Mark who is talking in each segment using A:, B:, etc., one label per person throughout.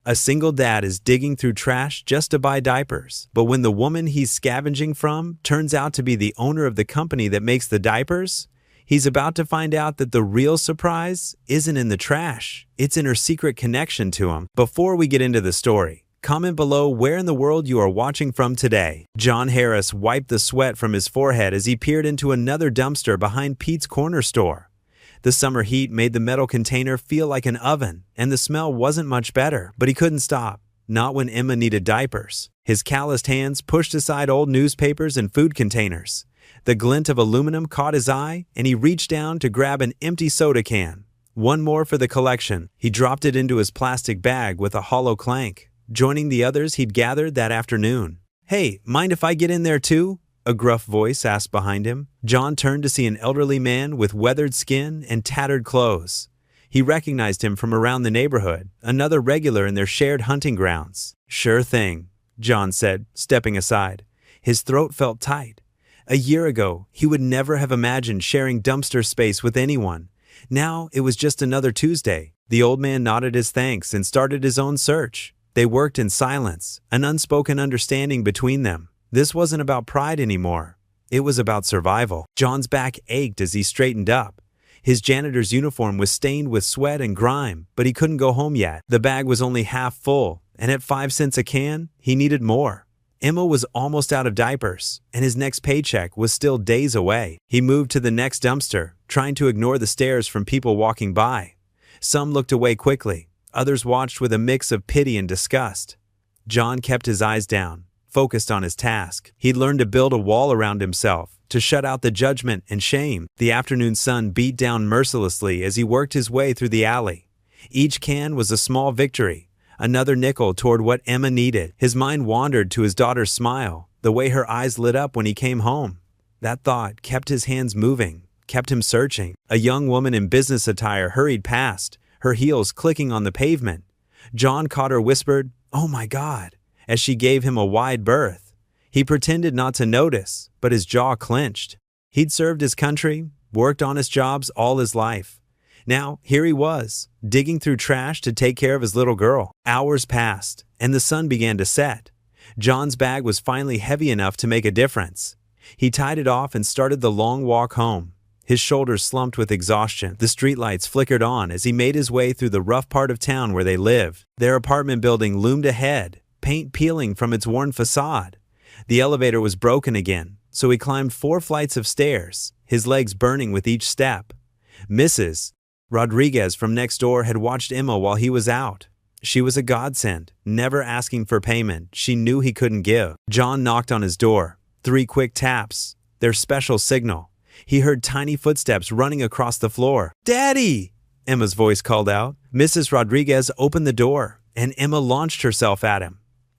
A: A single dad is digging through trash just to buy diapers. But when the woman he's scavenging from turns out to be the owner of the company that makes the diapers, he's about to find out that the real surprise isn't in the trash. It's in her secret connection to him. Before we get into the story, comment below where in the world you are watching from today. John Harris wiped the sweat from his forehead as he peered into another dumpster behind Pete's Corner Store. The summer heat made the metal container feel like an oven, and the smell wasn't much better, but he couldn't stop. Not when Emma needed diapers. His calloused hands pushed aside old newspapers and food containers. The glint of aluminum caught his eye, and he reached down to grab an empty soda can. One more for the collection. He dropped it into his plastic bag with a hollow clank, joining the others he'd gathered that afternoon. "Hey, mind if I get in there too?" a gruff voice asked behind him. John turned to see an elderly man with weathered skin and tattered clothes. He recognized him from around the neighborhood, another regular in their shared hunting grounds. "Sure thing," John said, stepping aside. His throat felt tight. A year ago, he would never have imagined sharing dumpster space with anyone. Now, it was just another Tuesday. The old man nodded his thanks and started his own search. They worked in silence, an unspoken understanding between them. This wasn't about pride anymore. It was about survival. John's back ached as he straightened up. His janitor's uniform was stained with sweat and grime, but he couldn't go home yet. The bag was only half full, and at 5 cents a can, he needed more. Emma was almost out of diapers, and his next paycheck was still days away. He moved to the next dumpster, trying to ignore the stares from people walking by. Some looked away quickly. Others watched with a mix of pity and disgust. John kept his eyes down, focused on his task. He'd learned to build a wall around himself, to shut out the judgment and shame. The afternoon sun beat down mercilessly as he worked his way through the alley. Each can was a small victory, another nickel toward what Emma needed. His mind wandered to his daughter's smile, the way her eyes lit up when he came home. That thought kept his hands moving, kept him searching. A young woman in business attire hurried past, her heels clicking on the pavement. John caught her whispered, "Oh my God," as she gave him a wide berth. He pretended not to notice, but his jaw clenched. He'd served his country, worked honest jobs all his life. Now, here he was, digging through trash to take care of his little girl. Hours passed, and the sun began to set. John's bag was finally heavy enough to make a difference. He tied it off and started the long walk home. His shoulders slumped with exhaustion. The streetlights flickered on as he made his way through the rough part of town where they lived. Their apartment building loomed ahead, paint peeling from its worn facade. The elevator was broken again, so he climbed 4 flights of stairs, his legs burning with each step. Mrs. Rodriguez from next door had watched Emma while he was out. She was a godsend, never asking for payment she knew he couldn't give. John knocked on his door. 3 quick taps, their special signal. He heard tiny footsteps running across the floor. "Daddy!" Emma's voice called out. Mrs. Rodriguez opened the door, and Emma launched herself at him.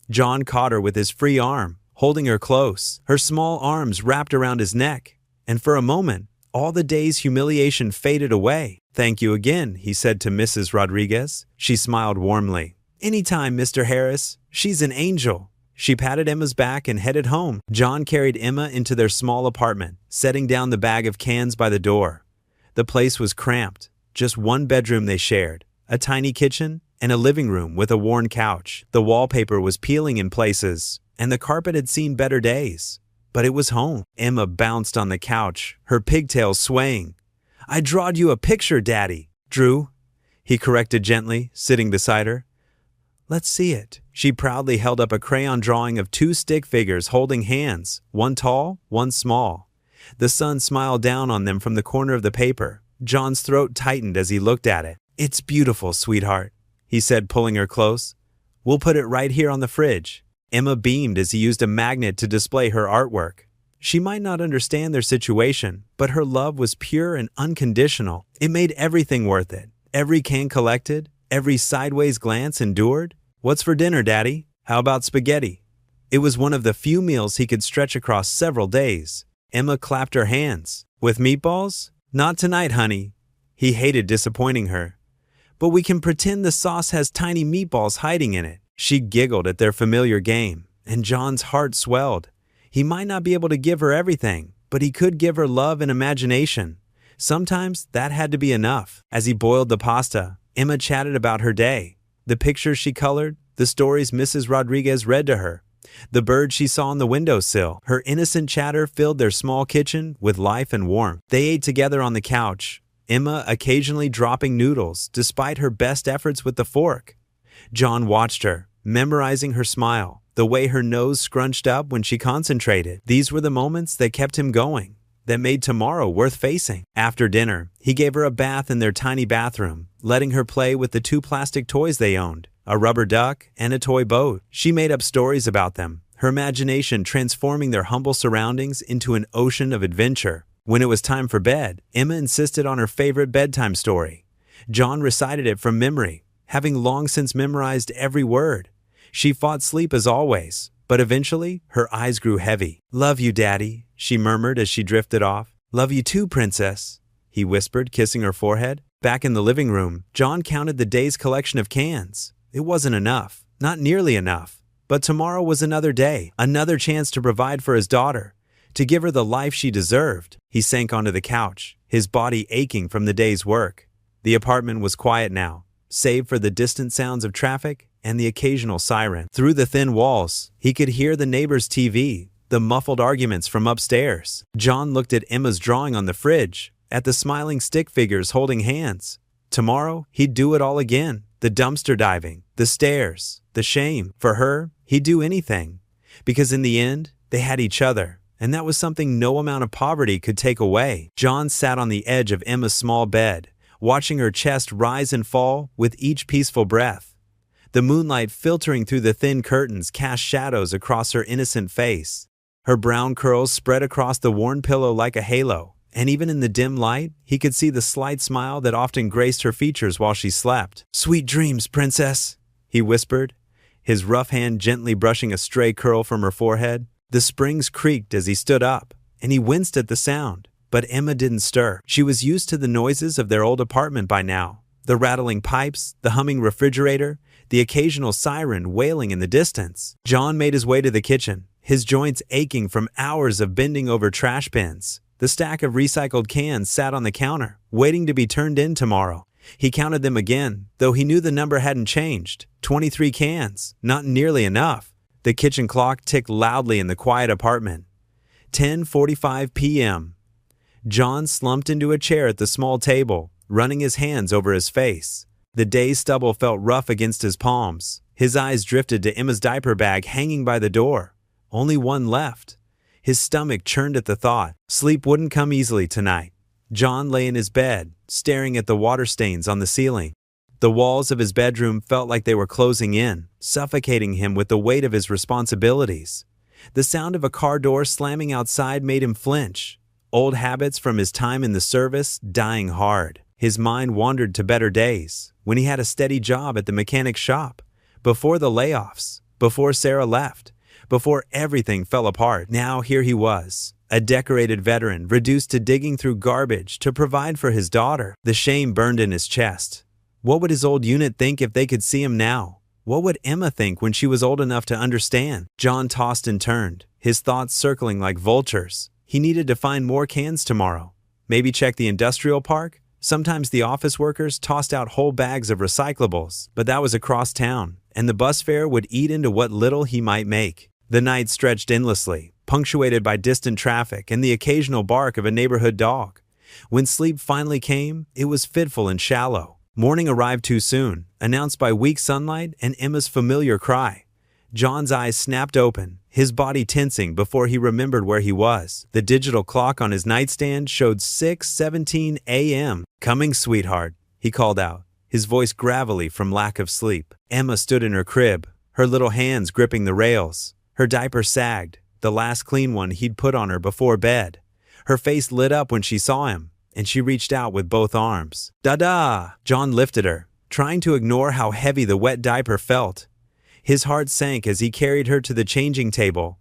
A: John caught her with his free arm, holding her close, her small arms wrapped around his neck. And for a moment, all the day's humiliation faded away. "Thank you again," he said to Mrs. Rodriguez. She smiled warmly. "Anytime, Mr. Harris. She's an angel." She patted Emma's back and headed home. John carried Emma into their small apartment, setting down the bag of cans by the door. The place was cramped. Just one bedroom they shared, a tiny kitchen, and a living room with a worn couch. The wallpaper was peeling in places, and the carpet had seen better days. But it was home. Emma bounced on the couch, her pigtails swaying. "I drawed you a picture, Daddy." "Drew?" he corrected gently, sitting beside her. "Let's see it." She proudly held up a crayon drawing of 2 stick figures holding hands, one tall, one small. The sun smiled down on them from the corner of the paper. John's throat tightened as he looked at it. "It's beautiful, sweetheart," he said, pulling her close. "We'll put it right here on the fridge." Emma beamed as he used a magnet to display her artwork. She might not understand their situation, but her love was pure and unconditional. It made everything worth it. Every can collected, every sideways glance endured. "What's for dinner, Daddy? How about spaghetti?" It was one of the few meals he could stretch across several days. Emma clapped her hands. "With meatballs?" "Not tonight, honey." He hated disappointing her. "But we can pretend the sauce has tiny meatballs hiding in it." She giggled at their familiar game, and John's heart swelled. He might not be able to give her everything, but he could give her love and imagination. Sometimes that had to be enough. As he boiled the pasta, Emma chatted about her day. The pictures she colored, the stories Mrs. Rodriguez read to her, the birds she saw on the windowsill. Her innocent chatter filled their small kitchen with life and warmth. They ate together on the couch, Emma occasionally dropping noodles despite her best efforts with the fork. John watched her, memorizing her smile, the way her nose scrunched up when she concentrated. These were the moments that kept him going, that made tomorrow worth facing. After dinner, he gave her a bath in their tiny bathroom, letting her play with the 2 plastic toys they owned, a rubber duck and a toy boat. She made up stories about them, her imagination transforming their humble surroundings into an ocean of adventure. When it was time for bed, Emma insisted on her favorite bedtime story. John recited it from memory, having long since memorized every word. She fought sleep as always, but eventually her eyes grew heavy. "Love you, Daddy," she murmured as she drifted off. "Love you too, Princess," he whispered, kissing her forehead. Back in the living room, John counted the day's collection of cans. It wasn't enough, not nearly enough. But tomorrow was another day, another chance to provide for his daughter, to give her the life she deserved. He sank onto the couch, his body aching from the day's work. The apartment was quiet now, save for the distant sounds of traffic and the occasional siren. Through the thin walls, he could hear the neighbor's TV, the muffled arguments from upstairs. John looked at Emma's drawing on the fridge, at the smiling stick figures holding hands. Tomorrow, he'd do it all again. The dumpster diving, the stairs, the shame. For her, he'd do anything. Because in the end, they had each other, and that was something no amount of poverty could take away. John sat on the edge of Emma's small bed, watching her chest rise and fall with each peaceful breath. The moonlight filtering through the thin curtains cast shadows across her innocent face. Her brown curls spread across the worn pillow like a halo, and even in the dim light, he could see the slight smile that often graced her features while she slept. "Sweet dreams, Princess," he whispered, his rough hand gently brushing a stray curl from her forehead. The springs creaked as he stood up, and he winced at the sound, but Emma didn't stir. She was used to the noises of their old apartment by now, the rattling pipes, the humming refrigerator, the occasional siren wailing in the distance. John made his way to the kitchen, his joints aching from hours of bending over trash bins. The stack of recycled cans sat on the counter, waiting to be turned in tomorrow. He counted them again, though he knew the number hadn't changed. 23 cans, not nearly enough. The kitchen clock ticked loudly in the quiet apartment. 10:45 p.m. John slumped into a chair at the small table, running his hands over his face. The day's stubble felt rough against his palms. His eyes drifted to Emma's diaper bag hanging by the door. Only one left. His stomach churned at the thought. Sleep wouldn't come easily tonight. John lay in his bed, staring at the water stains on the ceiling. The walls of his bedroom felt like they were closing in, suffocating him with the weight of his responsibilities. The sound of a car door slamming outside made him flinch. Old habits from his time in the service dying hard. His mind wandered to better days, when he had a steady job at the mechanic's shop, before the layoffs, before Sarah left, before everything fell apart. Now here he was, a decorated veteran reduced to digging through garbage to provide for his daughter. The shame burned in his chest. What would his old unit think if they could see him now? What would Emma think when she was old enough to understand? John tossed and turned, his thoughts circling like vultures. He needed to find more cans tomorrow. Maybe check the industrial park? Sometimes the office workers tossed out whole bags of recyclables, but that was across town, and the bus fare would eat into what little he might make. The night stretched endlessly, punctuated by distant traffic and the occasional bark of a neighborhood dog. When sleep finally came, it was fitful and shallow. Morning arrived too soon, announced by weak sunlight and Emma's familiar cry. John's eyes snapped open, his body tensing before he remembered where he was. The digital clock on his nightstand showed 6:17 a.m. "Coming, sweetheart," he called out, his voice gravelly from lack of sleep. Emma stood in her crib, her little hands gripping the rails. Her diaper sagged, the last clean one he'd put on her before bed. Her face lit up when she saw him, and she reached out with both arms. "Da-da!" John lifted her, trying to ignore how heavy the wet diaper felt. His heart sank as he carried her to the changing table.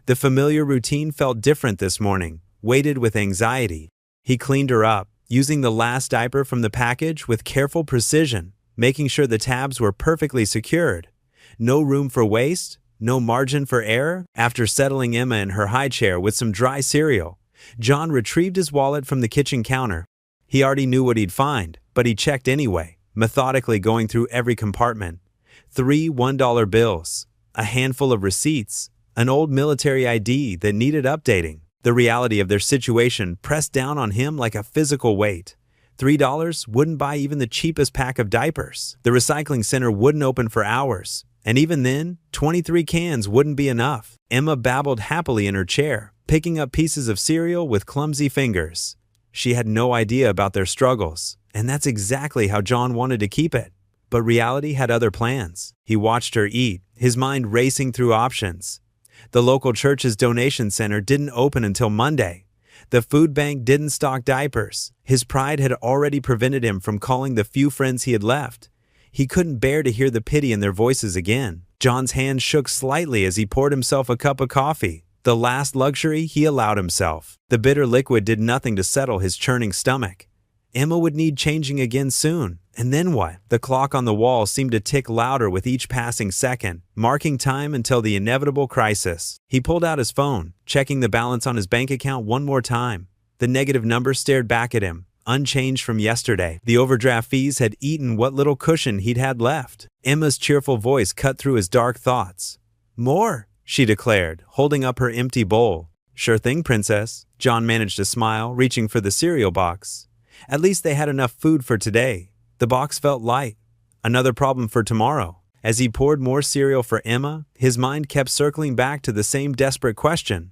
A: The familiar routine felt different this morning, weighted with anxiety. He cleaned her up, using the last diaper from the package with careful precision, making sure the tabs were perfectly secured. No room for waste, no margin for error. After settling Emma in her high chair with some dry cereal, John retrieved his wallet from the kitchen counter. He already knew what he'd find, but he checked anyway, methodically going through every compartment. 3 $1 bills, a handful of receipts, an old military ID that needed updating. The reality of their situation pressed down on him like a physical weight. $3 wouldn't buy even the cheapest pack of diapers. The recycling center wouldn't open for hours, and even then, 23 cans wouldn't be enough. Emma babbled happily in her chair, picking up pieces of cereal with clumsy fingers. She had no idea about their struggles, and that's exactly how John wanted to keep it. But reality had other plans. He watched her eat, his mind racing through options. The local church's donation center didn't open until Monday. The food bank didn't stock diapers. His pride had already prevented him from calling the few friends he had left. He couldn't bear to hear the pity in their voices again. John's hand shook slightly as he poured himself a cup of coffee, the last luxury he allowed himself. The bitter liquid did nothing to settle his churning stomach. Emma would need changing again soon. And then what? The clock on the wall seemed to tick louder with each passing second, marking time until the inevitable crisis. He pulled out his phone, checking the balance on his bank account one more time. The negative number stared back at him, unchanged from yesterday. The overdraft fees had eaten what little cushion he'd had left. Emma's cheerful voice cut through his dark thoughts. "More," she declared, holding up her empty bowl. "Sure thing, princess." John managed to smile, reaching for the cereal box. At least they had enough food for today. The box felt light. Another problem for tomorrow. As he poured more cereal for Emma, his mind kept circling back to the same desperate question.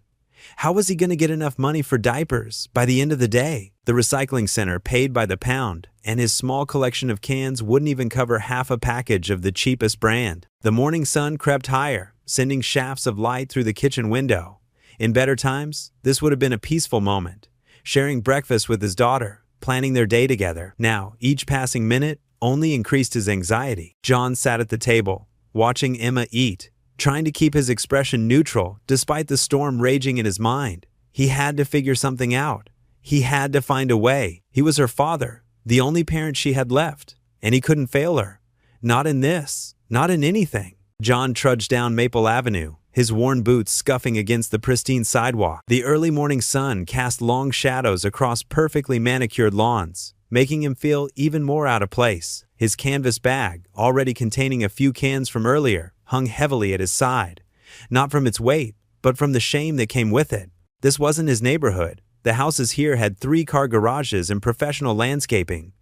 A: How was he going to get enough money for diapers by the end of the day? The recycling center paid by the pound, and his small collection of cans wouldn't even cover half a package of the cheapest brand. The morning sun crept higher, sending shafts of light through the kitchen window. In better times, this would have been a peaceful moment, sharing breakfast with his daughter, planning their day together. Now, each passing minute only increased his anxiety. John sat at the table, watching Emma eat, trying to keep his expression neutral despite the storm raging in his mind. He had to figure something out. He had to find a way. He was her father, the only parent she had left, and he couldn't fail her. Not in this, not in anything. John trudged down Maple Avenue, his worn boots scuffing against the pristine sidewalk. The early morning sun cast long shadows across perfectly manicured lawns, making him feel even more out of place. His canvas bag, already containing a few cans from earlier, hung heavily at his side. Not from its weight, but from the shame that came with it. This wasn't his neighborhood. The houses here had 3-car garages and professional landscaping.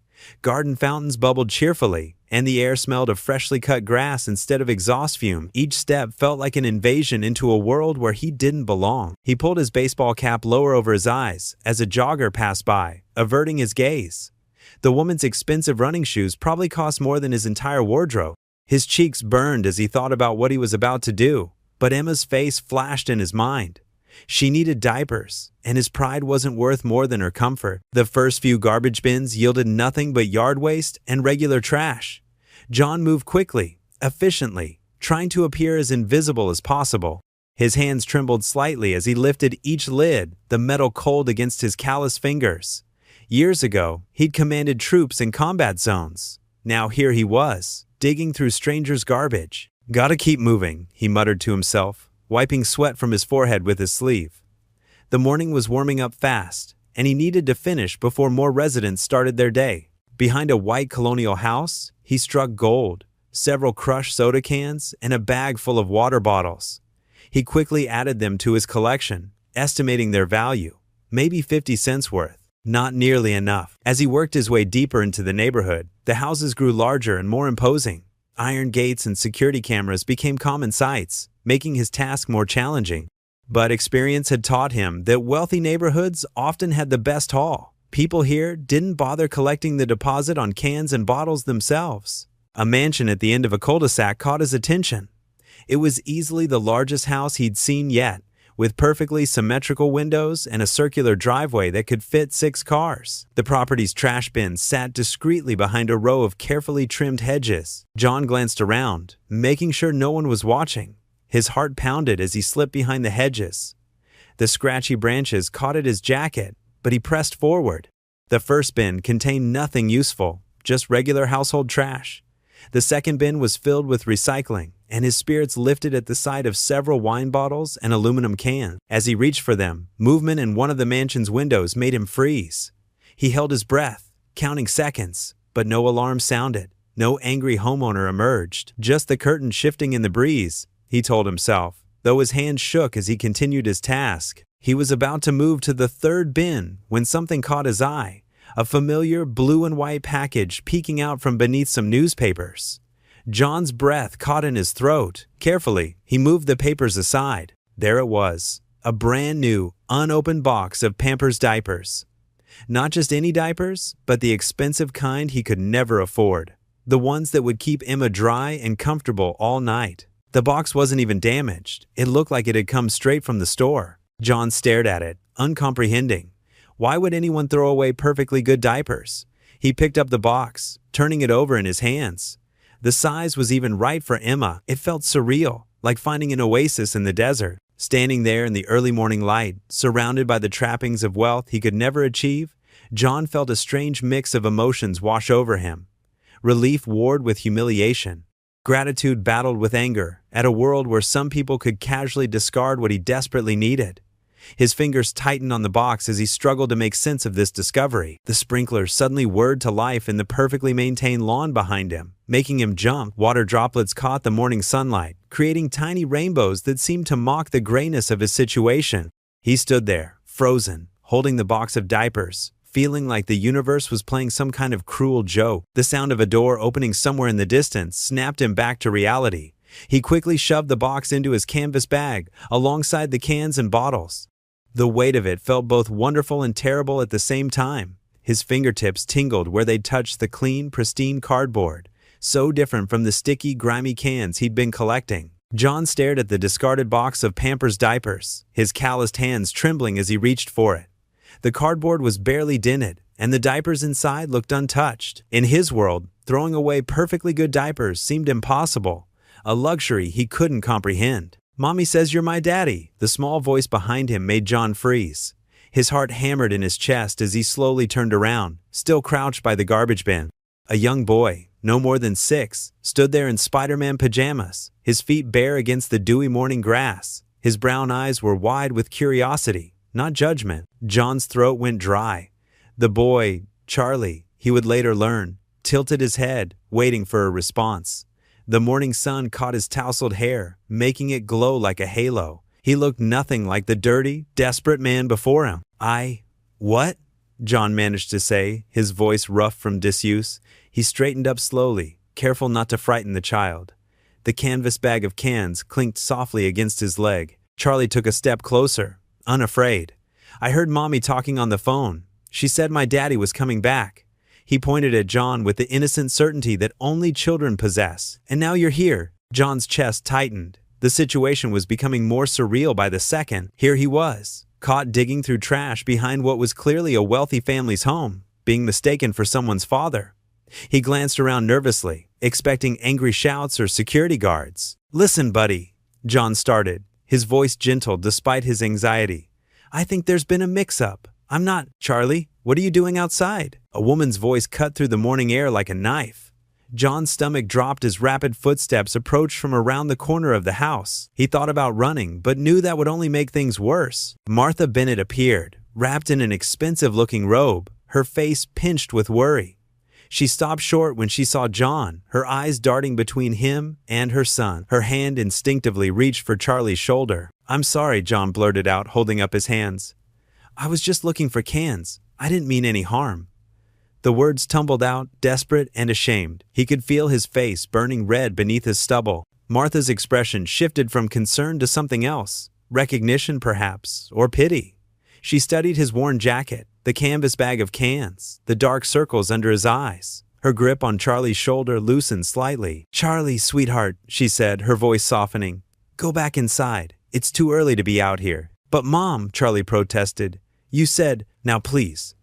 A: Garden fountains bubbled cheerfully, and the air smelled of freshly cut grass instead of exhaust fume. Each step felt like an invasion into a world where he didn't belong. He pulled his baseball cap lower over his eyes as a jogger passed by, averting his gaze. The woman's expensive running shoes probably cost more than his entire wardrobe. His cheeks burned as he thought about what he was about to do, but Emma's face flashed in his mind. She needed diapers, and his pride wasn't worth more than her comfort. The first few garbage bins yielded nothing but yard waste and regular trash. John moved quickly, efficiently, trying to appear as invisible as possible. His hands trembled slightly as he lifted each lid, the metal cold against his callous fingers. Years ago, he'd commanded troops in combat zones. Now here he was, digging through strangers' garbage. "Gotta keep moving," he muttered to himself, wiping sweat from his forehead with his sleeve. The morning was warming up fast, and he needed to finish before more residents started their day. Behind a white colonial house, he struck gold, several crushed soda cans, and a bag full of water bottles. He quickly added them to his collection, estimating their value, maybe 50 cents worth. Not nearly enough. As he worked his way deeper into the neighborhood, the houses grew larger and more imposing. Iron gates and security cameras became common sights, making his task more challenging. But experience had taught him that wealthy neighborhoods often had the best haul. People here didn't bother collecting the deposit on cans and bottles themselves. A mansion at the end of a cul-de-sac caught his attention. It was easily the largest house he'd seen yet, with perfectly symmetrical windows and a circular driveway that could fit 6 cars. The property's trash bin sat discreetly behind a row of carefully trimmed hedges. John glanced around, making sure no one was watching. His heart pounded as he slipped behind the hedges. The scratchy branches caught at his jacket, but he pressed forward. The first bin contained nothing useful, just regular household trash. The second bin was filled with recycling, and his spirits lifted at the sight of several wine bottles and aluminum cans. As he reached for them, movement in one of the mansion's windows made him freeze. He held his breath, counting seconds, but no alarm sounded. No angry homeowner emerged, just the curtain shifting in the breeze, he told himself, though his hand shook as he continued his task. He was about to move to the third bin when something caught his eye, a familiar blue and white package peeking out from beneath some newspapers. John's breath caught in his throat. Carefully, he moved the papers aside. There it was, a brand new, unopened box of Pampers diapers. Not just any diapers, but the expensive kind he could never afford. The ones that would keep Emma dry and comfortable all night. The box wasn't even damaged. It looked like it had come straight from the store. John stared at it, uncomprehending. Why would anyone throw away perfectly good diapers? He picked up the box, turning it over in his hands. The size was even right for Emma. It felt surreal, like finding an oasis in the desert. Standing there in the early morning light, surrounded by the trappings of wealth he could never achieve, John felt a strange mix of emotions wash over him. Relief warred with humiliation. Gratitude battled with anger at a world where some people could casually discard what he desperately needed. His fingers tightened on the box as he struggled to make sense of this discovery. The sprinklers suddenly whirred to life in the perfectly maintained lawn behind him, making him jump. Water droplets caught the morning sunlight, creating tiny rainbows that seemed to mock the grayness of his situation. He stood there, frozen, holding the box of diapers, feeling like the universe was playing some kind of cruel joke. The sound of a door opening somewhere in the distance snapped him back to reality. He quickly shoved the box into his canvas bag, alongside the cans and bottles. The weight of it felt both wonderful and terrible at the same time. His fingertips tingled where they'd touched the clean, pristine cardboard, so different from the sticky, grimy cans he'd been collecting. John stared at the discarded box of Pampers diapers, his calloused hands trembling as he reached for it. The cardboard was barely dented, and the diapers inside looked untouched. In his world, throwing away perfectly good diapers seemed impossible, a luxury he couldn't comprehend. "Mommy says you're my daddy." The small voice behind him made John freeze. His heart hammered in his chest as he slowly turned around, still crouched by the garbage bin. A young boy, no more than 6, stood there in Spider-Man pajamas, his feet bare against the dewy morning grass. His brown eyes were wide with curiosity, not judgment. John's throat went dry. The boy, Charlie, he would later learn, tilted his head, waiting for a response. The morning sun caught his tousled hair, making it glow like a halo. He looked nothing like the dirty, desperate man before him. What? John managed to say, his voice rough from disuse. He straightened up slowly, careful not to frighten the child. The canvas bag of cans clinked softly against his leg. Charlie took a step closer, unafraid. "I heard Mommy talking on the phone. She said my daddy was coming back." He pointed at John with the innocent certainty that only children possess. "And now you're here." John's chest tightened. The situation was becoming more surreal by the second. Here he was, caught digging through trash behind what was clearly a wealthy family's home, being mistaken for someone's father. He glanced around nervously, expecting angry shouts or security guards. "Listen, buddy," John started, his voice gentle despite his anxiety. "I think there's been a mix-up. I'm not..." "Charlie, what are you doing outside?" A woman's voice cut through the morning air like a knife. John's stomach dropped as rapid footsteps approached from around the corner of the house. He thought about running, but knew that would only make things worse. Martha Bennett appeared, wrapped in an expensive-looking robe, her face pinched with worry. She stopped short when she saw John, her eyes darting between him and her son. Her hand instinctively reached for Charlie's shoulder. "I'm sorry," John blurted out, holding up his hands. "I was just looking for cans. I didn't mean any harm." The words tumbled out, desperate and ashamed. He could feel his face burning red beneath his stubble. Martha's expression shifted from concern to something else. Recognition, perhaps, or pity. She studied his worn jacket, the canvas bag of cans, the dark circles under his eyes. Her grip on Charlie's shoulder loosened slightly. "Charlie, sweetheart," she said, her voice softening. "Go back inside. It's too early to be out here." "But Mom," Charlie protested. "You said..." "Now please."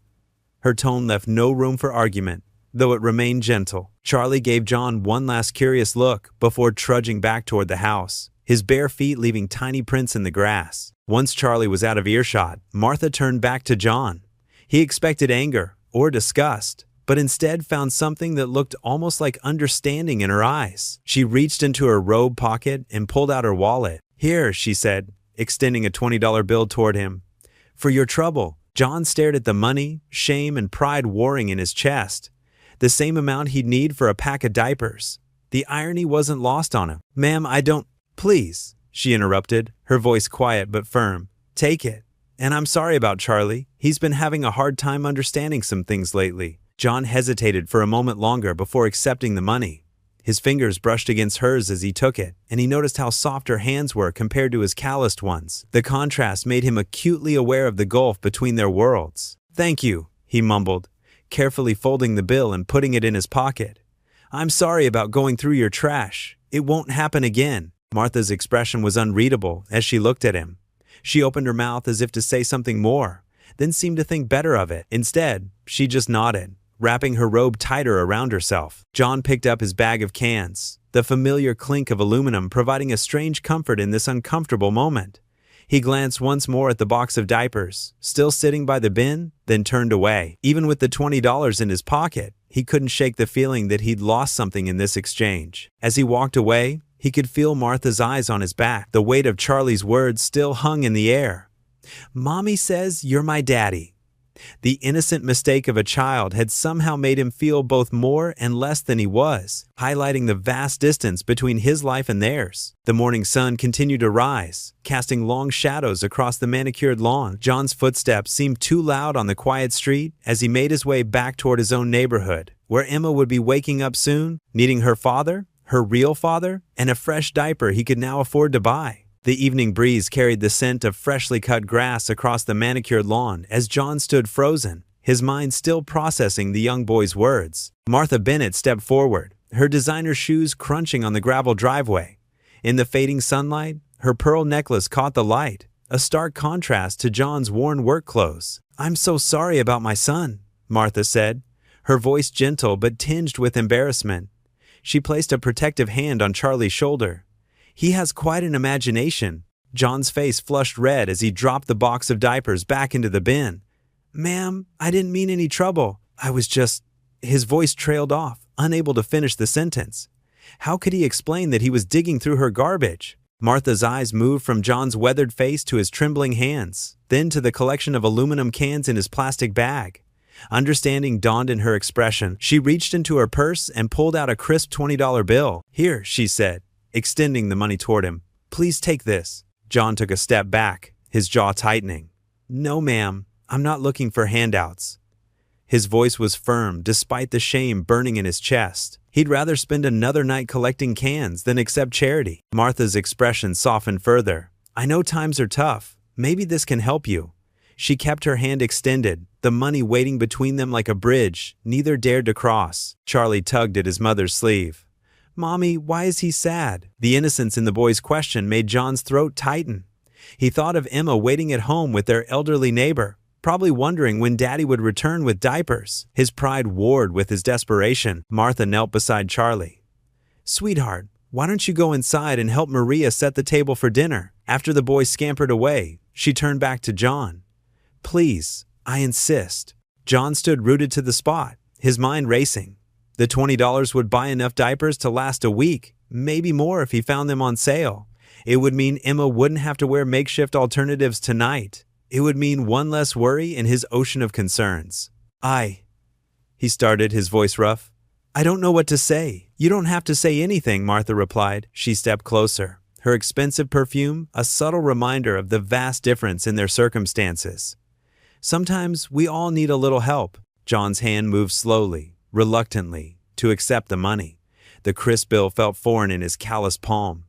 A: Her tone left no room for argument, though it remained gentle. Charlie gave John one last curious look before trudging back toward the house, his bare feet leaving tiny prints in the grass. Once Charlie was out of earshot, Martha turned back to John. He expected anger or disgust, but instead found something that looked almost like understanding in her eyes. She reached into her robe pocket and pulled out her wallet. "Here," she said, extending a $20 bill toward him. "For your trouble." John stared at the money, shame, and pride warring in his chest. the same amount he'd need for a pack of diapers. The irony wasn't lost on him. "Ma'am, I don't—" "Please," she interrupted, her voice quiet but firm. "Take it. And I'm sorry about Charlie. He's been having a hard time understanding some things lately." John hesitated for a moment longer before accepting the money. His fingers brushed against hers as he took it, and he noticed how soft her hands were compared to his calloused ones. The contrast made him acutely aware of the gulf between their worlds. "Thank you," he mumbled, carefully folding the bill and putting it in his pocket. "I'm sorry about going through your trash. It won't happen again." Martha's expression was unreadable as she looked at him. She opened her mouth as if to say something more, then seemed to think better of it. Instead, she just nodded, wrapping her robe tighter around herself. John picked up his bag of cans, the familiar clink of aluminum providing a strange comfort in this uncomfortable moment. He glanced once more at the box of diapers, still sitting by the bin, then turned away. Even with the $20 in his pocket, he couldn't shake the feeling that he'd lost something in this exchange. As he walked away, he could feel Martha's eyes on his back. The weight of Charlie's words still hung in the air. "Mommy says you're my daddy." The innocent mistake of a child had somehow made him feel both more and less than he was, highlighting the vast distance between his life and theirs. The morning sun continued to rise, casting long shadows across the manicured lawn. John's footsteps seemed too loud on the quiet street as he made his way back toward his own neighborhood, where Emma would be waking up soon, needing her father, her real father, and a fresh diaper he could now afford to buy. The evening breeze carried the scent of freshly cut grass across the manicured lawn as John stood frozen, his mind still processing the young boy's words. Martha Bennett stepped forward, her designer shoes crunching on the gravel driveway. In the fading sunlight, her pearl necklace caught the light, a stark contrast to John's worn work clothes. "I'm so sorry about my son," Martha said, her voice gentle but tinged with embarrassment. She placed a protective hand on Charlie's shoulder. "He has quite an imagination." John's face flushed red as he dropped the box of diapers back into the bin. "Ma'am, I didn't mean any trouble. I was just—" His voice trailed off, unable to finish the sentence. How could he explain that he was digging through her garbage? Martha's eyes moved from John's weathered face to his trembling hands, then to the collection of aluminum cans in his plastic bag. Understanding dawned in her expression. She reached into her purse and pulled out a crisp $20 bill. "Here," she said, extending the money toward him. "Please take this." John took a step back, his jaw tightening. "No, ma'am, I'm not looking for handouts." His voice was firm despite the shame burning in his chest. He'd rather spend another night collecting cans than accept charity. Martha's expression softened further. "I know times are tough. Maybe this can help you." She kept her hand extended, the money waiting between them like a bridge neither dared to cross. Charlie tugged at his mother's sleeve. "Mommy, why is he sad?" The innocence in the boy's question made John's throat tighten. He thought of Emma waiting at home with their elderly neighbor, probably wondering when Daddy would return with diapers. His pride warred with his desperation. Martha knelt beside Charlie. "Sweetheart, why don't you go inside and help Maria set the table for dinner?" After the boy scampered away, she turned back to John. "Please, I insist." John stood rooted to the spot, his mind racing. The $20 would buy enough diapers to last a week, maybe more if he found them on sale. It would mean Emma wouldn't have to wear makeshift alternatives tonight. It would mean one less worry in his ocean of concerns. He started, his voice rough. "I don't know what to say." "You don't have to say anything," Martha replied. She stepped closer, her expensive perfume a subtle reminder of the vast difference in their circumstances. "Sometimes we all need a little help." John's hand moved slowly, reluctantly, to accept the money. The crisp bill felt foreign in his calloused palm.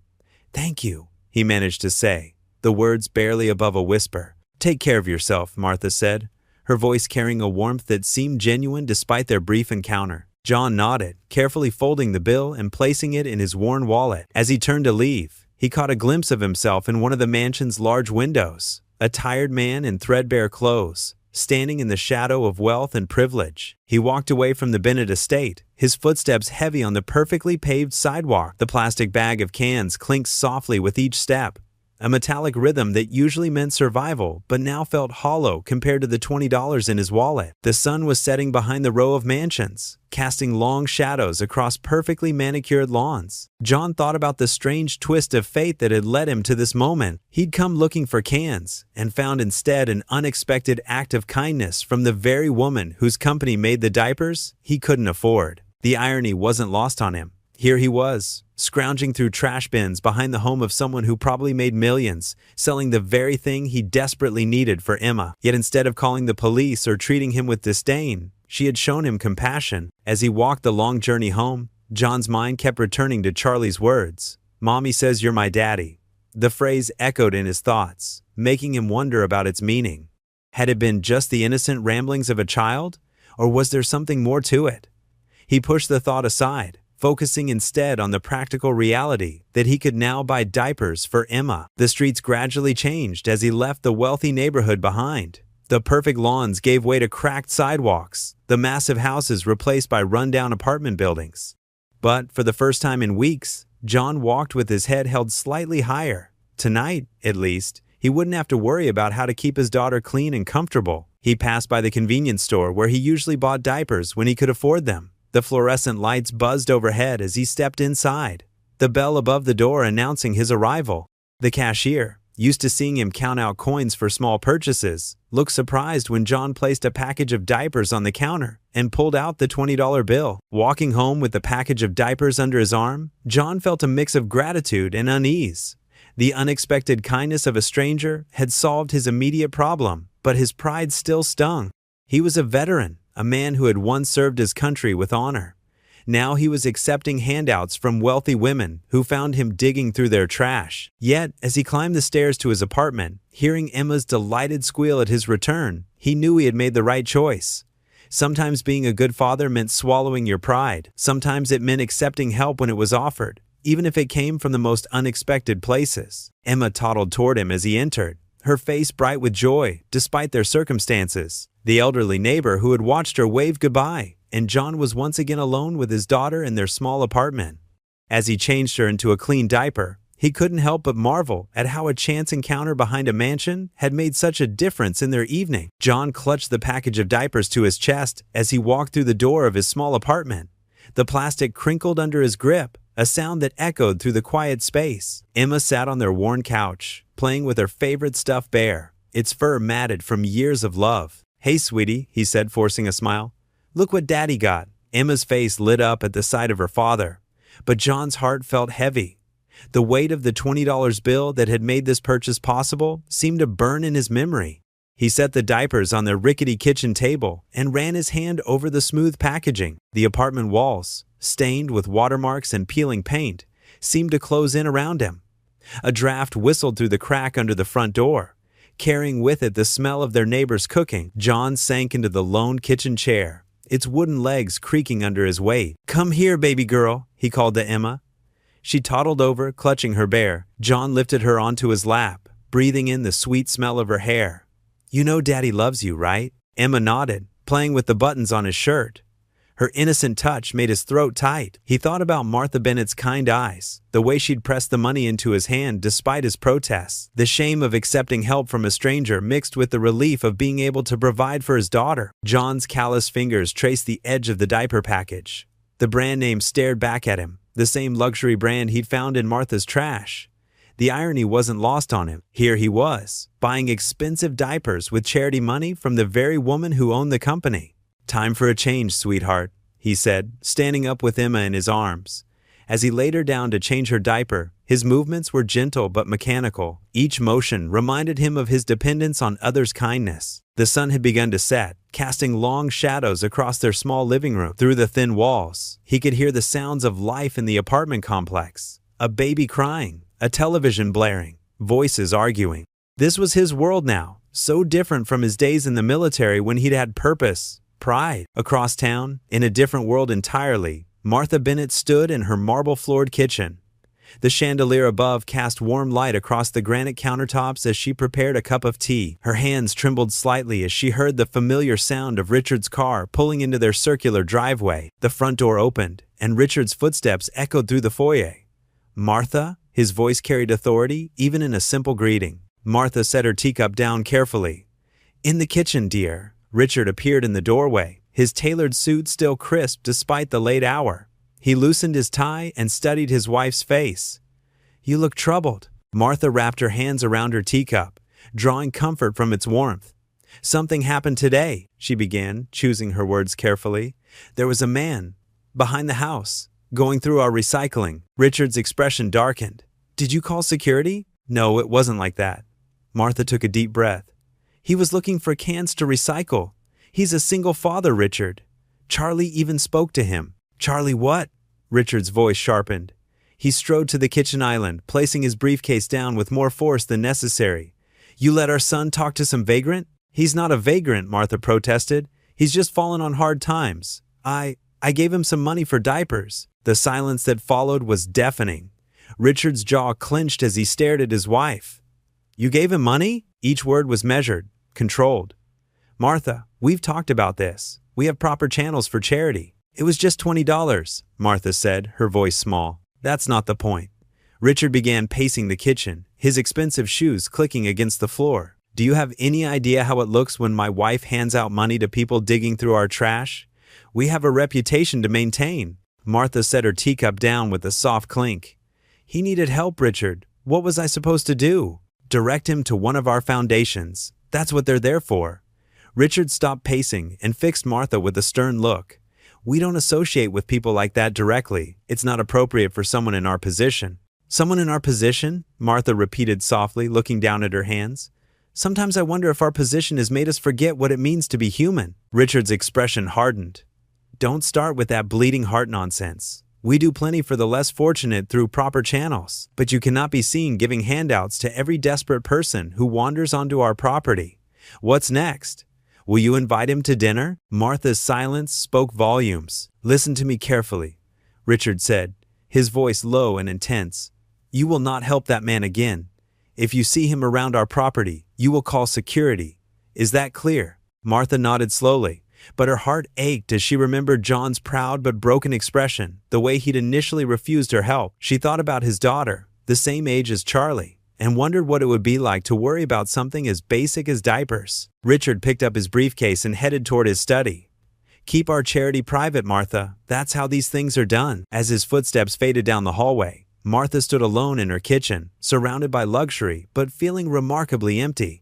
A: "Thank you," he managed to say, the words barely above a whisper. "Take care of yourself," Martha said, her voice carrying a warmth that seemed genuine despite their brief encounter. John nodded, carefully folding the bill and placing it in his worn wallet. As he turned to leave, he caught a glimpse of himself in one of the mansion's large windows, a tired man in threadbare clothes, standing in the shadow of wealth and privilege. He walked away from the Bennett estate, his footsteps heavy on the perfectly paved sidewalk. The plastic bag of cans clinked softly with each step, a metallic rhythm that usually meant survival but now felt hollow compared to the $20 in his wallet. The sun was setting behind the row of mansions, casting long shadows across perfectly manicured lawns. John thought about the strange twist of fate that had led him to this moment. He'd come looking for cans and found instead an unexpected act of kindness from the very woman whose company made the diapers he couldn't afford. The irony wasn't lost on him. Here he was, scrounging through trash bins behind the home of someone who probably made millions, selling the very thing he desperately needed for Emma. Yet instead of calling the police or treating him with disdain, she had shown him compassion. As he walked the long journey home, John's mind kept returning to Charlie's words. "Mommy says you're my daddy." The phrase echoed in his thoughts, making him wonder about its meaning. Had it been just the innocent ramblings of a child, or was there something more to it? He pushed the thought aside, focusing instead on the practical reality that he could now buy diapers for Emma. The streets gradually changed as he left the wealthy neighborhood behind. The perfect lawns gave way to cracked sidewalks, the massive houses replaced by rundown apartment buildings. But for the first time in weeks, John walked with his head held slightly higher. Tonight, at least, he wouldn't have to worry about how to keep his daughter clean and comfortable. He passed by the convenience store where he usually bought diapers when he could afford them. The fluorescent lights buzzed overhead as he stepped inside, the bell above the door announcing his arrival. The cashier, used to seeing him count out coins for small purchases, looked surprised when John placed a package of diapers on the counter and pulled out the $20 bill. Walking home with the package of diapers under his arm, John felt a mix of gratitude and unease. The unexpected kindness of a stranger had solved his immediate problem, but his pride still stung. He was a veteran, a man who had once served his country with honor. Now he was accepting handouts from wealthy women who found him digging through their trash. Yet, as he climbed the stairs to his apartment, hearing Emma's delighted squeal at his return, he knew he had made the right choice. Sometimes being a good father meant swallowing your pride. Sometimes it meant accepting help when it was offered, even if it came from the most unexpected places. Emma toddled toward him as he entered, her face bright with joy, despite their circumstances. The elderly neighbor who had watched her waved goodbye, and John was once again alone with his daughter in their small apartment. As he changed her into a clean diaper, he couldn't help but marvel at how a chance encounter behind a mansion had made such a difference in their evening. John clutched the package of diapers to his chest as he walked through the door of his small apartment. The plastic crinkled under his grip, a sound that echoed through the quiet space. Emma sat on their worn couch, playing with her favorite stuffed bear, its fur matted from years of love. "Hey, sweetie," he said, forcing a smile. "Look what Daddy got." Emma's face lit up at the sight of her father, but John's heart felt heavy. The weight of the $20 bill that had made this purchase possible seemed to burn in his memory. He set the diapers on their rickety kitchen table and ran his hand over the smooth packaging. The apartment walls, stained with watermarks and peeling paint, seemed to close in around him. A draft whistled through the crack under the front door, carrying with it the smell of their neighbor's cooking. John sank into the lone kitchen chair, its wooden legs creaking under his weight. "Come here, baby girl," he called to Emma. She toddled over, clutching her bear. John lifted her onto his lap, breathing in the sweet smell of her hair. "You know Daddy loves you, right?" Emma nodded, playing with the buttons on his shirt. Her innocent touch made his throat tight. He thought about Martha Bennett's kind eyes, the way she'd pressed the money into his hand despite his protests. The shame of accepting help from a stranger mixed with the relief of being able to provide for his daughter. John's callous fingers traced the edge of the diaper package. The brand name stared back at him, the same luxury brand he'd found in Martha's trash. The irony wasn't lost on him. Here he was, buying expensive diapers with charity money from the very woman who owned the company. "Time for a change, sweetheart," he said, standing up with Emma in his arms. As he laid her down to change her diaper, his movements were gentle but mechanical. Each motion reminded him of his dependence on others' kindness. The sun had begun to set, casting long shadows across their small living room. Through the thin walls, he could hear the sounds of life in the apartment complex. A baby crying, a television blaring, voices arguing. This was his world now, so different from his days in the military when he'd had purpose, pride. Across town, in a different world entirely, Martha Bennett stood in her marble-floored kitchen. The chandelier above cast warm light across the granite countertops as she prepared a cup of tea. Her hands trembled slightly as she heard the familiar sound of Richard's car pulling into their circular driveway. The front door opened, and Richard's footsteps echoed through the foyer. "Martha?" His voice carried authority, even in a simple greeting. Martha set her teacup down carefully. "In the kitchen, dear." Richard appeared in the doorway, his tailored suit still crisp despite the late hour. He loosened his tie and studied his wife's face. "You look troubled." Martha wrapped her hands around her teacup, drawing comfort from its warmth. "Something happened today," she began, choosing her words carefully. "There was a man behind the house, going through our recycling." Richard's expression darkened. "Did you call security?" "No, it wasn't like that." Martha took a deep breath. "He was looking for cans to recycle. He's a single father, Richard. Charlie even spoke to him." "Charlie what?" Richard's voice sharpened. He strode to the kitchen island, placing his briefcase down with more force than necessary. "You let our son talk to some vagrant?" "He's not a vagrant," Martha protested. "He's just fallen on hard times. I gave him some money for diapers." The silence that followed was deafening. Richard's jaw clenched as he stared at his wife. "You gave him money?" Each word was measured, controlled. "Martha, we've talked about this. We have proper channels for charity." "It was just $20, Martha said, her voice small. "That's not the point." Richard began pacing the kitchen, his expensive shoes clicking against the floor. "Do you have any idea how it looks when my wife hands out money to people digging through our trash? We have a reputation to maintain." Martha set her teacup down with a soft clink. "He needed help, Richard. What was I supposed to do?" "Direct him to one of our foundations. That's what they're there for." Richard stopped pacing and fixed Martha with a stern look. "We don't associate with people like that directly. It's not appropriate for someone in our position." "Someone in our position?" Martha repeated softly, looking down at her hands. "Sometimes I wonder if our position has made us forget what it means to be human." Richard's expression hardened. "Don't start with that bleeding heart nonsense. We do plenty for the less fortunate through proper channels, but you cannot be seen giving handouts to every desperate person who wanders onto our property. What's next? Will you invite him to dinner?" Martha's silence spoke volumes. "Listen to me carefully," Richard said, his voice low and intense. "You will not help that man again. If you see him around our property, you will call security. Is that clear?" Martha nodded slowly, but her heart ached as she remembered John's proud but broken expression, the way he'd initially refused her help. She thought about his daughter, the same age as Charlie, and wondered what it would be like to worry about something as basic as diapers. Richard picked up his briefcase and headed toward his study. "Keep our charity private, Martha. That's how these things are done." As his footsteps faded down the hallway, Martha stood alone in her kitchen, surrounded by luxury, but feeling remarkably empty.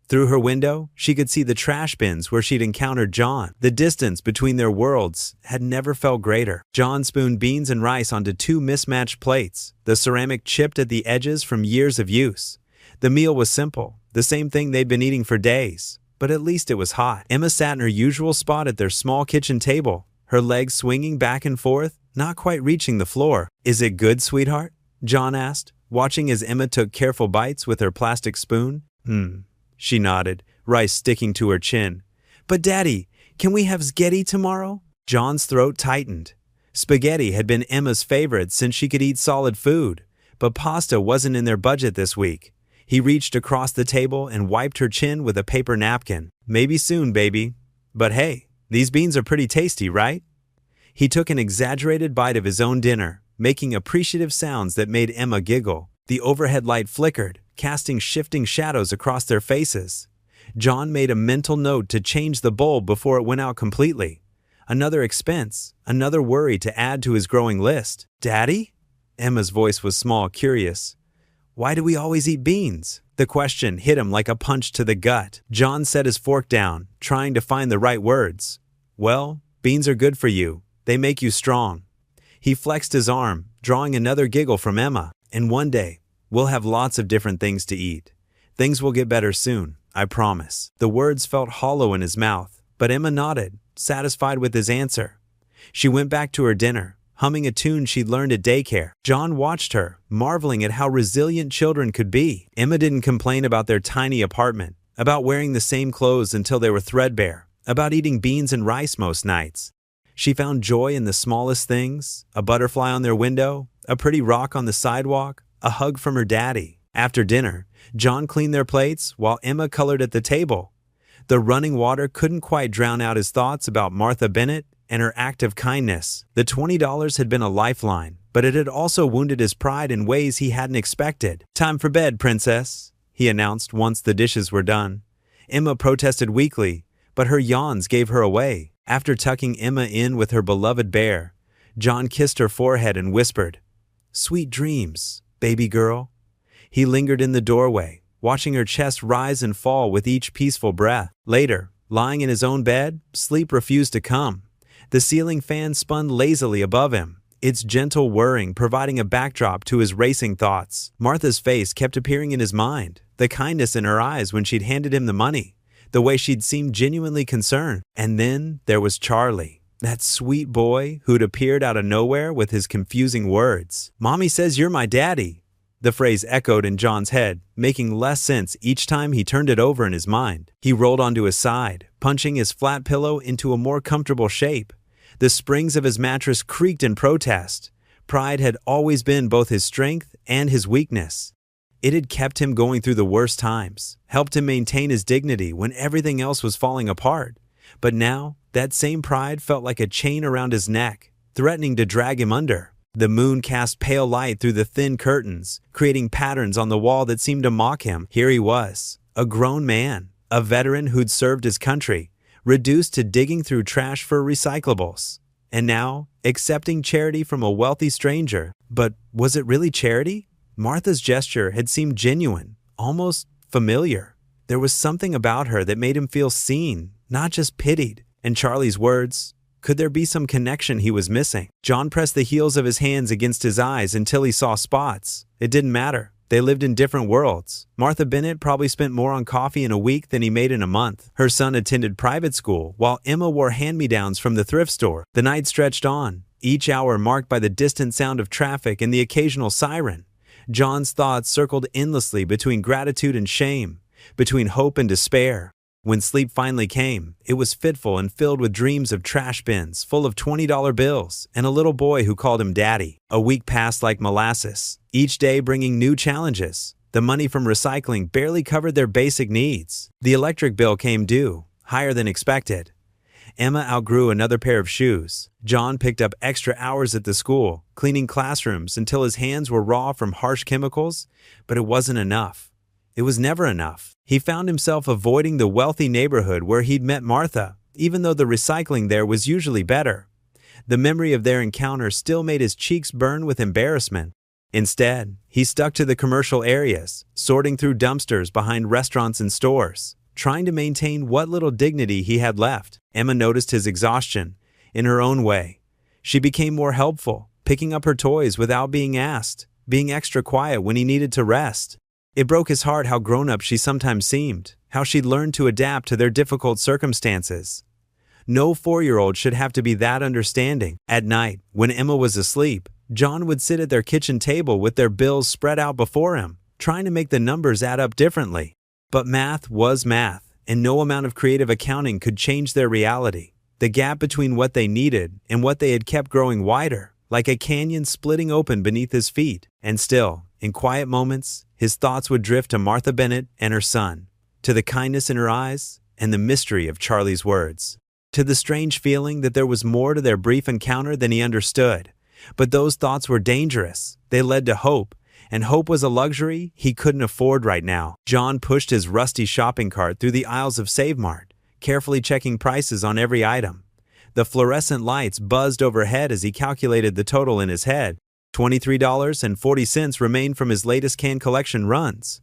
A: Through her window, she could see the trash bins where she'd encountered John. The distance between their worlds had never felt greater. John spooned beans and rice onto two mismatched plates, the ceramic chipped at the edges from years of use. The meal was simple, the same thing they'd been eating for days, but at least it was hot. Emma sat in her usual spot at their small kitchen table, her legs swinging back and forth, not quite reaching the floor. "Is it good, sweetheart?" John asked, watching as Emma took careful bites with her plastic spoon. She nodded, rice sticking to her chin. "But Daddy, can we have spaghetti tomorrow?" John's throat tightened. Spaghetti had been Emma's favorite since she could eat solid food, but pasta wasn't in their budget this week. He reached across the table and wiped her chin with a paper napkin. "Maybe soon, baby. But hey, these beans are pretty tasty, right?" He took an exaggerated bite of his own dinner, making appreciative sounds that made Emma giggle. The overhead light flickered, casting shifting shadows across their faces. John made a mental note to change the bulb before it went out completely. Another expense, another worry to add to his growing list. "Daddy?" Emma's voice was small, curious. "Why do we always eat beans?" The question hit him like a punch to the gut. John set his fork down, trying to find the right words. "Well, beans are good for you. They make you strong." He flexed his arm, drawing another giggle from Emma. "And one day, we'll have lots of different things to eat. Things will get better soon, I promise." The words felt hollow in his mouth, but Emma nodded, satisfied with his answer. She went back to her dinner, humming a tune she'd learned at daycare. John watched her, marveling at how resilient children could be. Emma didn't complain about their tiny apartment, about wearing the same clothes until they were threadbare, about eating beans and rice most nights. She found joy in the smallest things, a butterfly on their window, a pretty rock on the sidewalk, a hug from her daddy. After dinner, John cleaned their plates while Emma colored at the table. The running water couldn't quite drown out his thoughts about Martha Bennett and her act of kindness. The $20 had been a lifeline, but it had also wounded his pride in ways he hadn't expected. "Time for bed, princess," he announced once the dishes were done. Emma protested weakly, but her yawns gave her away. After tucking Emma in with her beloved bear, John kissed her forehead and whispered, "Sweet dreams, baby girl." He lingered in the doorway, watching her chest rise and fall with each peaceful breath. Later, lying in his own bed, sleep refused to come. The ceiling fan spun lazily above him, its gentle whirring providing a backdrop to his racing thoughts. Martha's face kept appearing in his mind, the kindness in her eyes when she'd handed him the money, the way she'd seemed genuinely concerned. And then there was Charlie, that sweet boy who'd appeared out of nowhere with his confusing words. "Mommy says you're my daddy." The phrase echoed in John's head, making less sense each time he turned it over in his mind. He rolled onto his side, punching his flat pillow into a more comfortable shape. The springs of his mattress creaked in protest. Pride had always been both his strength and his weakness. It had kept him going through the worst times, helped him maintain his dignity when everything else was falling apart. But now, that same pride felt like a chain around his neck, threatening to drag him under. The moon cast pale light through the thin curtains, creating patterns on the wall that seemed to mock him. Here he was, a grown man, a veteran who'd served his country, reduced to digging through trash for recyclables. And now, accepting charity from a wealthy stranger. But was it really charity? Martha's gesture had seemed genuine, almost familiar. There was something about her that made him feel seen, not just pitied. And Charlie's words, could there be some connection he was missing? John pressed the heels of his hands against his eyes until he saw spots. It didn't matter. They lived in different worlds. Martha Bennett probably spent more on coffee in a week than he made in a month. Her son attended private school, while Emma wore hand-me-downs from the thrift store. The night stretched on, each hour marked by the distant sound of traffic and the occasional siren. John's thoughts circled endlessly between gratitude and shame, between hope and despair. When sleep finally came, it was fitful and filled with dreams of trash bins full of $20 bills and a little boy who called him daddy. A week passed like molasses, each day bringing new challenges. The money from recycling barely covered their basic needs. The electric bill came due, higher than expected. Emma outgrew another pair of shoes. John picked up extra hours at the school, cleaning classrooms until his hands were raw from harsh chemicals, but it wasn't enough. It was never enough. He found himself avoiding the wealthy neighborhood where he'd met Martha, even though the recycling there was usually better. The memory of their encounter still made his cheeks burn with embarrassment. Instead, he stuck to the commercial areas, sorting through dumpsters behind restaurants and stores, trying to maintain what little dignity he had left. Emma noticed his exhaustion. In her own way, she became more helpful, picking up her toys without being asked, being extra quiet when he needed to rest. It broke his heart how grown-up she sometimes seemed, how she'd learned to adapt to their difficult circumstances. No 4-year-old should have to be that understanding. At night, when Emma was asleep, John would sit at their kitchen table with their bills spread out before him, trying to make the numbers add up differently. But math was math, and no amount of creative accounting could change their reality. The gap between what they needed and what they had kept growing wider, like a canyon splitting open beneath his feet. And still, in quiet moments, his thoughts would drift to Martha Bennett and her son, to the kindness in her eyes and the mystery of Charlie's words, to the strange feeling that there was more to their brief encounter than he understood. But those thoughts were dangerous. They led to hope, and hope was a luxury he couldn't afford right now. John pushed his rusty shopping cart through the aisles of Save Mart, carefully checking prices on every item. The fluorescent lights buzzed overhead as he calculated the total in his head. $23.40 remained from his latest can collection runs.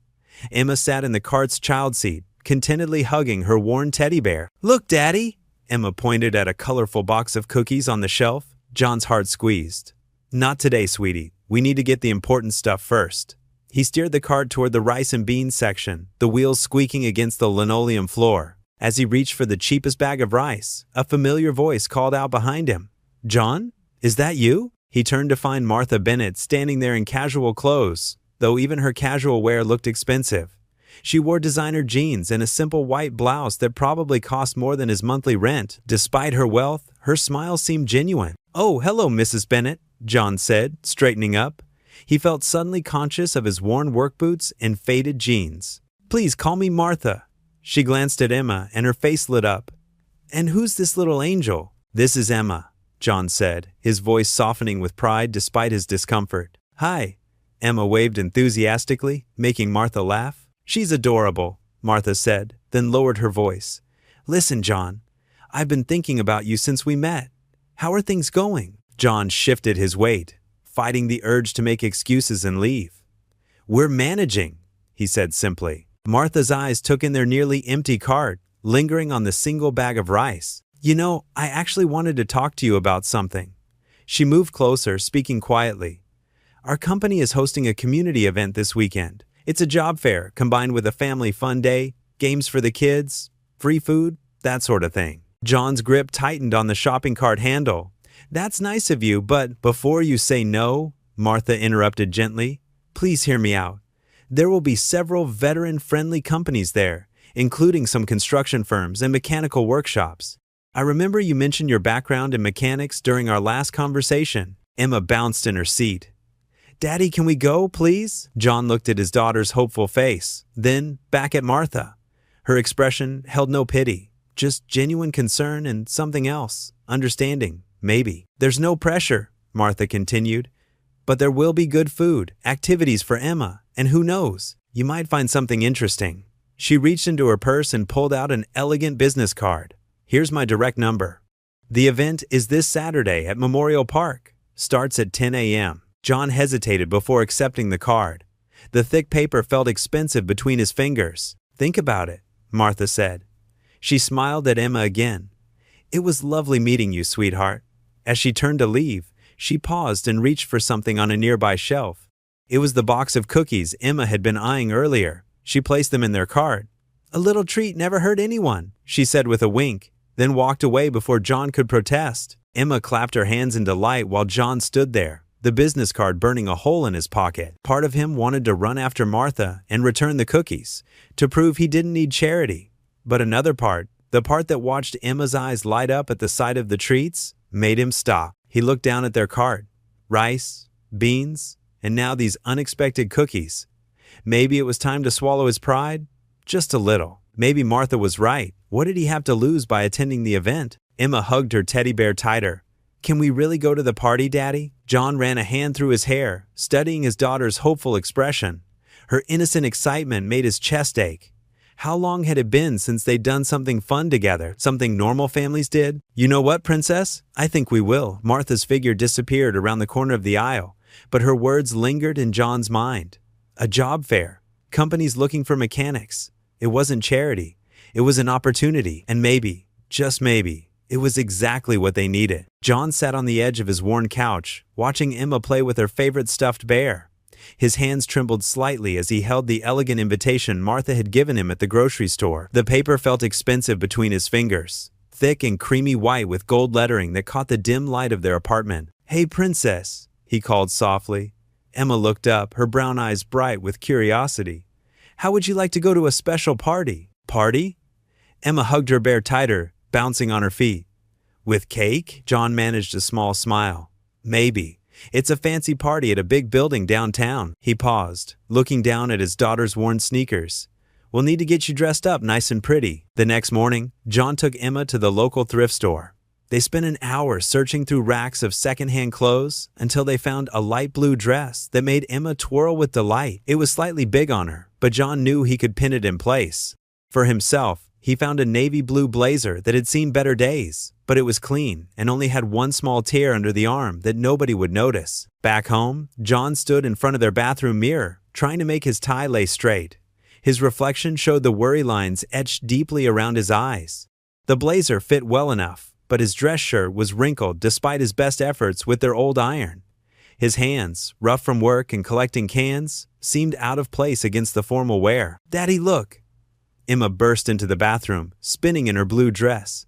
A: Emma sat in the cart's child seat, contentedly hugging her worn teddy bear. "Look, Daddy!" Emma pointed at a colorful box of cookies on the shelf. John's heart squeezed. "Not today, sweetie. We need to get the important stuff first." He steered the cart toward the rice and beans section, the wheels squeaking against the linoleum floor. As he reached for the cheapest bag of rice, a familiar voice called out behind him. "John? Is that you?" He turned to find Martha Bennett standing there in casual clothes, though even her casual wear looked expensive. She wore designer jeans and a simple white blouse that probably cost more than his monthly rent. Despite her wealth, her smile seemed genuine. "Oh, hello, Mrs. Bennett," John said, straightening up. He felt suddenly conscious of his worn work boots and faded jeans. "Please call me Martha." She glanced at Emma and her face lit up. "And who's this little angel?" "This is Emma. John said, his voice softening with pride despite his discomfort. Hi. Emma waved enthusiastically, making Martha laugh. She's adorable, Martha said, then lowered her voice. Listen, John, I've been thinking about you since we met. How are things going? John shifted his weight, fighting the urge to make excuses and leave. We're managing, he said simply. Martha's eyes took in their nearly empty cart, lingering on the single bag of rice. You know, I actually wanted to talk to you about something. She moved closer, speaking quietly. Our company is hosting a community event this weekend. It's a job fair combined with a family fun day, games for the kids, free food, that sort of thing. John's grip tightened on the shopping cart handle. That's nice of you, but before you say no, Martha interrupted gently, please hear me out. There will be several veteran-friendly companies there, including some construction firms and mechanical workshops. I remember you mentioned your background in mechanics during our last conversation. Emma bounced in her seat. Daddy, can we go, please? John looked at his daughter's hopeful face, then back at Martha. Her expression held no pity, just genuine concern and something else, understanding, maybe. There's no pressure, Martha continued, but there will be good food, activities for Emma, and who knows, you might find something interesting. She reached into her purse and pulled out an elegant business card. Here's my direct number. The event is this Saturday at Memorial Park. Starts at 10 a.m. John hesitated before accepting the card. The thick paper felt expensive between his fingers. Think about it, Martha said. She smiled at Emma again. It was lovely meeting you, sweetheart. As she turned to leave, she paused and reached for something on a nearby shelf. It was the box of cookies Emma had been eyeing earlier. She placed them in their cart. A little treat never hurt anyone, she said with a wink, then walked away before John could protest. Emma clapped her hands in delight while John stood there, the business card burning a hole in his pocket. Part of him wanted to run after Martha and return the cookies, to prove he didn't need charity. But another part, the part that watched Emma's eyes light up at the sight of the treats, made him stop. He looked down at their cart. Rice, beans, and now these unexpected cookies. Maybe it was time to swallow his pride? Just a little. Maybe Martha was right. What did he have to lose by attending the event? Emma hugged her teddy bear tighter. Can we really go to the party, Daddy? John ran a hand through his hair, studying his daughter's hopeful expression. Her innocent excitement made his chest ache. How long had it been since they'd done something fun together, something normal families did? You know what, Princess? I think we will. Martha's figure disappeared around the corner of the aisle, but her words lingered in John's mind. A job fair. Companies looking for mechanics. It wasn't charity. It was an opportunity. And maybe, just maybe, it was exactly what they needed. John sat on the edge of his worn couch, watching Emma play with her favorite stuffed bear. His hands trembled slightly as he held the elegant invitation Martha had given him at the grocery store. The paper felt expensive between his fingers, thick and creamy white with gold lettering that caught the dim light of their apartment. Hey, Princess, he called softly. Emma looked up, her brown eyes bright with curiosity. How would you like to go to a special party? Party? Emma hugged her bear tighter, bouncing on her feet. With cake? John managed a small smile. Maybe. It's a fancy party at a big building downtown. He paused, looking down at his daughter's worn sneakers. We'll need to get you dressed up nice and pretty. The next morning, John took Emma to the local thrift store. They spent an hour searching through racks of secondhand clothes until they found a light blue dress that made Emma twirl with delight. It was slightly big on her, but John knew he could pin it in place. For himself, he found a navy blue blazer that had seen better days, but it was clean and only had one small tear under the arm that nobody would notice. Back home, John stood in front of their bathroom mirror, trying to make his tie lay straight. His reflection showed the worry lines etched deeply around his eyes. The blazer fit well enough, but his dress shirt was wrinkled despite his best efforts with their old iron. His hands, rough from work and collecting cans, seemed out of place against the formal wear. Daddy, look! Emma burst into the bathroom, spinning in her blue dress.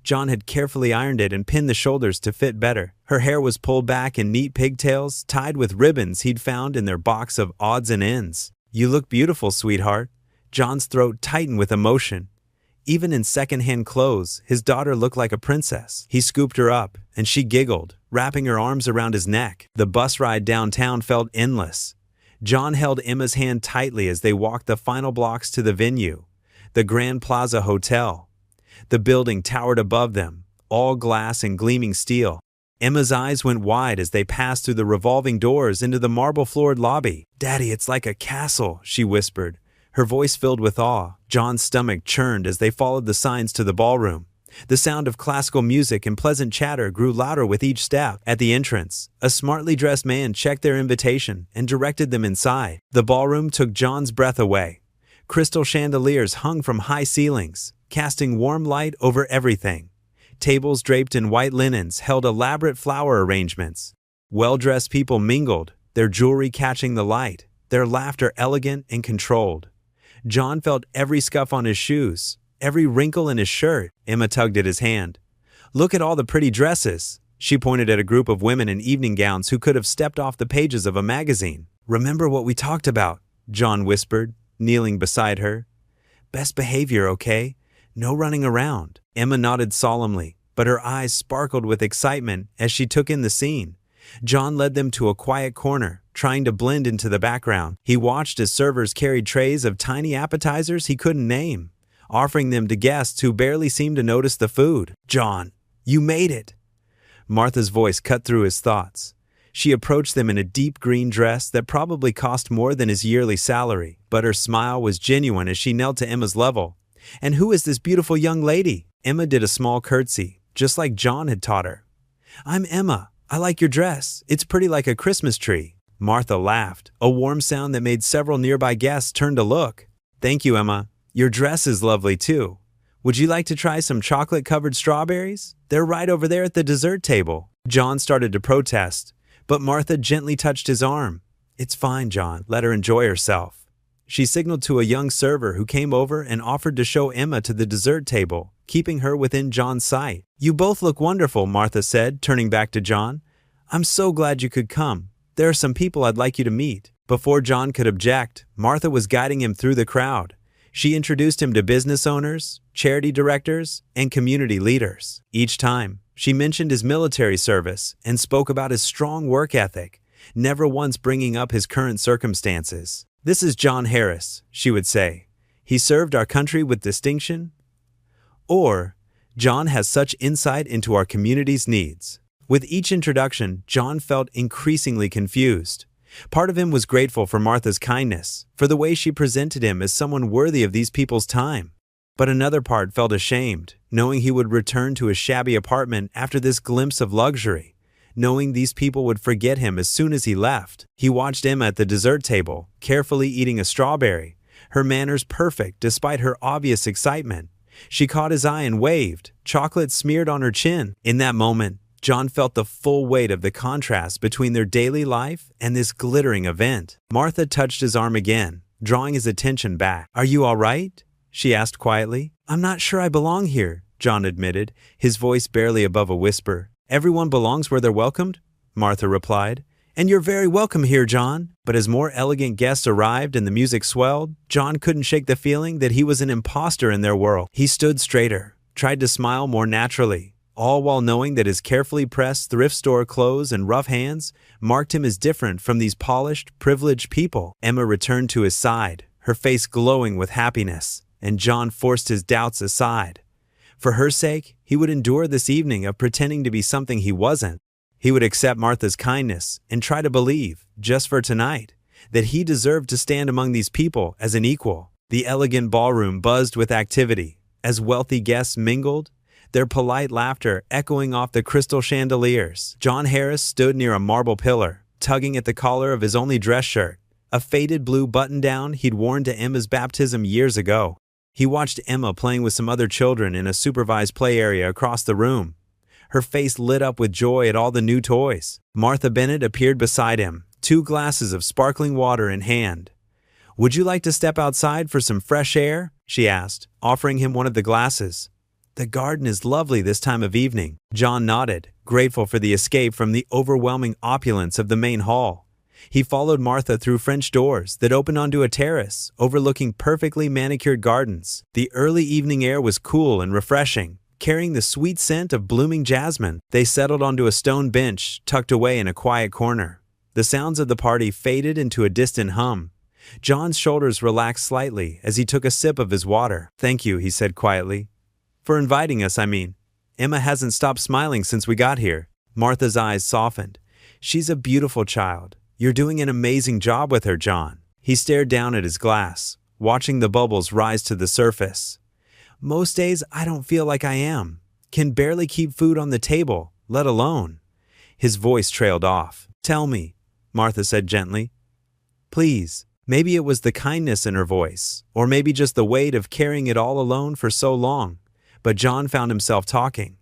A: John had carefully ironed it and pinned the shoulders to fit better. Her hair was pulled back in neat pigtails, tied with ribbons he'd found in their box of odds and ends. You look beautiful, sweetheart. John's throat tightened with emotion. Even in second-hand clothes, his daughter looked like a princess. He scooped her up, and she giggled, wrapping her arms around his neck. The bus ride downtown felt endless. John held Emma's hand tightly as they walked the final blocks to the venue, the Grand Plaza Hotel. The building towered above them, all glass and gleaming steel. Emma's eyes went wide as they passed through the revolving doors into the marble-floored lobby. "Daddy, it's like a castle," she whispered, her voice filled with awe. John's stomach churned as they followed the signs to the ballroom. The sound of classical music and pleasant chatter grew louder with each step. At the entrance, a smartly dressed man checked their invitation and directed them inside. The ballroom took John's breath away. Crystal chandeliers hung from high ceilings, casting warm light over everything. Tables draped in white linens held elaborate flower arrangements. Well-dressed people mingled, their jewelry catching the light, their laughter elegant and controlled. John felt every scuff on his shoes, every wrinkle in his shirt. Emma tugged at his hand. "Look at all the pretty dresses." She pointed at a group of women in evening gowns who could have stepped off the pages of a magazine. "Remember what we talked about," John whispered, kneeling beside her. "Best behavior, okay? No running around." Emma nodded solemnly, but her eyes sparkled with excitement as she took in the scene. John led them to a quiet corner, trying to blend into the background. He watched as servers carried trays of tiny appetizers he couldn't name, offering them to guests who barely seemed to notice the food. "John, you made it!" Martha's voice cut through his thoughts. She approached them in a deep green dress that probably cost more than his yearly salary, but her smile was genuine as she knelt to Emma's level. "And who is this beautiful young lady?" Emma did a small curtsy, just like John had taught her. "I'm Emma. I like your dress. It's pretty like a Christmas tree." Martha laughed, a warm sound that made several nearby guests turn to look. "Thank you, Emma. Your dress is lovely too. Would you like to try some chocolate-covered strawberries? They're right over there at the dessert table." John started to protest, but Martha gently touched his arm. "It's fine, John. Let her enjoy herself." She signaled to a young server who came over and offered to show Emma to the dessert table, keeping her within John's sight. "You both look wonderful," Martha said, turning back to John. "I'm so glad you could come. There are some people I'd like you to meet." Before John could object, Martha was guiding him through the crowd. She introduced him to business owners, charity directors, and community leaders. Each time, she mentioned his military service and spoke about his strong work ethic, never once bringing up his current circumstances. "This is John Harris," she would say. "He served our country with distinction." Or, "John has such insight into our community's needs." With each introduction, John felt increasingly confused. Part of him was grateful for Martha's kindness, for the way she presented him as someone worthy of these people's time. But another part felt ashamed, knowing he would return to his shabby apartment after this glimpse of luxury, knowing these people would forget him as soon as he left. He watched Emma at the dessert table, carefully eating a strawberry, her manners perfect despite her obvious excitement. She caught his eye and waved, chocolate smeared on her chin. In that moment, John felt the full weight of the contrast between their daily life and this glittering event. Martha touched his arm again, drawing his attention back. "Are you all right?" she asked quietly. "I'm not sure I belong here," John admitted, his voice barely above a whisper. "Everyone belongs where they're welcomed," Martha replied. "And you're very welcome here, John." But as more elegant guests arrived and the music swelled, John couldn't shake the feeling that he was an imposter in their world. He stood straighter, tried to smile more naturally, all while knowing that his carefully pressed thrift store clothes and rough hands marked him as different from these polished, privileged people. Emma returned to his side, her face glowing with happiness, and John forced his doubts aside. For her sake, he would endure this evening of pretending to be something he wasn't. He would accept Martha's kindness and try to believe, just for tonight, that he deserved to stand among these people as an equal. The elegant ballroom buzzed with activity as wealthy guests mingled, their polite laughter echoing off the crystal chandeliers. John Harris stood near a marble pillar, tugging at the collar of his only dress shirt, a faded blue button-down he'd worn to Emma's baptism years ago. He watched Emma playing with some other children in a supervised play area across the room. Her face lit up with joy at all the new toys. Martha Bennett appeared beside him, 2 glasses of sparkling water in hand. "Would you like to step outside for some fresh air?" she asked, offering him one of the glasses. "The garden is lovely this time of evening." John nodded, grateful for the escape from the overwhelming opulence of the main hall. He followed Martha through French doors that opened onto a terrace overlooking perfectly manicured gardens. The early evening air was cool and refreshing, carrying the sweet scent of blooming jasmine. They settled onto a stone bench tucked away in a quiet corner. The sounds of the party faded into a distant hum. John's shoulders relaxed slightly as he took a sip of his water. "Thank you," he said quietly. "For inviting us, I mean. Emma hasn't stopped smiling since we got here." Martha's eyes softened. She's a beautiful child. You're doing an amazing job with her, John. He stared down at his glass, watching the bubbles rise to the surface. Most days I don't feel like I am. Can barely keep food on the table, let alone. His voice trailed off. Tell me, Martha said gently. Please. Maybe it was the kindness in her voice, or maybe just the weight of carrying it all alone for so long. But John found himself talking.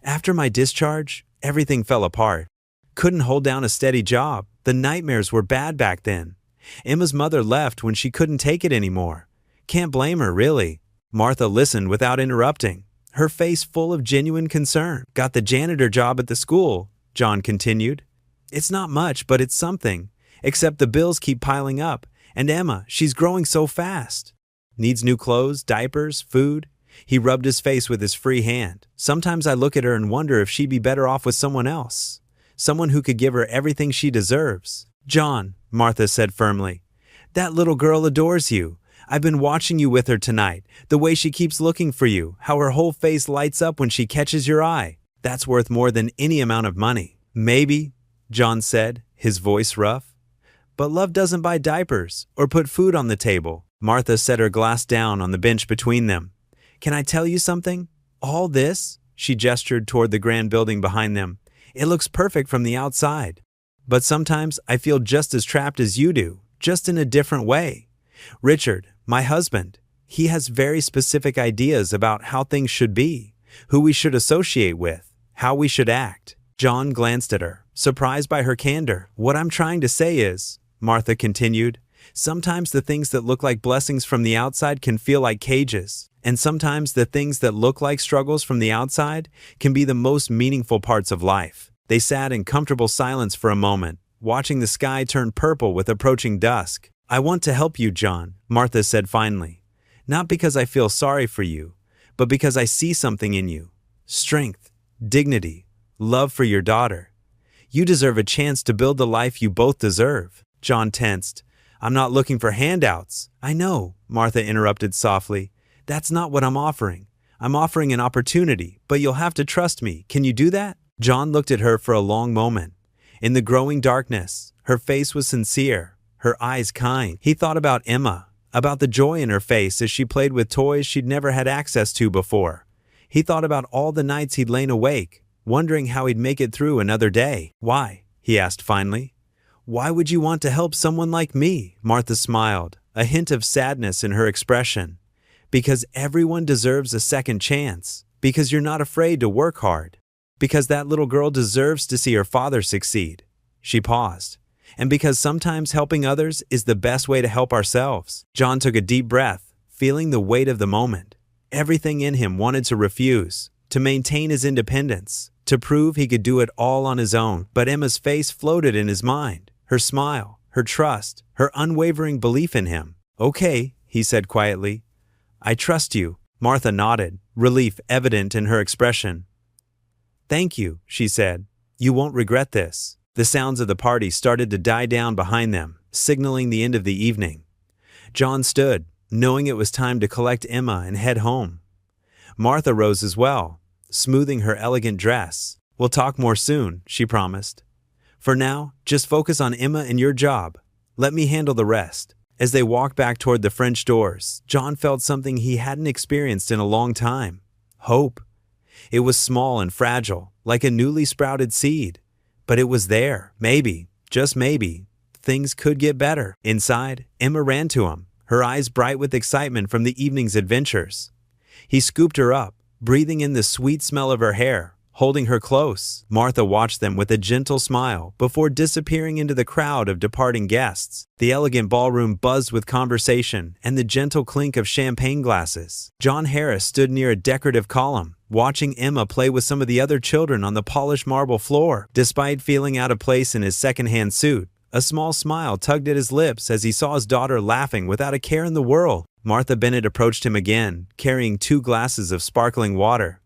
A: After my discharge, everything fell apart. Couldn't hold down a steady job. The nightmares were bad back then. Emma's mother left when she couldn't take it anymore. Can't blame her, really. Martha listened without interrupting, her face full of genuine concern. Got the janitor job at the school, John continued. It's not much, but it's something. Except the bills keep piling up. And Emma, she's growing so fast. Needs new clothes, diapers, food. He rubbed his face with his free hand. Sometimes I look at her and wonder if she'd be better off with someone else. Someone who could give her everything she deserves. John, Martha said firmly, that little girl adores you. I've been watching you with her tonight. The way she keeps looking for you, how her whole face lights up when she catches your eye. That's worth more than any amount of money. Maybe, John said, his voice rough. But love doesn't buy diapers or put food on the table. Martha set her glass down on the bench between them. Can I tell you something? All this, she gestured toward the grand building behind them. It looks perfect from the outside. But sometimes I feel just as trapped as you do, just in a different way. Richard, my husband, he has very specific ideas about how things should be, who we should associate with, how we should act. John glanced at her, surprised by her candor. What I'm trying to say is, Martha continued, sometimes the things that look like blessings from the outside can feel like cages, and sometimes the things that look like struggles from the outside can be the most meaningful parts of life. They sat in comfortable silence for a moment, watching the sky turn purple with approaching dusk. I want to help you, John, Martha said finally. Not because I feel sorry for you, but because I see something in you. Strength, dignity, love for your daughter. You deserve a chance to build the life you both deserve. John tensed. I'm not looking for handouts. I know, Martha interrupted softly. That's not what I'm offering. I'm offering an opportunity, but you'll have to trust me. Can you do that? John looked at her for a long moment. In the growing darkness, her face was sincere, her eyes kind. He thought about Emma, about the joy in her face as she played with toys she'd never had access to before. He thought about all the nights he'd lain awake, wondering how he'd make it through another day. Why? He asked finally. Why would you want to help someone like me? Martha smiled, a hint of sadness in her expression. Because everyone deserves a second chance. Because you're not afraid to work hard. Because that little girl deserves to see her father succeed. She paused. And because sometimes helping others is the best way to help ourselves. John took a deep breath, feeling the weight of the moment. Everything in him wanted to refuse, to maintain his independence, to prove he could do it all on his own. But Emma's face floated in his mind. Her smile, her trust, her unwavering belief in him. Okay, he said quietly. I trust you. Martha nodded, relief evident in her expression. Thank you, she said. You won't regret this. The sounds of the party started to die down behind them, signaling the end of the evening. John stood, knowing it was time to collect Emma and head home. Martha rose as well, smoothing her elegant dress. We'll talk more soon, she promised. For now, just focus on Emma and your job. Let me handle the rest. As they walked back toward the French doors, John felt something he hadn't experienced in a long time. Hope. It was small and fragile, like a newly sprouted seed. But it was there. Maybe, just maybe, things could get better. Inside, Emma ran to him, her eyes bright with excitement from the evening's adventures. He scooped her up, breathing in the sweet smell of her hair, holding her close. Martha watched them with a gentle smile before disappearing into the crowd of departing guests. The elegant ballroom buzzed with conversation and the gentle clink of champagne glasses. John Harris stood near a decorative column, watching Emma play with some of the other children on the polished marble floor. Despite feeling out of place in his second-hand suit, a small smile tugged at his lips as he saw his daughter laughing without a care in the world. Martha Bennett approached him again, carrying 2 glasses of sparkling water.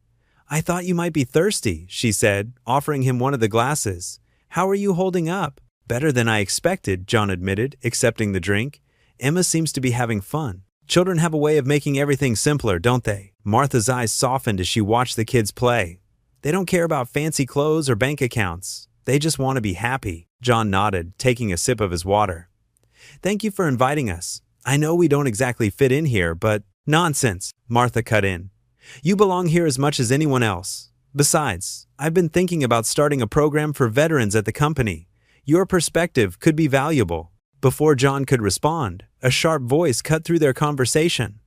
A: I thought you might be thirsty, she said, offering him one of the glasses. How are you holding up? Better than I expected, John admitted, accepting the drink. Emma seems to be having fun. Children have a way of making everything simpler, don't they? Martha's eyes softened as she watched the kids play. They don't care about fancy clothes or bank accounts. They just want to be happy. John nodded, taking a sip of his water. Thank you for inviting us. I know we don't exactly fit in here, but nonsense, Martha cut in. You belong here as much as anyone else. Besides, I've been thinking about starting a program for veterans at the company. Your perspective could be valuable. Before John could respond, a sharp voice cut through their conversation.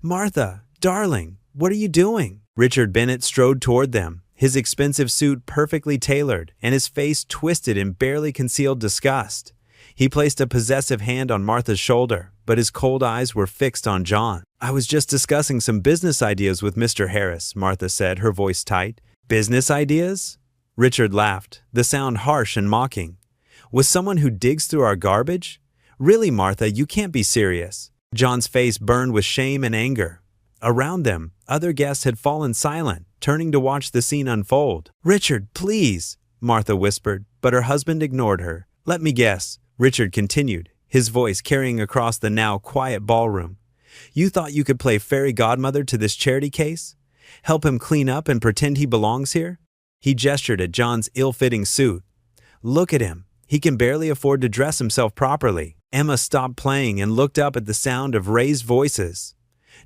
A: Martha, darling, what are you doing? Richard Bennett strode toward them, his expensive suit perfectly tailored and his face twisted in barely concealed disgust. He placed a possessive hand on Martha's shoulder, but his cold eyes were fixed on John. I was just discussing some business ideas with Mr. Harris, Martha said, her voice tight. Business ideas? Richard laughed, the sound harsh and mocking. With someone who digs through our garbage? Really, Martha, you can't be serious. John's face burned with shame and anger. Around them, other guests had fallen silent, turning to watch the scene unfold. Richard, please, Martha whispered, but her husband ignored her. Let me guess, Richard continued, his voice carrying across the now quiet ballroom. You thought you could play fairy godmother to this charity case? Help him clean up and pretend he belongs here? He gestured at John's ill-fitting suit. Look at him. He can barely afford to dress himself properly. Emma stopped playing and looked up at the sound of raised voices.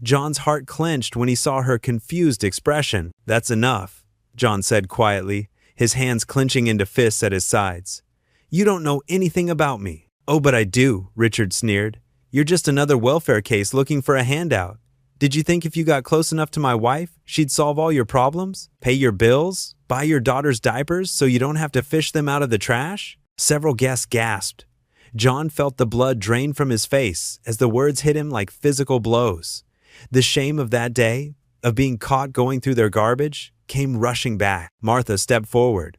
A: John's heart clenched when he saw her confused expression. That's enough, John said quietly, his hands clenching into fists at his sides. You don't know anything about me. Oh, but I do, Richard sneered. You're just another welfare case looking for a handout. Did you think if you got close enough to my wife, she'd solve all your problems? Pay your bills? Buy your daughter's diapers so you don't have to fish them out of the trash? Several guests gasped. John felt the blood drain from his face as the words hit him like physical blows. The shame of that day, of being caught going through their garbage, came rushing back. Martha stepped forward.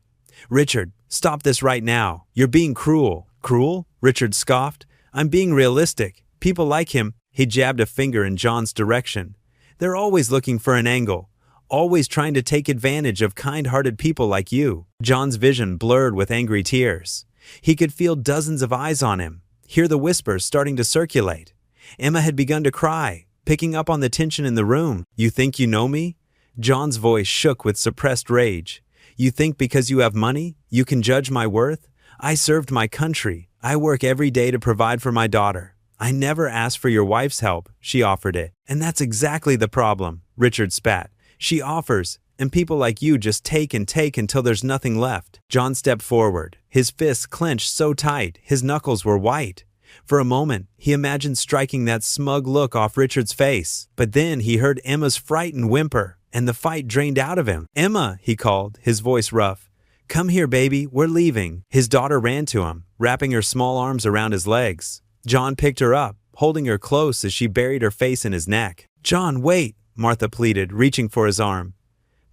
A: Richard, stop this right now. You're being cruel. Cruel? Richard scoffed. I'm being realistic. People like him. He jabbed a finger in John's direction. They're always looking for an angle, always trying to take advantage of kind-hearted people like you. John's vision blurred with angry tears. He could feel dozens of eyes on him, hear the whispers starting to circulate. Emma had begun to cry, picking up on the tension in the room. You think you know me? John's voice shook with suppressed rage. You think because you have money, you can judge my worth? I served my country. I work every day to provide for my daughter. I never asked for your wife's help. She offered it. And that's exactly the problem, Richard spat. She offers, and people like you just take and take until there's nothing left. John stepped forward, his fists clenched so tight, his knuckles were white. For a moment, he imagined striking that smug look off Richard's face. But then he heard Emma's frightened whimper, and the fight drained out of him. Emma, he called, his voice rough. Come here, baby, we're leaving. His daughter ran to him, wrapping her small arms around his legs. John picked her up, holding her close as she buried her face in his neck. John, wait, Martha pleaded, reaching for his arm.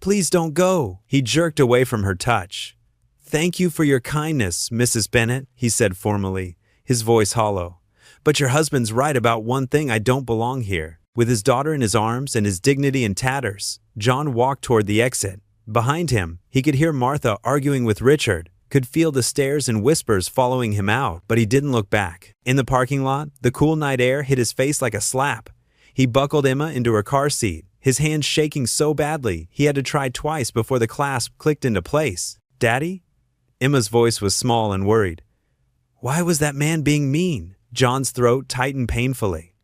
A: Please don't go. He jerked away from her touch. Thank you for your kindness, Mrs. Bennett, he said formally, his voice hollow. But your husband's right about one thing. I don't belong here. With his daughter in his arms and his dignity in tatters, John walked toward the exit. Behind him, he could hear Martha arguing with Richard, could feel the stares and whispers following him out, but he didn't look back. In the parking lot, the cool night air hit his face like a slap. He buckled Emma into her car seat, his hands shaking so badly he had to try twice before the clasp clicked into place. Daddy? Emma's voice was small and worried. Why was that man being mean? John's throat tightened painfully.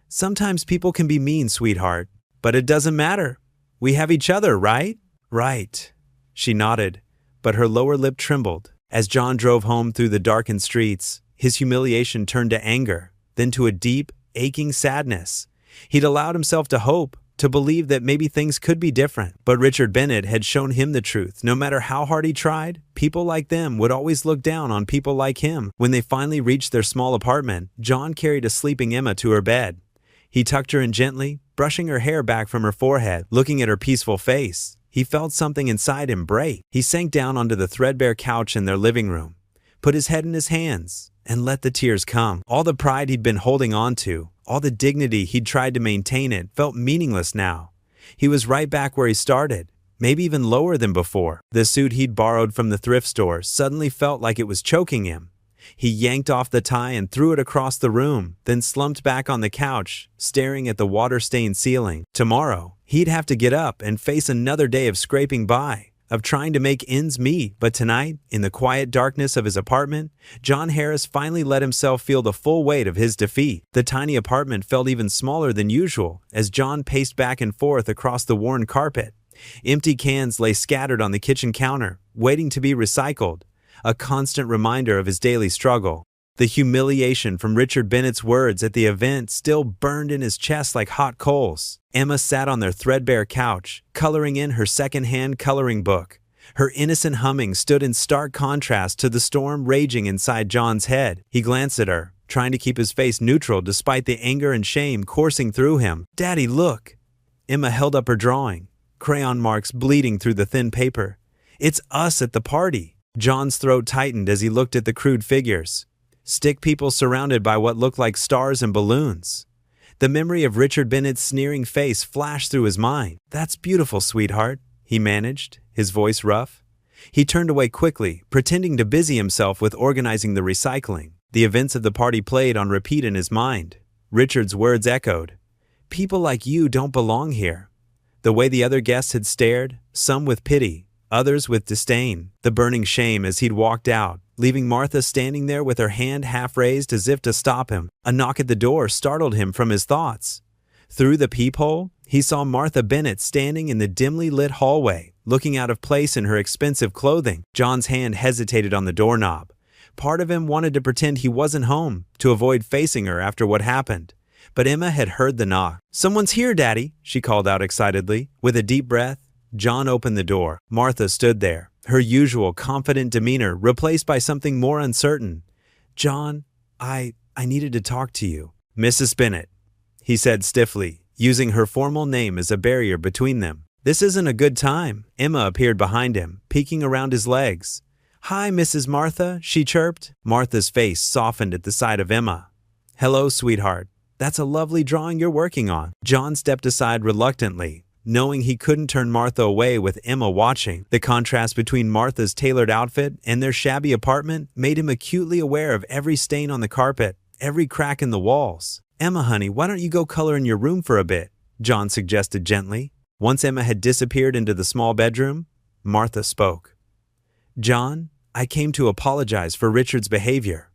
A: Sometimes people can be mean, sweetheart, but it doesn't matter. We have each other, right? Right. She nodded, but her lower lip trembled. As John drove home through the darkened streets, his humiliation turned to anger, then to a deep, aching sadness. He'd allowed himself to hope, to believe that maybe things could be different. But Richard Bennett had shown him the truth. No matter how hard he tried, people like them would always look down on people like him. When they finally reached their small apartment, John carried a sleeping Emma to her bed. He tucked her in gently, brushing her hair back from her forehead, looking at her peaceful face. He felt something inside him break. He sank down onto the threadbare couch in their living room, put his head in his hands, and let the tears come. All the pride he'd been holding on to, all the dignity he'd tried to maintain it, felt meaningless now. He was right back where he started, maybe even lower than before. The suit he'd borrowed from the thrift store suddenly felt like it was choking him. He yanked off the tie and threw it across the room, then slumped back on the couch, staring at the water-stained ceiling. Tomorrow, he'd have to get up and face another day of scraping by. of trying to make ends meet. But tonight, in the quiet darkness of his apartment, John Harris finally let himself feel the full weight of his defeat. The tiny apartment felt even smaller than usual as John paced back and forth across the worn carpet. Empty cans lay scattered on the kitchen counter, waiting to be recycled, a constant reminder of his daily struggle. The humiliation from Richard Bennett's words at the event still burned in his chest like hot coals. Emma sat on their threadbare couch, coloring in her second-hand coloring book. Her innocent humming stood in stark contrast to the storm raging inside John's head. He glanced at her, trying to keep his face neutral despite the anger and shame coursing through him. "Daddy, look!" Emma held up her drawing, crayon marks bleeding through the thin paper. "It's us at the party." John's throat tightened as he looked at the crude figures. Stick people surrounded by what looked like stars and balloons. The memory of Richard Bennett's sneering face flashed through his mind. "That's beautiful, sweetheart," he managed, his voice rough. He turned away quickly, pretending to busy himself with organizing the recycling. The events of the party played on repeat in his mind. Richard's words echoed. "People like you don't belong here." The way the other guests had stared, some with pity, others with disdain. The burning shame as he'd walked out, leaving Martha standing there with her hand half raised as if to stop him. A knock at the door startled him from his thoughts. Through the peephole, he saw Martha Bennett standing in the dimly lit hallway, looking out of place in her expensive clothing. John's hand hesitated on the doorknob. Part of him wanted to pretend he wasn't home, to avoid facing her after what happened. But Emma had heard the knock. "Someone's here, Daddy," she called out excitedly. With a deep breath, John opened the door. Martha stood there, her usual confident demeanor replaced by something more uncertain. "John, I needed to talk to you." "Mrs. Bennett," he said stiffly, using her formal name as a barrier between them. "This isn't a good time." Emma appeared behind him, peeking around his legs. "Hi, Mrs. Martha," she chirped. Martha's face softened at the sight of Emma. "Hello, sweetheart. That's a lovely drawing you're working on." John stepped aside reluctantly, knowing he couldn't turn Martha away with Emma watching. The contrast between Martha's tailored outfit and their shabby apartment made him acutely aware of every stain on the carpet, every crack in the walls. "Emma, honey, why don't you go color in your room for a bit?" John suggested gently. Once Emma had disappeared into the small bedroom, Martha spoke. "John, I came to apologize for Richard's behavior.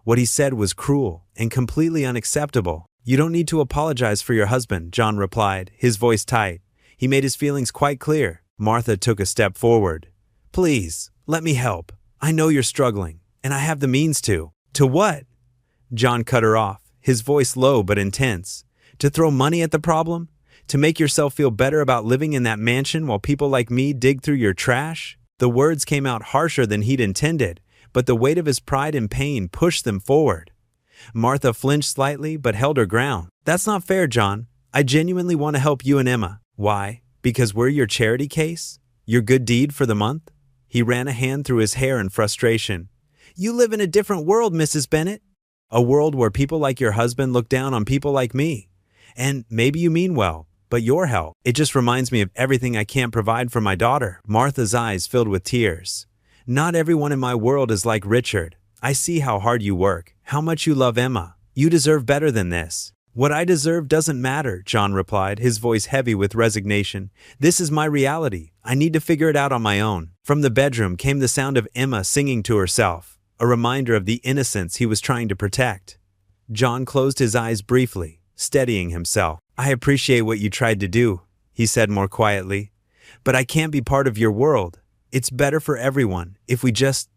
A: What he said was cruel and completely unacceptable." "You don't need to apologize for your husband," John replied, his voice tight. He made his feelings quite clear. Martha took a step forward. "Please, let me help. I know you're struggling, and I have the means to." "To what?" John cut her off, his voice low but intense. "To throw money at the problem? To make yourself feel better about living in that mansion while people like me dig through your trash?" The words came out harsher than he'd intended, but the weight of his pride and pain pushed them forward. Martha flinched slightly but held her ground. "That's not fair, John. I genuinely want to help you and Emma." "Why? Because we're your charity case? Your good deed for the month?" He ran a hand through his hair in frustration. "You live in a different world, Mrs. Bennett. A world where people like your husband look down on people like me. And maybe you mean well, but your help, it just reminds me of everything I can't provide for my daughter." Martha's eyes filled with tears. "Not everyone in my world is like Richard. I see how hard you work, how much you love Emma. You deserve better than this." "What I deserve doesn't matter," John replied, his voice heavy with resignation. "This is my reality. I need to figure it out on my own." From the bedroom came the sound of Emma singing to herself, a reminder of the innocence he was trying to protect. John closed his eyes briefly, steadying himself. "I appreciate what you tried to do," he said more quietly, "but I can't be part of your world. It's better for everyone if we just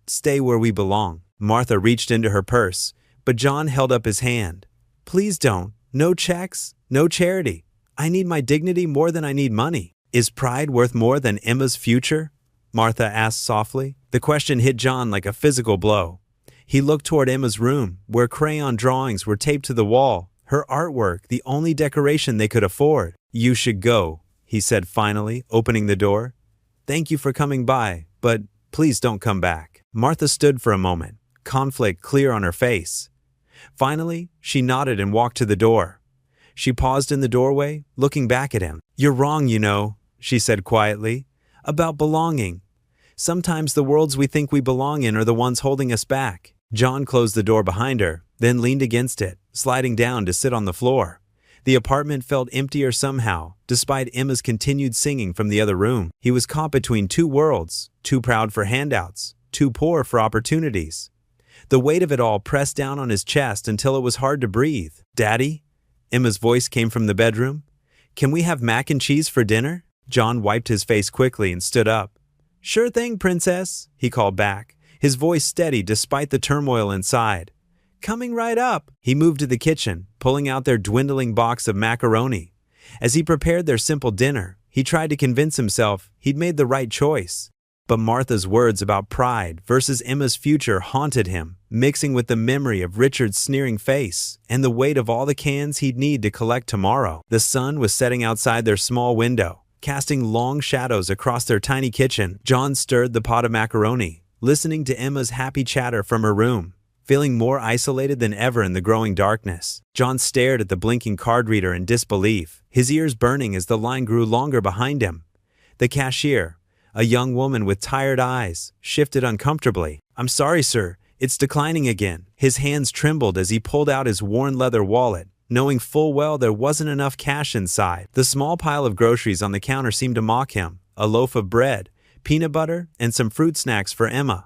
A: stay where we belong." Martha reached into her purse, but John held up his hand. "Please don't. No checks, no charity. I need my dignity more than I need money." "Is pride worth more than Emma's future?" Martha asked softly. The question hit John like a physical blow. He looked toward Emma's room, where crayon drawings were taped to the wall, her artwork the only decoration they could afford. "You should go," he said finally, opening the door. "Thank you for coming by, but please don't come back." Martha stood for a moment, conflict clear on her face. Finally, she nodded and walked to the door. She paused in the doorway, looking back at him. "You're wrong, you know," she said quietly, "about belonging. Sometimes the worlds we think we belong in are the ones holding us back." John closed the door behind her, then leaned against it, sliding down to sit on the floor. The apartment felt emptier somehow, despite Emma's continued singing from the other room. He was caught between two worlds, too proud for handouts, too poor for opportunities. The weight of it all pressed down on his chest until it was hard to breathe. "Daddy?" Emma's voice came from the bedroom. "Can we have mac and cheese for dinner?" John wiped his face quickly and stood up. "Sure thing, princess," he called back, his voice steady despite the turmoil inside. "Coming right up." He moved to the kitchen, pulling out their dwindling box of macaroni. As he prepared their simple dinner, he tried to convince himself he'd made the right choice. But Martha's words about pride versus Emma's future haunted him, mixing with the memory of Richard's sneering face and the weight of all the cans he'd need to collect tomorrow. The sun was setting outside their small window, casting long shadows across their tiny kitchen. John stirred the pot of macaroni, listening to Emma's happy chatter from her room. Feeling more isolated than ever in the growing darkness, John stared at the blinking card reader in disbelief, his ears burning as the line grew longer behind him. The cashier, a young woman with tired eyes, shifted uncomfortably. "I'm sorry, sir, it's declining again." His hands trembled as he pulled out his worn leather wallet, knowing full well there wasn't enough cash inside. The small pile of groceries on the counter seemed to mock him: a loaf of bread, peanut butter, and some fruit snacks for Emma.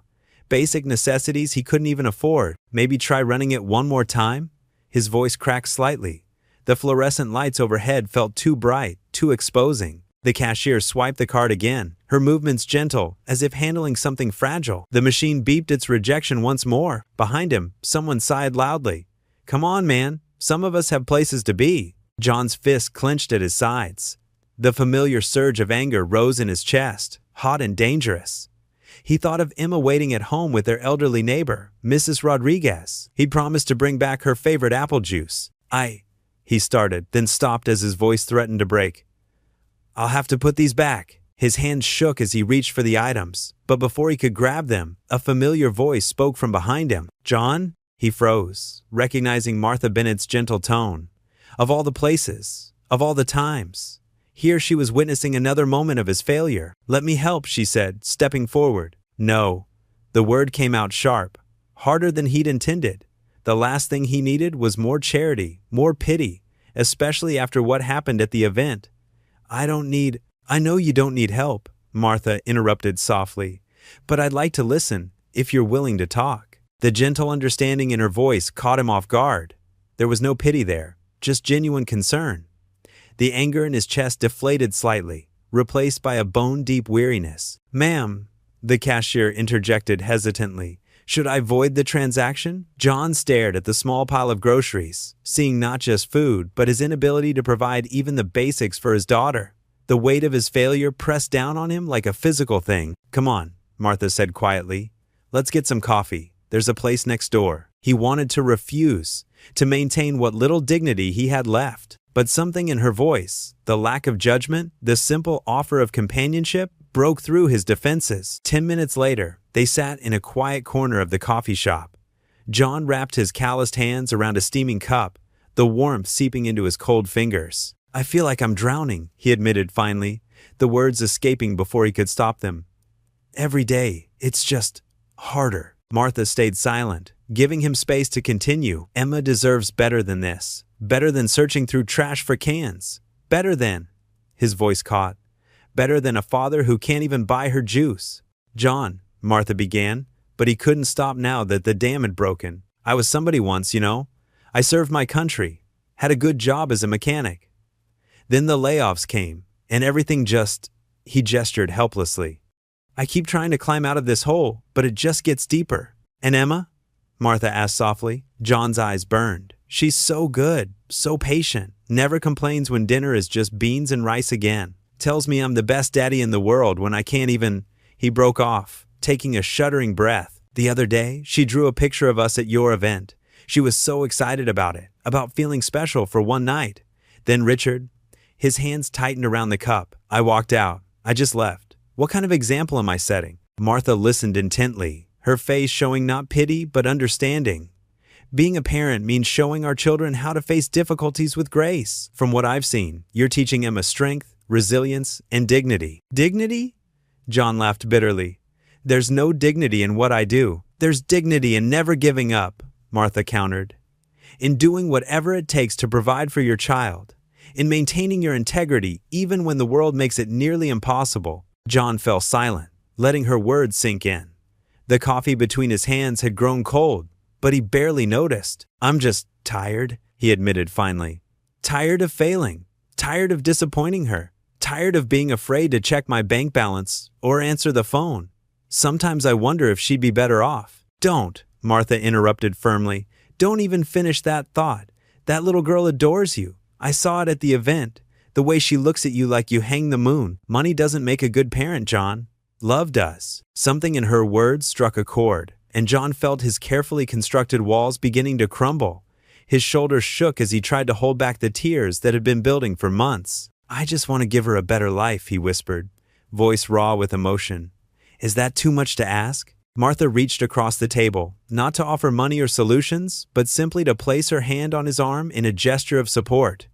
A: Basic necessities he couldn't even afford. "Maybe try running it one more time?" His voice cracked slightly. The fluorescent lights overhead felt too bright, too exposing. The cashier swiped the card again, her movements gentle, as if handling something fragile. The machine beeped its rejection once more. Behind him, someone sighed loudly. "Come on, man. Some of us have places to be." John's fist clenched at his sides. The familiar surge of anger rose in his chest, hot and dangerous. He thought of Emma waiting at home with their elderly neighbor, Mrs. Rodriguez. He'd promised to bring back her favorite apple juice. He started, then stopped as his voice threatened to break. "I'll have to put these back." His hands shook as he reached for the items, but before he could grab them, a familiar voice spoke from behind him. "John?" He froze, recognizing Martha Bennett's gentle tone. Of all the places, of all the times, here she was witnessing another moment of his failure. "Let me help," she said, stepping forward. "No." The word came out sharp, harder than he'd intended. The last thing he needed was more charity, more pity, especially after what happened at the event. "I know you don't need help," Martha interrupted softly, "but I'd like to listen, if you're willing to talk." The gentle understanding in her voice caught him off guard. There was no pity there, just genuine concern. The anger in his chest deflated slightly, replaced by a bone-deep weariness. "Ma'am," the cashier interjected hesitantly, "should I void the transaction?" John stared at the small pile of groceries, seeing not just food, but his inability to provide even the basics for his daughter. The weight of his failure pressed down on him like a physical thing. "Come on," Martha said quietly. "Let's get some coffee. There's a place next door." He wanted to refuse, to maintain what little dignity he had left. But something in her voice, the lack of judgment, the simple offer of companionship, broke through his defenses. 10 minutes later, they sat in a quiet corner of the coffee shop. John wrapped his calloused hands around a steaming cup, the warmth seeping into his cold fingers. "I feel like I'm drowning," he admitted finally, the words escaping before he could stop them. "Every day, it's just harder." Martha stayed silent, giving him space to continue. "Emma deserves better than this. Better than searching through trash for cans. Better than," his voice caught, "better than a father who can't even buy her juice." "John," Martha began, but he couldn't stop now that the dam had broken. "I was somebody once, you know. I served my country, had a good job as a mechanic. Then the layoffs came, and everything just," he gestured helplessly. "I keep trying to climb out of this hole, but it just gets deeper." "And Emma?" Martha asked softly. John's eyes burned. "She's so good, so patient, never complains when dinner is just beans and rice again. Tells me I'm the best daddy in the world when I can't even—" He broke off, taking a shuddering breath. "The other day, she drew a picture of us at your event. She was so excited about it, about feeling special for one night. Then Richard," his hands tightened around the cup. "I walked out. I just left. What kind of example am I setting?" Martha listened intently, her face showing not pity but understanding. "Being a parent means showing our children how to face difficulties with grace. From what I've seen, you're teaching Emma strength, resilience, and dignity." "Dignity?" John laughed bitterly. "There's no dignity in what I do. There's dignity in never giving up," Martha countered. in doing whatever it takes to provide for your child, in maintaining your integrity even when the world makes it nearly impossible. John fell silent, letting her words sink in. The coffee between his hands had grown cold, but he barely noticed. "I'm just tired," he admitted finally. "Tired of failing, tired of disappointing her, tired of being afraid to check my bank balance or answer the phone. Sometimes I wonder if she'd be better off." "Don't," Martha interrupted firmly. "Don't even finish that thought. That little girl adores you. I saw it at the event. The way she looks at you like you hang the moon. Money doesn't make a good parent, John. Love does." Something in her words struck a chord, and John felt his carefully constructed walls beginning to crumble. His shoulders shook as he tried to hold back the tears that had been building for months. "I just want to give her a better life," he whispered, voice raw with emotion. "Is that too much to ask?" Martha reached across the table, not to offer money or solutions, but simply to place her hand on his arm in a gesture of support.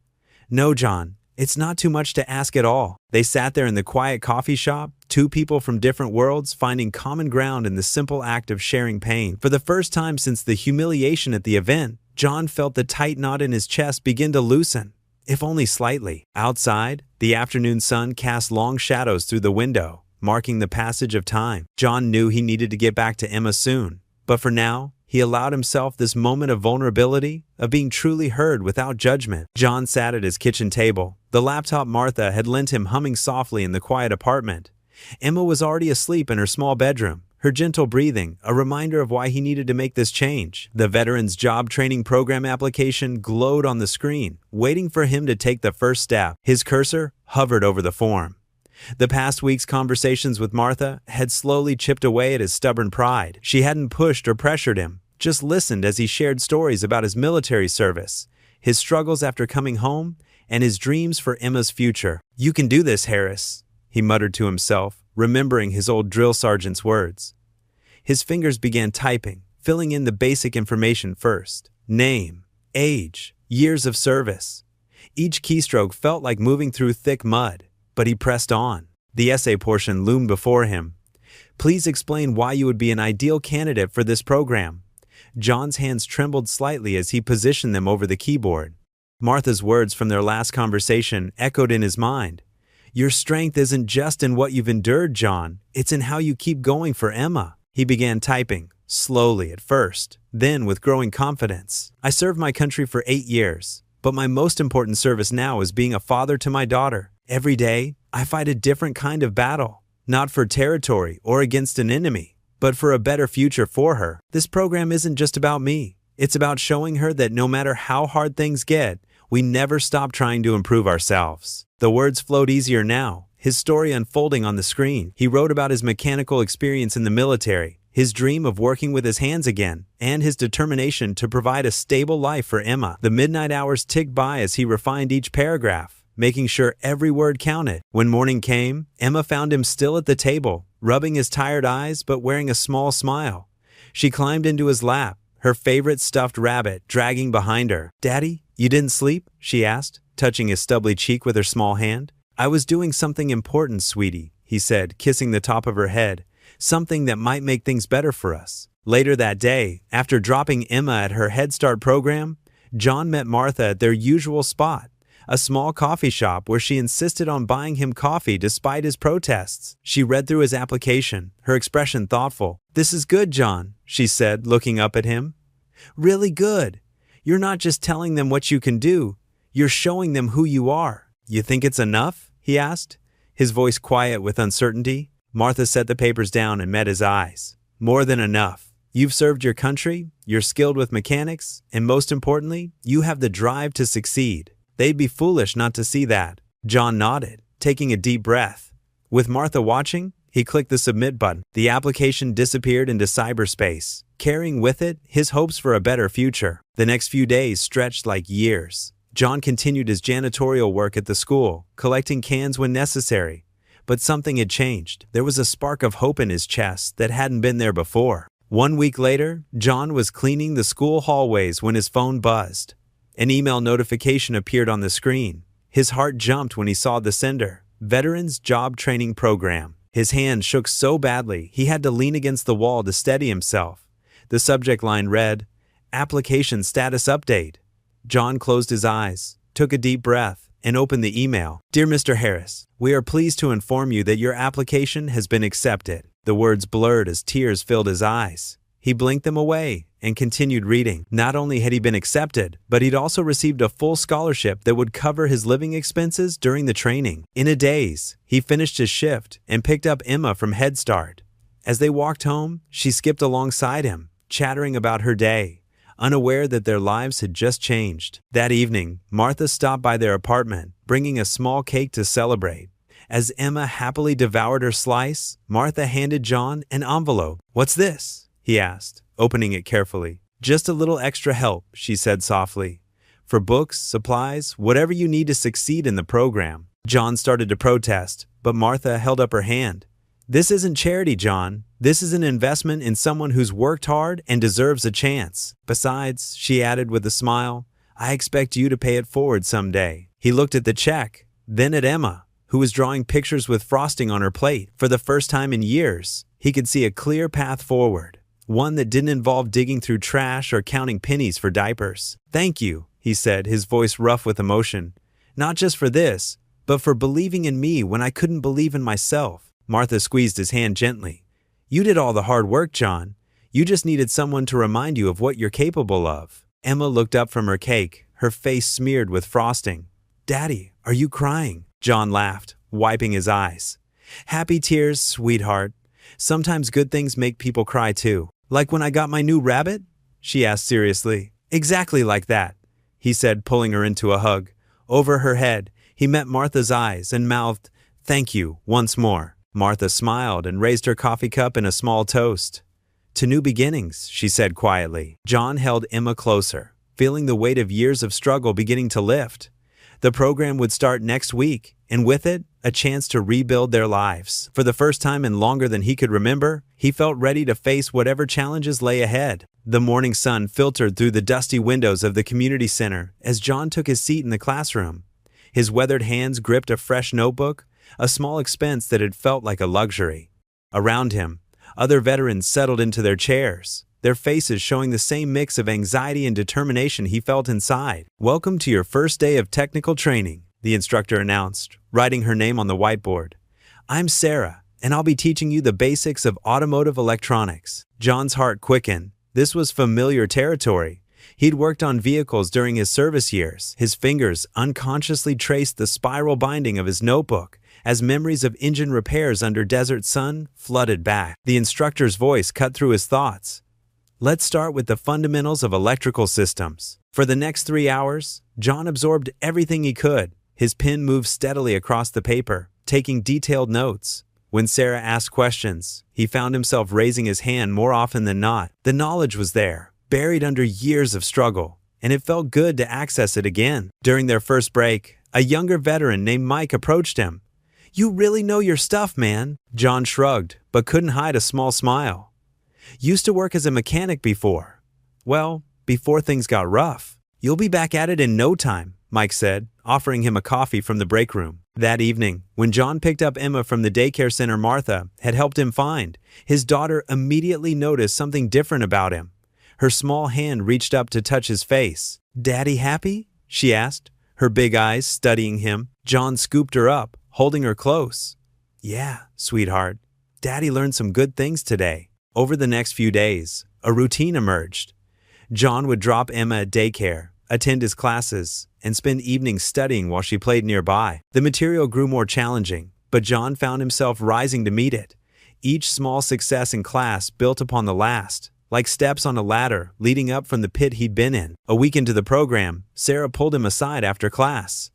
A: "No, John, it's not too much to ask at all." They sat there in the quiet coffee shop, two people from different worlds finding common ground in the simple act of sharing pain. For the first time since the humiliation at the event, John felt the tight knot in his chest begin to loosen, if only slightly. Outside, the afternoon sun cast long shadows through the window, marking the passage of time. John knew he needed to get back to Emma soon, but for now, he allowed himself this moment of vulnerability, of being truly heard without judgment. John sat at his kitchen table, the laptop Martha had lent him humming softly in the quiet apartment. Emma was already asleep in her small bedroom, her gentle breathing a reminder of why he needed to make this change. The Veterans Job Training Program application glowed on the screen, waiting for him to take the first step. His cursor hovered over the form. The past week's conversations with Martha had slowly chipped away at his stubborn pride. She hadn't pushed or pressured him, just listened as he shared stories about his military service, his struggles after coming home, and his dreams for Emma's future. "You can do this, Harris," he muttered to himself, remembering his old drill sergeant's words. His fingers began typing, filling in the basic information first. Name, age, years of service. Each keystroke felt like moving through thick mud, but he pressed on. The essay portion loomed before him. "Please explain why you would be an ideal candidate for this program." John's hands trembled slightly as he positioned them over the keyboard. Martha's words from their last conversation echoed in his mind. "Your strength isn't just in what you've endured, John. It's in how you keep going for Emma." He began typing, slowly at first, then with growing confidence. "I served my country for 8 years, but my most important service now is being a father to my daughter. Every day, I fight a different kind of battle, not for territory or against an enemy, but for a better future for her. This program isn't just about me. It's about showing her that no matter how hard things get, we never stop trying to improve ourselves." The words flowed easier now, his story unfolding on the screen. He wrote about his mechanical experience in the military, his dream of working with his hands again, and his determination to provide a stable life for Emma. The midnight hours ticked by as he refined each paragraph, making sure every word counted. When morning came, Emma found him still at the table, rubbing his tired eyes but wearing a small smile. She climbed into his lap, her favorite stuffed rabbit dragging behind her. "Daddy, you didn't sleep?" she asked, touching his stubbly cheek with her small hand. "I was doing something important, sweetie," he said, kissing the top of her head, "something that might make things better for us." Later that day, after dropping Emma at her Head Start program, John met Martha at their usual spot, a small coffee shop where she insisted on buying him coffee despite his protests. She read through his application, her expression thoughtful. "This is good, John," she said, looking up at him. "Really good. You're not just telling them what you can do, you're showing them who you are." "You think it's enough?" he asked, his voice quiet with uncertainty. Martha set the papers down and met his eyes. "More than enough. You've served your country, you're skilled with mechanics, and most importantly, you have the drive to succeed. They'd be foolish not to see that." John nodded, taking a deep breath. With Martha watching, he clicked the submit button. The application disappeared into cyberspace, carrying with it his hopes for a better future. The next few days stretched like years. John continued his janitorial work at the school, collecting cans when necessary. But something had changed. There was a spark of hope in his chest that hadn't been there before. 1 week later, John was cleaning the school hallways when his phone buzzed. An email notification appeared on the screen. His heart jumped when he saw the sender, Veterans Job Training Program. His hand shook so badly he had to lean against the wall to steady himself. The subject line read, Application status update. John closed his eyes, took a deep breath, and opened the email. Dear Mr. Harris, we are pleased to inform you that your application has been accepted. The words blurred as tears filled his eyes. He blinked them away and continued reading. Not only had he been accepted, but he'd also received a full scholarship that would cover his living expenses during the training. In a daze, he finished his shift and picked up Emma from Head Start. As they walked home, she skipped alongside him, chattering about her day, unaware that their lives had just changed. That evening, Martha stopped by their apartment, bringing a small cake to celebrate. As Emma happily devoured her slice, Martha handed John an envelope. "What's this?" he asked, opening it carefully. "Just a little extra help," she said softly. "For books, supplies, whatever you need to succeed in the program." John started to protest, but Martha held up her hand. "This isn't charity, John. This is an investment in someone who's worked hard and deserves a chance. Besides," she added with a smile, "I expect you to pay it forward someday." He looked at the check, then at Emma, who was drawing pictures with frosting on her plate. For the first time in years, he could see a clear path forward, one that didn't involve digging through trash or counting pennies for diapers. "Thank you," he said, his voice rough with emotion. "Not just for this, but for believing in me when I couldn't believe in myself." Martha squeezed his hand gently. "You did all the hard work, John. You just needed someone to remind you of what you're capable of." Emma looked up from her cake, her face smeared with frosting. "Daddy, are you crying?" John laughed, wiping his eyes. "Happy tears, sweetheart. Sometimes good things make people cry too. Like when I got my new rabbit?" she asked seriously. "Exactly like that," he said, pulling her into a hug. Over her head, he met Martha's eyes and mouthed, "Thank you," once more. Martha smiled and raised her coffee cup in a small toast. "To new beginnings," she said quietly. John held Emma closer, feeling the weight of years of struggle beginning to lift. The program would start next week, and with it, a chance to rebuild their lives. For the first time in longer than he could remember, he felt ready to face whatever challenges lay ahead. The morning sun filtered through the dusty windows of the community center as John took his seat in the classroom. His weathered hands gripped a fresh notebook, a small expense that had felt like a luxury. Around him, other veterans settled into their chairs, their faces showing the same mix of anxiety and determination he felt inside. "Welcome to your first day of technical training," the instructor announced, writing her name on the whiteboard. "I'm Sarah, and I'll be teaching you the basics of automotive electronics." John's heart quickened. This was familiar territory. He'd worked on vehicles during his service years. His fingers unconsciously traced the spiral binding of his notebook as memories of engine repairs under desert sun flooded back. The instructor's voice cut through his thoughts. "Let's start with the fundamentals of electrical systems." For the next 3 hours, John absorbed everything he could. His pen moved steadily across the paper, taking detailed notes. When Sarah asked questions, he found himself raising his hand more often than not. The knowledge was there, buried under years of struggle, and it felt good to access it again. During their first break, a younger veteran named Mike approached him. "You really know your stuff, man." John shrugged, but couldn't hide a small smile. "Used to work as a mechanic before. Well, before things got rough." "You'll be back at it in no time," Mike said, offering him a coffee from the break room. That evening, when John picked up Emma from the daycare center Martha had helped him find, his daughter immediately noticed something different about him. Her small hand reached up to touch his face. "Daddy happy?" she asked, her big eyes studying him. John scooped her up, holding her close. "Yeah, sweetheart. Daddy learned some good things today." Over the next few days, a routine emerged. John would drop Emma at daycare, attend his classes, and spend evenings studying while she played nearby. The material grew more challenging, but John found himself rising to meet it. Each small success in class built upon the last, like steps on a ladder leading up from the pit he'd been in. A week into the program, Sarah pulled him aside after class.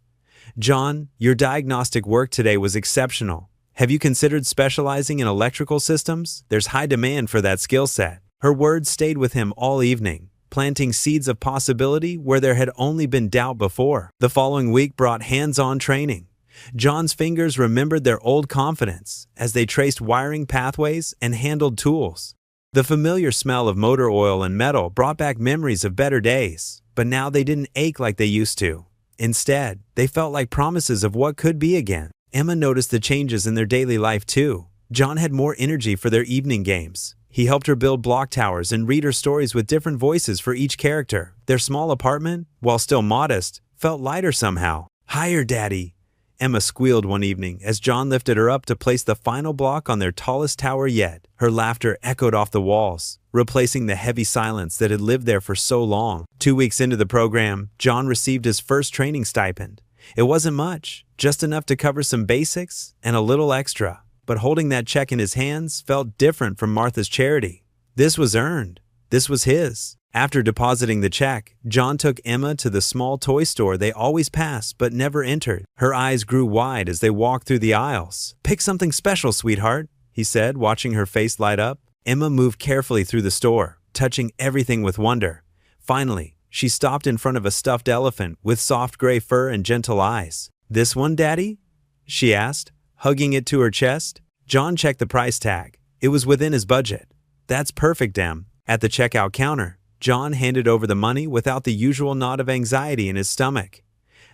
A: "John, your diagnostic work today was exceptional. Have you considered specializing in electrical systems? There's high demand for that skill set." Her words stayed with him all evening, planting seeds of possibility where there had only been doubt before. The following week brought hands-on training. John's fingers remembered their old confidence as they traced wiring pathways and handled tools. The familiar smell of motor oil and metal brought back memories of better days, but now they didn't ache like they used to. Instead, they felt like promises of what could be again. Emma noticed the changes in their daily life too. John had more energy for their evening games. He helped her build block towers and read her stories with different voices for each character. Their small apartment, while still modest, felt lighter somehow. "Higher, Daddy," Emma squealed one evening as John lifted her up to place the final block on their tallest tower yet. Her laughter echoed off the walls, replacing the heavy silence that had lived there for so long. 2 weeks into the program, John received his first training stipend. It wasn't much, just enough to cover some basics and a little extra. But holding that check in his hands felt different from Martha's charity. This was earned. This was his. After depositing the check, John took Emma to the small toy store they always passed but never entered. Her eyes grew wide as they walked through the aisles. "Pick something special, sweetheart," he said, watching her face light up. Emma moved carefully through the store, touching everything with wonder. Finally, she stopped in front of a stuffed elephant with soft gray fur and gentle eyes. "This one, Daddy?" she asked, hugging it to her chest. John checked the price tag. It was within his budget. "That's perfect, Em." At the checkout counter, John handed over the money without the usual nod of anxiety in his stomach.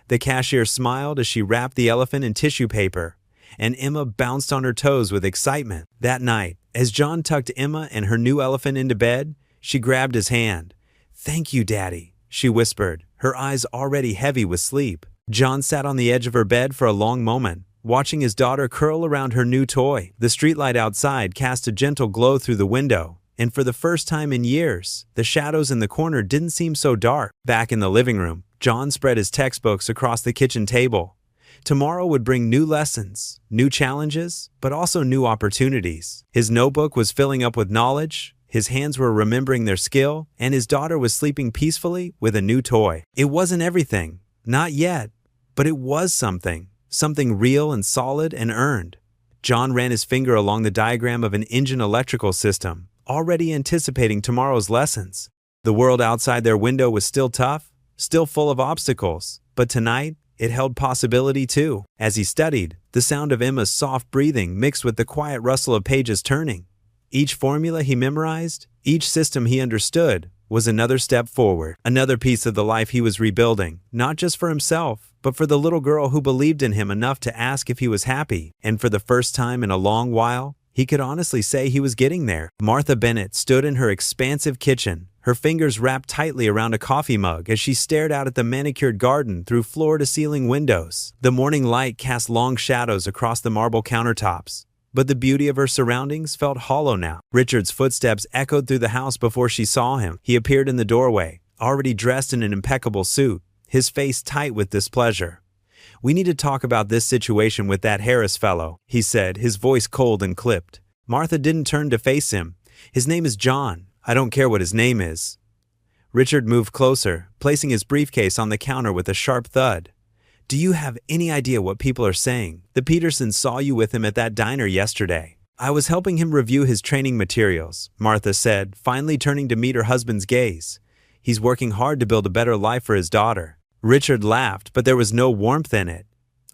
A: The cashier smiled as she wrapped the elephant in tissue paper, and Emma bounced on her toes with excitement. That night, as John tucked Emma and her new elephant into bed, she grabbed his hand. "Thank you, Daddy," she whispered, her eyes already heavy with sleep. John sat on the edge of her bed for a long moment, watching his daughter curl around her new toy. The streetlight outside cast a gentle glow through the window, and for the first time in years, the shadows in the corner didn't seem so dark. Back in the living room, John spread his textbooks across the kitchen table. Tomorrow would bring new lessons, new challenges, but also new opportunities. His notebook was filling up with knowledge, his hands were remembering their skill, and his daughter was sleeping peacefully with a new toy. It wasn't everything, not yet, but it was something. Something real and solid and earned. John ran his finger along the diagram of an engine electrical system, already anticipating tomorrow's lessons. The world outside their window was still tough, still full of obstacles, but tonight, it held possibility too. As he studied, the sound of Emma's soft breathing mixed with the quiet rustle of pages turning. Each formula he memorized, each system he understood, was another step forward, another piece of the life he was rebuilding, not just for himself, but for the little girl who believed in him enough to ask if he was happy. And for the first time in a long while, he could honestly say he was getting there. Martha Bennett stood in her expansive kitchen, her fingers wrapped tightly around a coffee mug as she stared out at the manicured garden through floor-to-ceiling windows. The morning light cast long shadows across the marble countertops, but the beauty of her surroundings felt hollow now. Richard's footsteps echoed through the house before she saw him. He appeared in the doorway, already dressed in an impeccable suit, his face tight with displeasure. "We need to talk about this situation with that Harris fellow," he said, his voice cold and clipped. Martha didn't turn to face him. "His name is John. I don't care what his name is." Richard moved closer, placing his briefcase on the counter with a sharp thud. "Do you have any idea what people are saying? The Petersons saw you with him at that diner yesterday." "I was helping him review his training materials," Martha said, finally turning to meet her husband's gaze. "He's working hard to build a better life for his daughter." Richard laughed, but there was no warmth in it.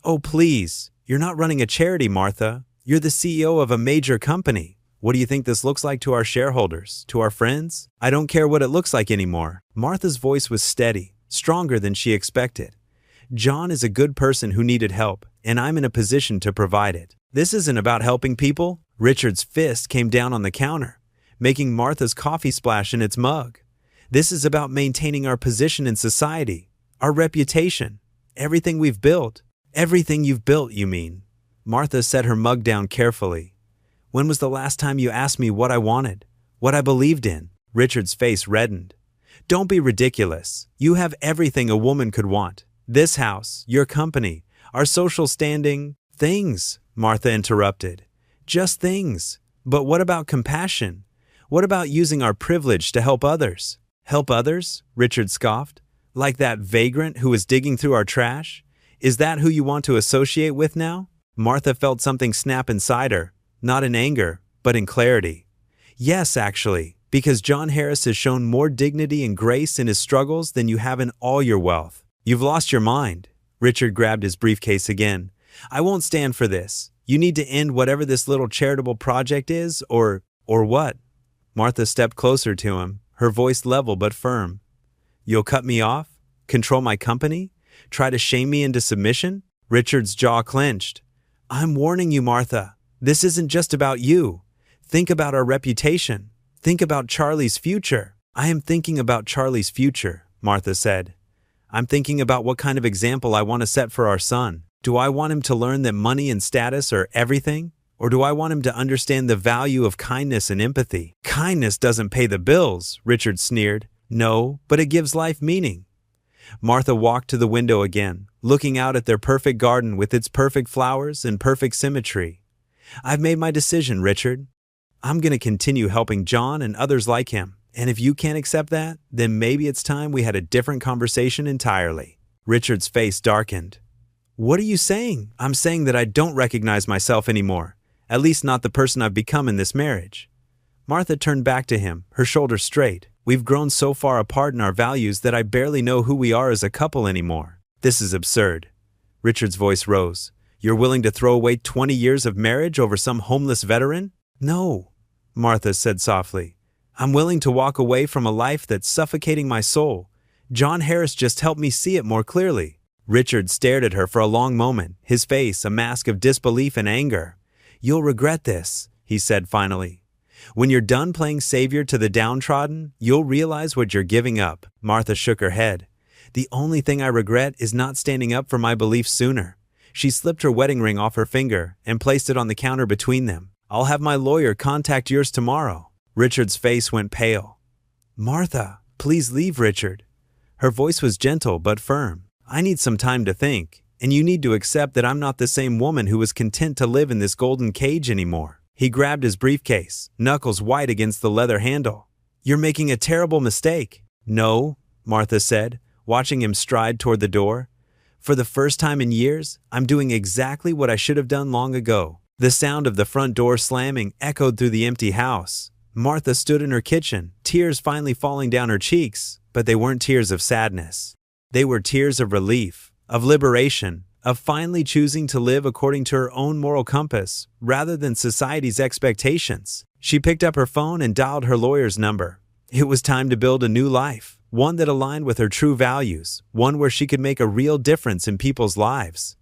A: "Oh, please. You're not running a charity, Martha. You're the CEO of a major company. What do you think this looks like to our shareholders, to our friends?" "I don't care what it looks like anymore." Martha's voice was steady, stronger than she expected. "John is a good person who needed help, and I'm in a position to provide it. This isn't about helping people." Richard's fist came down on the counter, making Martha's coffee splash in its mug. "This is about maintaining our position in society, our reputation, everything we've built." "Everything you've built, you mean?" Martha set her mug down carefully. "When was the last time you asked me what I wanted, what I believed in?" Richard's face reddened. "Don't be ridiculous. You have everything a woman could want. This house, your company, our social standing." "Things," Martha interrupted. "Just things. But what about compassion? What about using our privilege to help others?" "Help others?" Richard scoffed. "Like that vagrant who was digging through our trash? Is that who you want to associate with now?" Martha felt something snap inside her, not in anger, but in clarity. "Yes, actually, because John Harris has shown more dignity and grace in his struggles than you have in all your wealth." "You've lost your mind." Richard grabbed his briefcase again. "I won't stand for this. You need to end whatever this little charitable project is, or what?" Martha stepped closer to him, her voice level but firm. "You'll cut me off? Control my company? Try to shame me into submission?" Richard's jaw clenched. "I'm warning you, Martha. This isn't just about you. Think about our reputation, Think about Charlie's future. I am thinking about Charlie's future, Martha said. I'm thinking about what kind of example I want to set for our son. Do I want him to learn that money and status are everything? Or do I want him to understand the value of kindness and empathy? Kindness doesn't pay the bills, Richard sneered. No, but it gives life meaning. Martha walked to the window again, looking out at their perfect garden with its perfect flowers and perfect symmetry. I've made my decision, Richard. I'm going to continue helping John and others like him. And if you can't accept that, then maybe it's time we had a different conversation entirely. Richard's face darkened. What are you saying? I'm saying that I don't recognize myself anymore, at least not the person I've become in this marriage. Martha turned back to him, her shoulders straight. We've grown so far apart in our values that I barely know who we are as a couple anymore. This is absurd. Richard's voice rose. You're willing to throw away 20 years of marriage over some homeless veteran? No, Martha said softly. I'm willing to walk away from a life that's suffocating my soul. John Harris just helped me see it more clearly. Richard stared at her for a long moment, his face a mask of disbelief and anger. You'll regret this, he said finally. When you're done playing savior to the downtrodden, you'll realize what you're giving up. Martha shook her head. The only thing I regret is not standing up for my beliefs sooner. She slipped her wedding ring off her finger and placed it on the counter between them. I'll have my lawyer contact yours tomorrow. Richard's face went pale. Martha, please leave, Richard. Her voice was gentle but firm. I need some time to think, and you need to accept that I'm not the same woman who was content to live in this golden cage anymore. He grabbed his briefcase, knuckles white against the leather handle. You're making a terrible mistake. No, Martha said, watching him stride toward the door. For the first time in years, I'm doing exactly what I should have done long ago. The sound of the front door slamming echoed through the empty house. Martha stood in her kitchen, tears finally falling down her cheeks, but they weren't tears of sadness. They were tears of relief, of liberation, of finally choosing to live according to her own moral compass, rather than society's expectations. She picked up her phone and dialed her lawyer's number. It was time to build a new life, one that aligned with her true values, one where she could make a real difference in people's lives.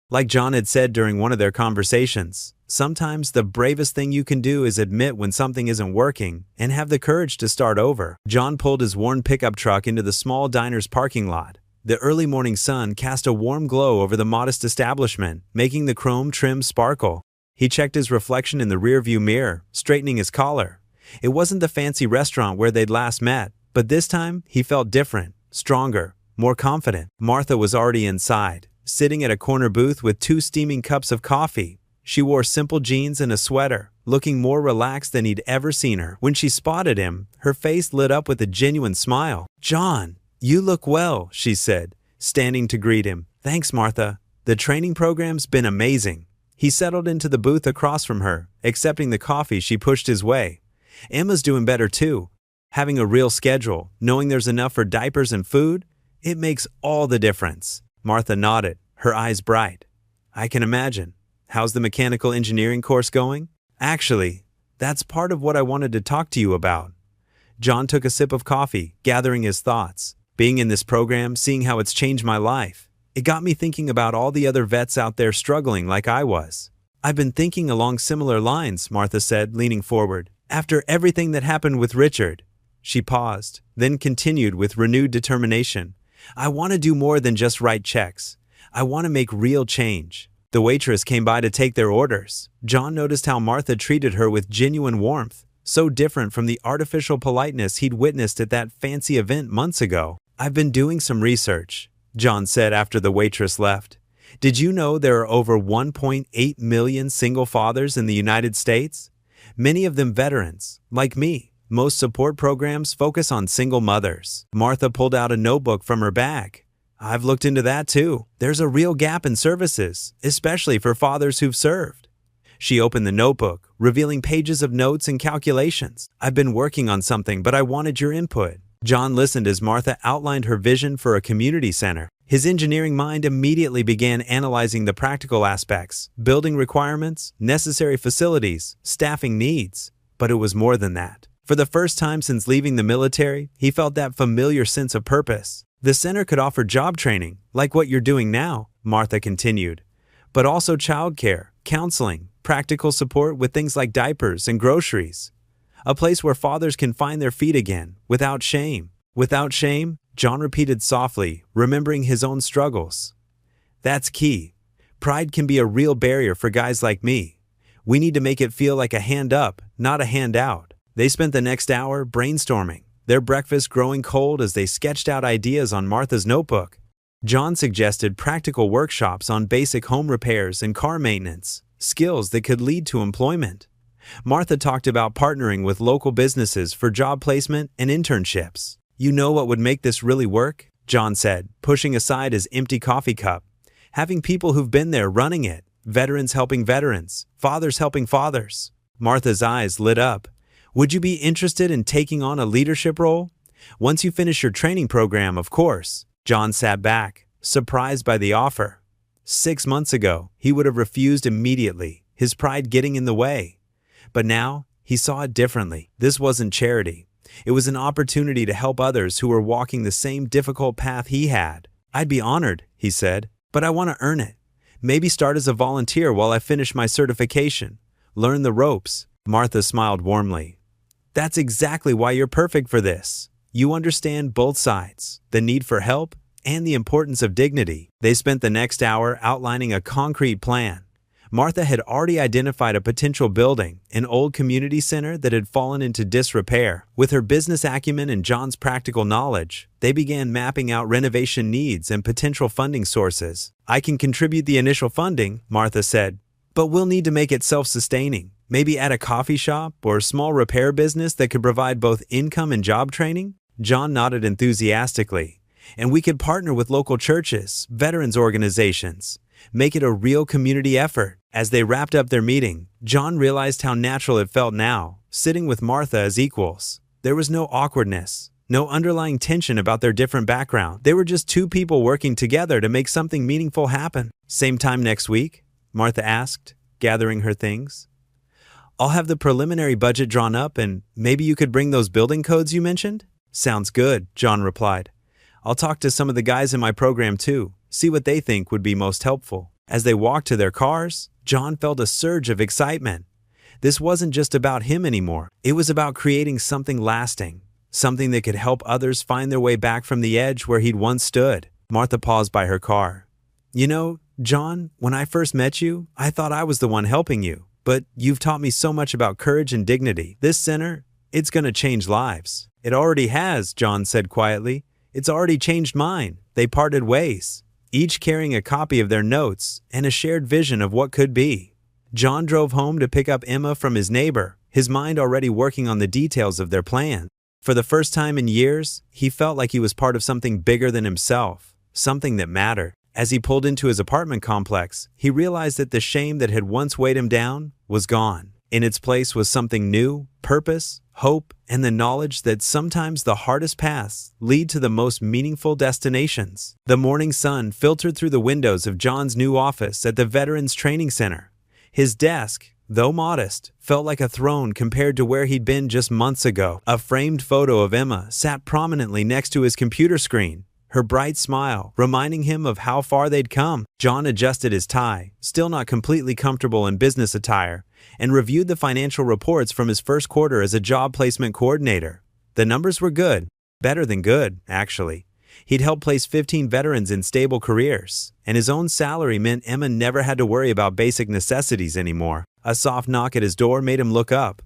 A: Like John had said during one of their conversations, sometimes the bravest thing you can do is admit when something isn't working and have the courage to start over. John pulled his worn pickup truck into the small diner's parking lot. The early morning sun cast a warm glow over the modest establishment, making the chrome trim sparkle. He checked his reflection in the rearview mirror, straightening his collar. It wasn't the fancy restaurant where they'd last met, but this time he felt different, stronger, more confident. Martha was already inside, sitting at a corner booth with 2 steaming cups of coffee. She wore simple jeans and a sweater, looking more relaxed than he'd ever seen her. When she spotted him, her face lit up with a genuine smile. John, you look well, she said, standing to greet him. Thanks, Martha. The training program's been amazing. He settled into the booth across from her, accepting the coffee she pushed his way. Emma's doing better too. Having a real schedule, knowing there's enough for diapers and food, it makes all the difference. Martha nodded, her eyes bright. I can imagine. How's the mechanical engineering course going? Actually, that's part of what I wanted to talk to you about. John took a sip of coffee, gathering his thoughts. Being in this program, seeing how it's changed my life, it got me thinking about all the other vets out there struggling like I was. I've been thinking along similar lines, Martha said, leaning forward. After everything that happened with Richard. She paused, then continued with renewed determination. I want to do more than just write checks. I want to make real change. The waitress came by to take their orders. John noticed how Martha treated her with genuine warmth, so different from the artificial politeness he'd witnessed at that fancy event months ago. I've been doing some research, John said after the waitress left. Did you know there are over 1.8 million single fathers in the United States? Many of them veterans, like me. Most support programs focus on single mothers. Martha pulled out a notebook from her bag. I've looked into that too. There's a real gap in services, especially for fathers who've served. She opened the notebook, revealing pages of notes and calculations. I've been working on something, but I wanted your input. John listened as Martha outlined her vision for a community center. His engineering mind immediately began analyzing the practical aspects, building requirements, necessary facilities, staffing needs. But it was more than that. For the first time since leaving the military, he felt that familiar sense of purpose. The center could offer job training, like what you're doing now, Martha continued, but also childcare, counseling, practical support with things like diapers and groceries. A place where fathers can find their feet again, without shame. Without shame, John repeated softly, remembering his own struggles. That's key. Pride can be a real barrier for guys like me. We need to make it feel like a hand up, not a hand out. They spent the next hour brainstorming, their breakfast growing cold as they sketched out ideas on Martha's notebook. John suggested practical workshops on basic home repairs and car maintenance, skills that could lead to employment. Martha talked about partnering with local businesses for job placement and internships. You know what would make this really work? John said, pushing aside his empty coffee cup. Having people who've been there running it, veterans helping veterans, fathers helping fathers. Martha's eyes lit up. Would you be interested in taking on a leadership role? Once you finish your training program, of course. John sat back, surprised by the offer. 6 months ago, he would have refused immediately, his pride getting in the way. But now, he saw it differently. This wasn't charity. It was an opportunity to help others who were walking the same difficult path he had. I'd be honored, he said, but I want to earn it. Maybe start as a volunteer while I finish my certification. Learn the ropes. Martha smiled warmly. That's exactly why you're perfect for this. You understand both sides, the need for help and the importance of dignity. They spent the next hour outlining a concrete plan. Martha had already identified a potential building, an old community center that had fallen into disrepair. With her business acumen and John's practical knowledge, they began mapping out renovation needs and potential funding sources. I can contribute the initial funding, Martha said, but we'll need to make it self-sustaining. Maybe add a coffee shop or a small repair business that could provide both income and job training? John nodded enthusiastically. And we could partner with local churches, veterans organizations. Make it a real community effort. As they wrapped up their meeting, John realized how natural it felt now, sitting with Martha as equals. There was no awkwardness, no underlying tension about their different background. They were just two people working together to make something meaningful happen. Same time next week? Martha asked, gathering her things. I'll have the preliminary budget drawn up and maybe you could bring those building codes you mentioned? Sounds good, John replied. I'll talk to some of the guys in my program too, see what they think would be most helpful. As they walked to their cars, John felt a surge of excitement. This wasn't just about him anymore. It was about creating something lasting, something that could help others find their way back from the edge where he'd once stood. Martha paused by her car. You know, John, when I first met you, I thought I was the one helping you. But you've taught me so much about courage and dignity. This center, it's going to change lives. It already has, John said quietly. It's already changed mine. They parted ways, each carrying a copy of their notes and a shared vision of what could be. John drove home to pick up Emma from his neighbor, his mind already working on the details of their plan. For the first time in years, he felt like he was part of something bigger than himself, something that mattered. As he pulled into his apartment complex, he realized that the shame that had once weighed him down was gone. In its place was something new, purpose, hope, and the knowledge that sometimes the hardest paths lead to the most meaningful destinations. The morning sun filtered through the windows of John's new office at the Veterans Training Center. His desk, though modest, felt like a throne compared to where he'd been just months ago. A framed photo of Emma sat prominently next to his computer screen, her bright smile reminding him of how far they'd come. John adjusted his tie, still not completely comfortable in business attire, and reviewed the financial reports from his first quarter as a job placement coordinator. The numbers were good, better than good, actually. He'd helped place 15 veterans in stable careers, and his own salary meant Emma never had to worry about basic necessities anymore. A soft knock at his door made him look up.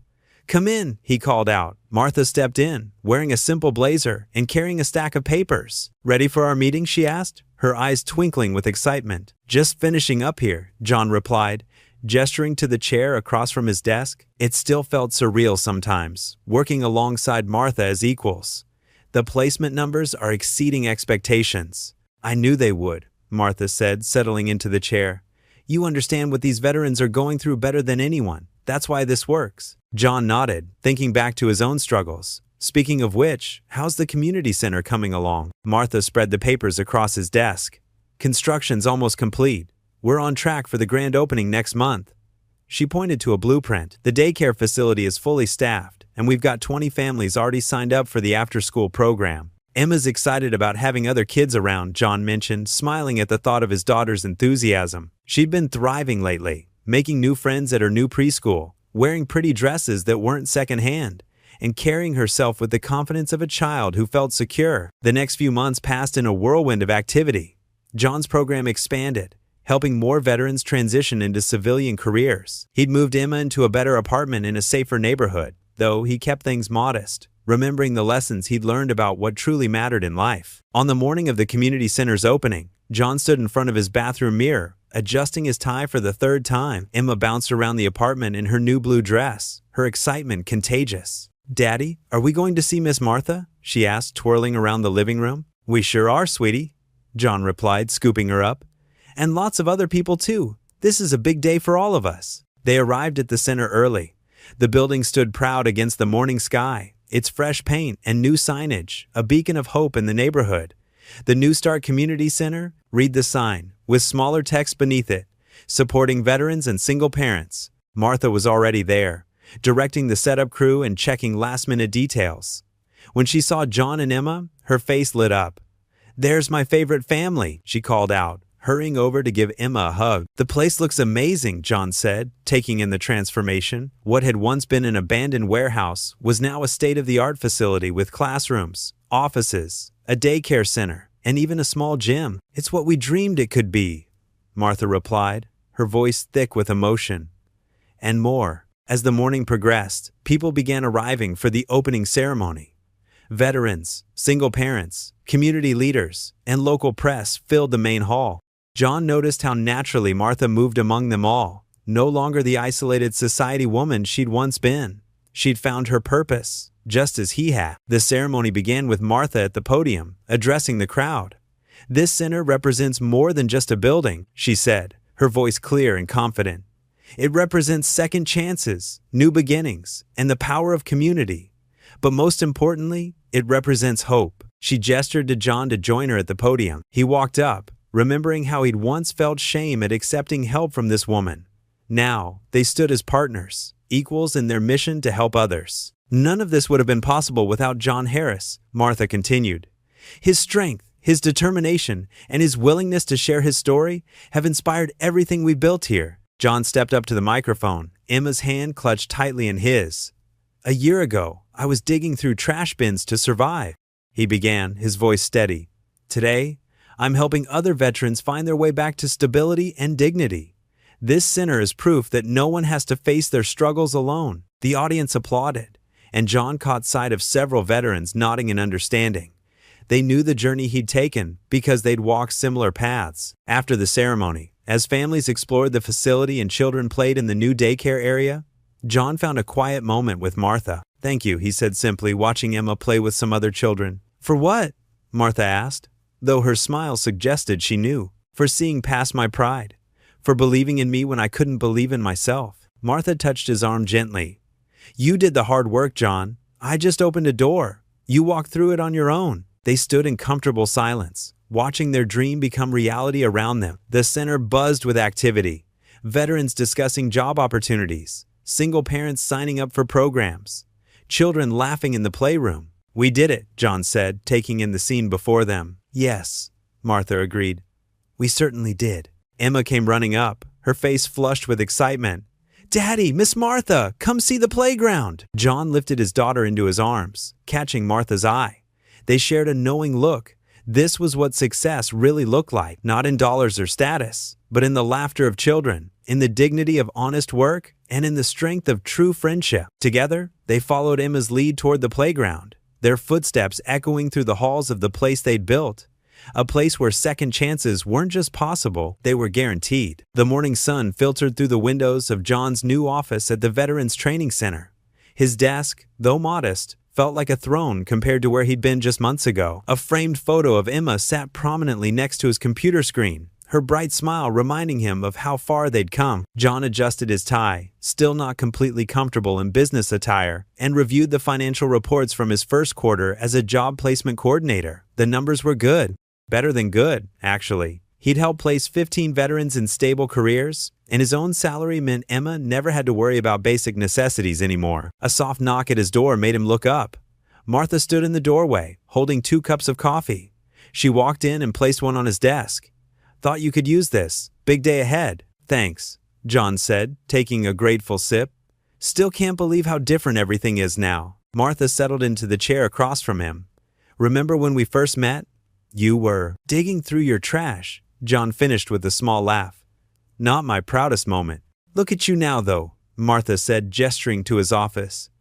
A: "Come in," he called out. Martha stepped in, wearing a simple blazer and carrying a stack of papers. "Ready for our meeting?" she asked, her eyes twinkling with excitement. "Just finishing up here," John replied, gesturing to the chair across from his desk. It still felt surreal sometimes, working alongside Martha as equals. "The placement numbers are exceeding expectations." "I knew they would," Martha said, settling into the chair. "You understand what these veterans are going through better than anyone. That's why this works." John nodded, thinking back to his own struggles. "Speaking of which, how's the community center coming along?" Martha spread the papers across his desk. "Construction's almost complete. We're on track for the grand opening next month." She pointed to a blueprint. "The daycare facility is fully staffed, and we've got 20 families already signed up for the after-school program." "Emma's excited about having other kids around," John mentioned, smiling at the thought of his daughter's enthusiasm. She'd been thriving lately, making new friends at her new preschool, wearing pretty dresses that weren't secondhand, and carrying herself with the confidence of a child who felt secure. The next few months passed in a whirlwind of activity. John's program expanded, helping more veterans transition into civilian careers. He'd moved Emma into a better apartment in a safer neighborhood, though he kept things modest, remembering the lessons he'd learned about what truly mattered in life. On the morning of the community center's opening, John stood in front of his bathroom mirror, adjusting his tie for the third time. Emma bounced around the apartment in her new blue dress, her excitement contagious. "Daddy, are we going to see Miss Martha?" she asked, twirling around the living room. "We sure are, sweetie," John replied, scooping her up. "And lots of other people too. This is a big day for all of us." They arrived at the center early. The building stood proud against the morning sky, its fresh paint and new signage, a beacon of hope in the neighborhood. The New Start Community Center, read the sign, with smaller text beneath it, supporting veterans and single parents. Martha was already there, directing the setup crew and checking last-minute details. When she saw John and Emma, her face lit up. "There's my favorite family," she called out, hurrying over to give Emma a hug. "The place looks amazing," John said, taking in the transformation. What had once been an abandoned warehouse was now a state-of-the-art facility with classrooms, offices, a daycare center, and even a small gym. "It's what we dreamed it could be," Martha replied, her voice thick with emotion. And more. As the morning progressed, people began arriving for the opening ceremony. Veterans, single parents, community leaders, and local press filled the main hall. John noticed how naturally Martha moved among them all, no longer the isolated society woman she'd once been. She'd found her purpose, just as he had. The ceremony began with Martha at the podium, addressing the crowd. "This center represents more than just a building," she said, her voice clear and confident. "It represents second chances, new beginnings, and the power of community. But most importantly, it represents hope." She gestured to John to join her at the podium. He walked up, remembering how he'd once felt shame at accepting help from this woman. Now, they stood as partners, equals in their mission to help others. "None of this would have been possible without John Harris," Martha continued. "His strength, his determination, and his willingness to share his story have inspired everything we built here." John stepped up to the microphone, Emma's hand clutched tightly in his. "A year ago, I was digging through trash bins to survive," he began, his voice steady. "Today, I'm helping other veterans find their way back to stability and dignity. This center is proof that no one has to face their struggles alone." The audience applauded, and John caught sight of several veterans nodding in understanding. They knew the journey he'd taken because they'd walked similar paths. After the ceremony, as families explored the facility and children played in the new daycare area, John found a quiet moment with Martha. "Thank you," he said simply, watching Emma play with some other children. "For what?" Martha asked, though her smile suggested she knew. "For seeing past my pride. For believing in me when I couldn't believe in myself." Martha touched his arm gently. "You did the hard work, John. I just opened a door. You walked through it on your own." They stood in comfortable silence, watching their dream become reality around them. The center buzzed with activity. Veterans discussing job opportunities, single parents signing up for programs, children laughing in the playroom. "We did it," John said, taking in the scene before them. "Yes," Martha agreed. "We certainly did." Emma came running up, her face flushed with excitement. "Daddy, Miss Martha, come see the playground!" John lifted his daughter into his arms, catching Martha's eye. They shared a knowing look. This was what success really looked like, not in dollars or status, but in the laughter of children, in the dignity of honest work, and in the strength of true friendship. Together, they followed Emma's lead toward the playground, their footsteps echoing through the halls of the place they'd built. A place where second chances weren't just possible, they were guaranteed. The morning sun filtered through the windows of John's new office at the Veterans Training Center. His desk, though modest, felt like a throne compared to where he'd been just months ago. A framed photo of Emma sat prominently next to his computer screen, her bright smile reminding him of how far they'd come. John adjusted his tie, still not completely comfortable in business attire, and reviewed the financial reports from his first quarter as a job placement coordinator. The numbers were good. Better than good, actually. He'd helped place 15 veterans in stable careers, and his own salary meant Emma never had to worry about basic necessities anymore. A soft knock at his door made him look up. Martha stood in the doorway, holding 2 cups of coffee. She walked in and placed one on his desk. "Thought you could use this. Big day ahead." "Thanks," John said, taking a grateful sip. "Still can't believe how different everything is now." Martha settled into the chair across from him. Remember when we first met? You were digging through your trash, John finished with a small laugh. Not my proudest moment. Look at you now, though, Martha said, gesturing to his office.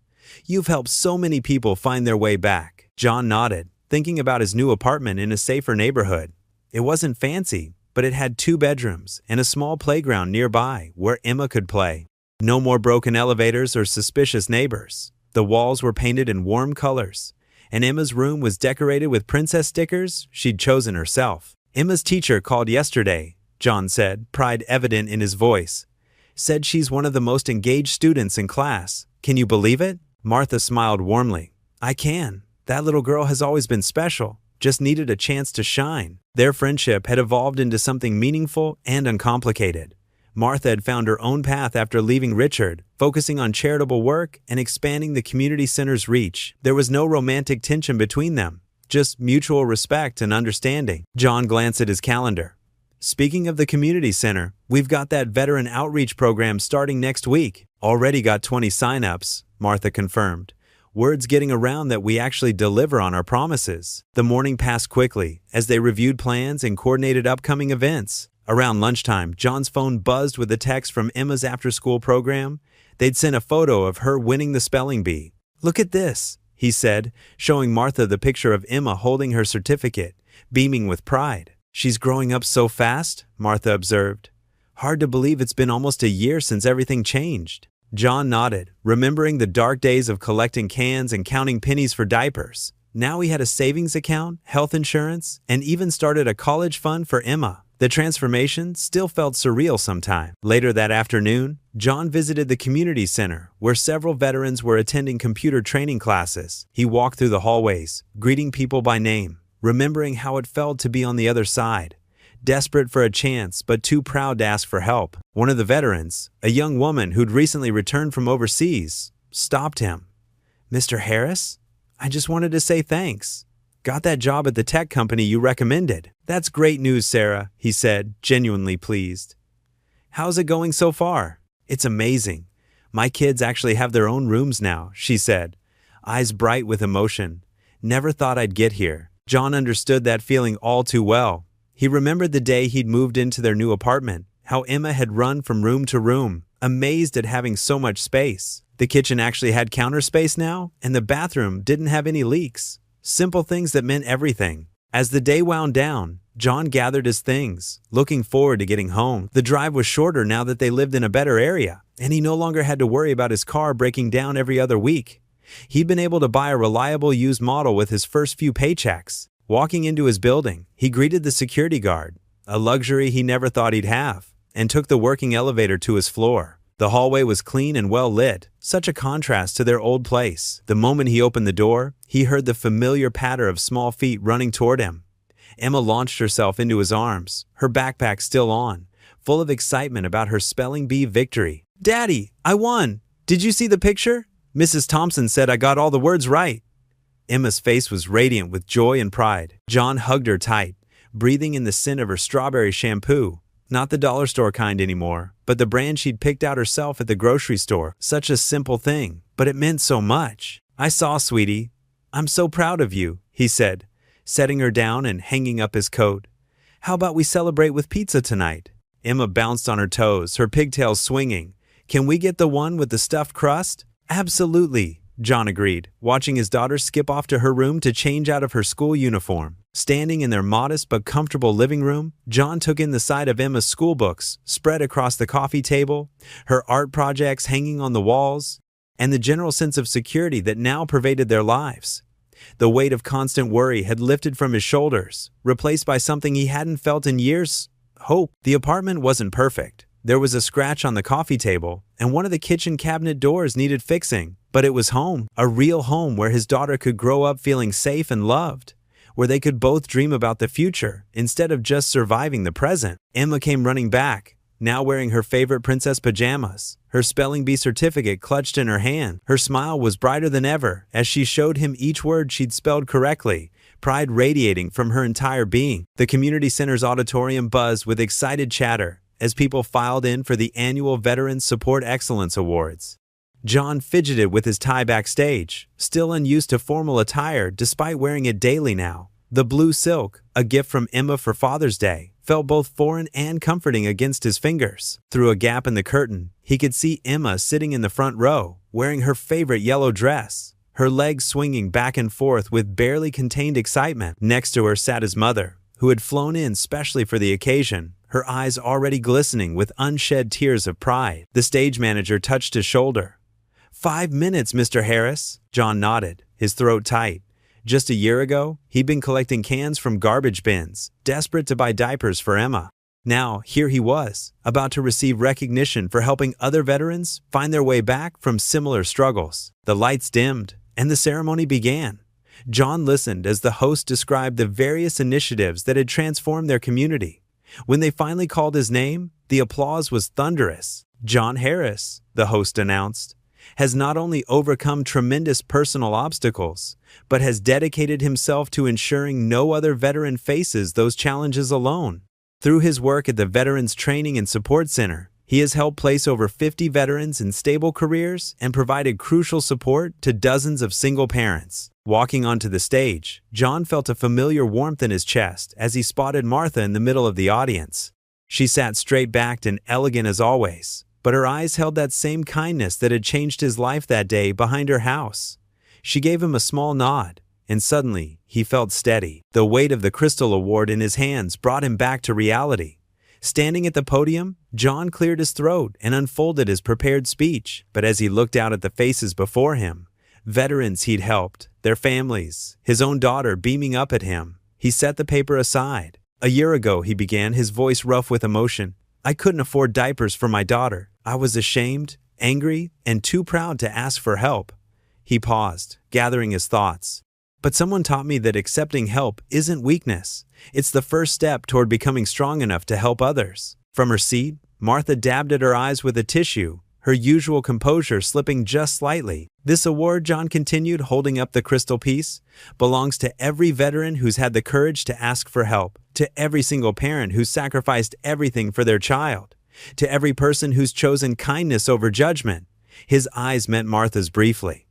A: You've helped so many people find their way back. John nodded, thinking about his new apartment in a safer neighborhood. It wasn't fancy, but it had 2 bedrooms and a small playground nearby where Emma could play. No more broken elevators or suspicious neighbors. The walls were painted in warm colors, and Emma's room was decorated with princess stickers she'd chosen herself. Emma's teacher called yesterday, John said, pride evident in his voice. Said she's one of the most engaged students in class. Can you believe it? Martha smiled warmly. I can. That little girl has always been special, just needed a chance to shine. Their friendship had evolved into something meaningful and uncomplicated. Martha had found her own path after leaving Richard, focusing on charitable work and expanding the community center's reach. There was no romantic tension between them, just mutual respect and understanding. John glanced at his calendar. Speaking of the community center, we've got that veteran outreach program starting next week. Already got 20 sign-ups, Martha confirmed. Word's getting around that we actually deliver on our promises. The morning passed quickly as they reviewed plans and coordinated upcoming events. Around lunchtime, John's phone buzzed with a text from Emma's after-school program. They'd sent a photo of her winning the spelling bee. Look at this, he said, showing Martha the picture of Emma holding her certificate, beaming with pride. She's growing up so fast, Martha observed. Hard to believe it's been almost a year since everything changed. John nodded, remembering the dark days of collecting cans and counting pennies for diapers. Now he had a savings account, health insurance, and even started a college fund for Emma. The transformation still felt surreal sometimes. Later that afternoon, John visited the community center, where several veterans were attending computer training classes. He walked through the hallways, greeting people by name, remembering how it felt to be on the other side. Desperate for a chance, but too proud to ask for help. One of the veterans, a young woman who'd recently returned from overseas, stopped him. Mr. Harris? I just wanted to say thanks. Got that job at the tech company you recommended. That's great news, Sarah, he said, genuinely pleased. How's it going so far? It's amazing. My kids actually have their own rooms now, she said, eyes bright with emotion. Never thought I'd get here. John understood that feeling all too well. He remembered the day he'd moved into their new apartment, how Emma had run from room to room, amazed at having so much space. The kitchen actually had counter space now, and the bathroom didn't have any leaks. Simple things that meant everything. As the day wound down, John gathered his things, looking forward to getting home. The drive was shorter now that they lived in a better area, and he no longer had to worry about his car breaking down every other week. He'd been able to buy a reliable used model with his first few paychecks. Walking into his building, he greeted the security guard, a luxury he never thought he'd have, and took the working elevator to his floor. The hallway was clean and well lit, such a contrast to their old place. The moment he opened the door, he heard the familiar patter of small feet running toward him. Emma launched herself into his arms, her backpack still on, full of excitement about her spelling bee victory. Daddy, I won! Did you see the picture? Mrs. Thompson said I got all the words right. Emma's face was radiant with joy and pride. John hugged her tight, breathing in the scent of her strawberry shampoo. Not the dollar store kind anymore, but the brand she'd picked out herself at the grocery store. Such a simple thing, but it meant so much. I saw, sweetie. I'm so proud of you, he said, setting her down and hanging up his coat. How about we celebrate with pizza tonight? Emma bounced on her toes, her pigtails swinging. Can we get the one with the stuffed crust? Absolutely, John agreed, watching his daughter skip off to her room to change out of her school uniform. Standing in their modest but comfortable living room, John took in the sight of Emma's school books spread across the coffee table, her art projects hanging on the walls, and the general sense of security that now pervaded their lives. The weight of constant worry had lifted from his shoulders, replaced by something he hadn't felt in years: hope. The apartment wasn't perfect. There was a scratch on the coffee table, and one of the kitchen cabinet doors needed fixing. But it was home, a real home where his daughter could grow up feeling safe and loved, where they could both dream about the future instead of just surviving the present. Emma came running back, now wearing her favorite princess pajamas, her spelling bee certificate clutched in her hand. Her smile was brighter than ever as she showed him each word she'd spelled correctly, pride radiating from her entire being. The community center's auditorium buzzed with excited chatter as people filed in for the annual Veterans Support Excellence Awards. John fidgeted with his tie backstage, still unused to formal attire despite wearing it daily now. The blue silk, a gift from Emma for Father's Day, felt both foreign and comforting against his fingers. Through a gap in the curtain, he could see Emma sitting in the front row, wearing her favorite yellow dress, her legs swinging back and forth with barely contained excitement. Next to her sat his mother, who had flown in specially for the occasion, her eyes already glistening with unshed tears of pride. The stage manager touched his shoulder. 5 minutes, Mr. Harris. John nodded, his throat tight. Just a year ago, he'd been collecting cans from garbage bins, desperate to buy diapers for Emma. Now, here he was, about to receive recognition for helping other veterans find their way back from similar struggles. The lights dimmed, and the ceremony began. John listened as the host described the various initiatives that had transformed their community. When they finally called his name, the applause was thunderous. John Harris, the host announced, has not only overcome tremendous personal obstacles, but has dedicated himself to ensuring no other veteran faces those challenges alone. Through his work at the Veterans Training and Support Center, he has helped place over 50 veterans in stable careers and provided crucial support to dozens of single parents. Walking onto the stage, John felt a familiar warmth in his chest as he spotted Martha in the middle of the audience. She sat straight-backed and elegant as always, but her eyes held that same kindness that had changed his life that day behind her house. She gave him a small nod, and suddenly he felt steady. The weight of the Crystal Award in his hands brought him back to reality. Standing at the podium, John cleared his throat and unfolded his prepared speech. But as he looked out at the faces before him, veterans he'd helped, their families, his own daughter beaming up at him, he set the paper aside. A year ago, he began, his voice rough with emotion. I couldn't afford diapers for my daughter. I was ashamed, angry, and too proud to ask for help. He paused, gathering his thoughts. But someone taught me that accepting help isn't weakness. It's the first step toward becoming strong enough to help others. From her seat, Martha dabbed at her eyes with a tissue, her usual composure slipping just slightly. This award, John continued, holding up the crystal piece, belongs to every veteran who's had the courage to ask for help, to every single parent who's sacrificed everything for their child, to every person who's chosen kindness over judgment. His eyes met Martha's briefly.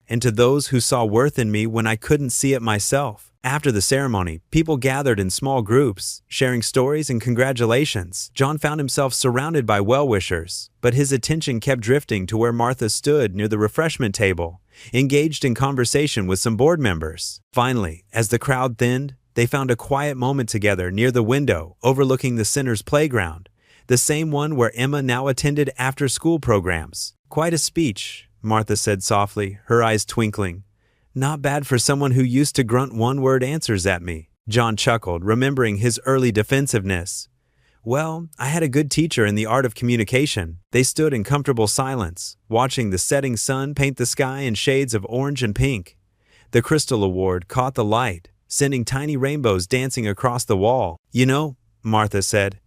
A: And to those who saw worth in me when I couldn't see it myself. After the ceremony, people gathered in small groups, sharing stories and congratulations. John found himself surrounded by well-wishers, but his attention kept drifting to where Martha stood near the refreshment table, engaged in conversation with some board members. Finally, as the crowd thinned, they found a quiet moment together near the window overlooking the center's playground, the same one where Emma now attended after-school programs. Quite a speech, Martha said softly, her eyes twinkling. Not bad for someone who used to grunt one-word answers at me. John chuckled, remembering his early defensiveness. Well, I had a good teacher in the art of communication. They stood in comfortable silence, watching the setting sun paint the sky in shades of orange and pink. The Crystal Award caught the light, sending tiny rainbows dancing across the wall. You know, Martha said,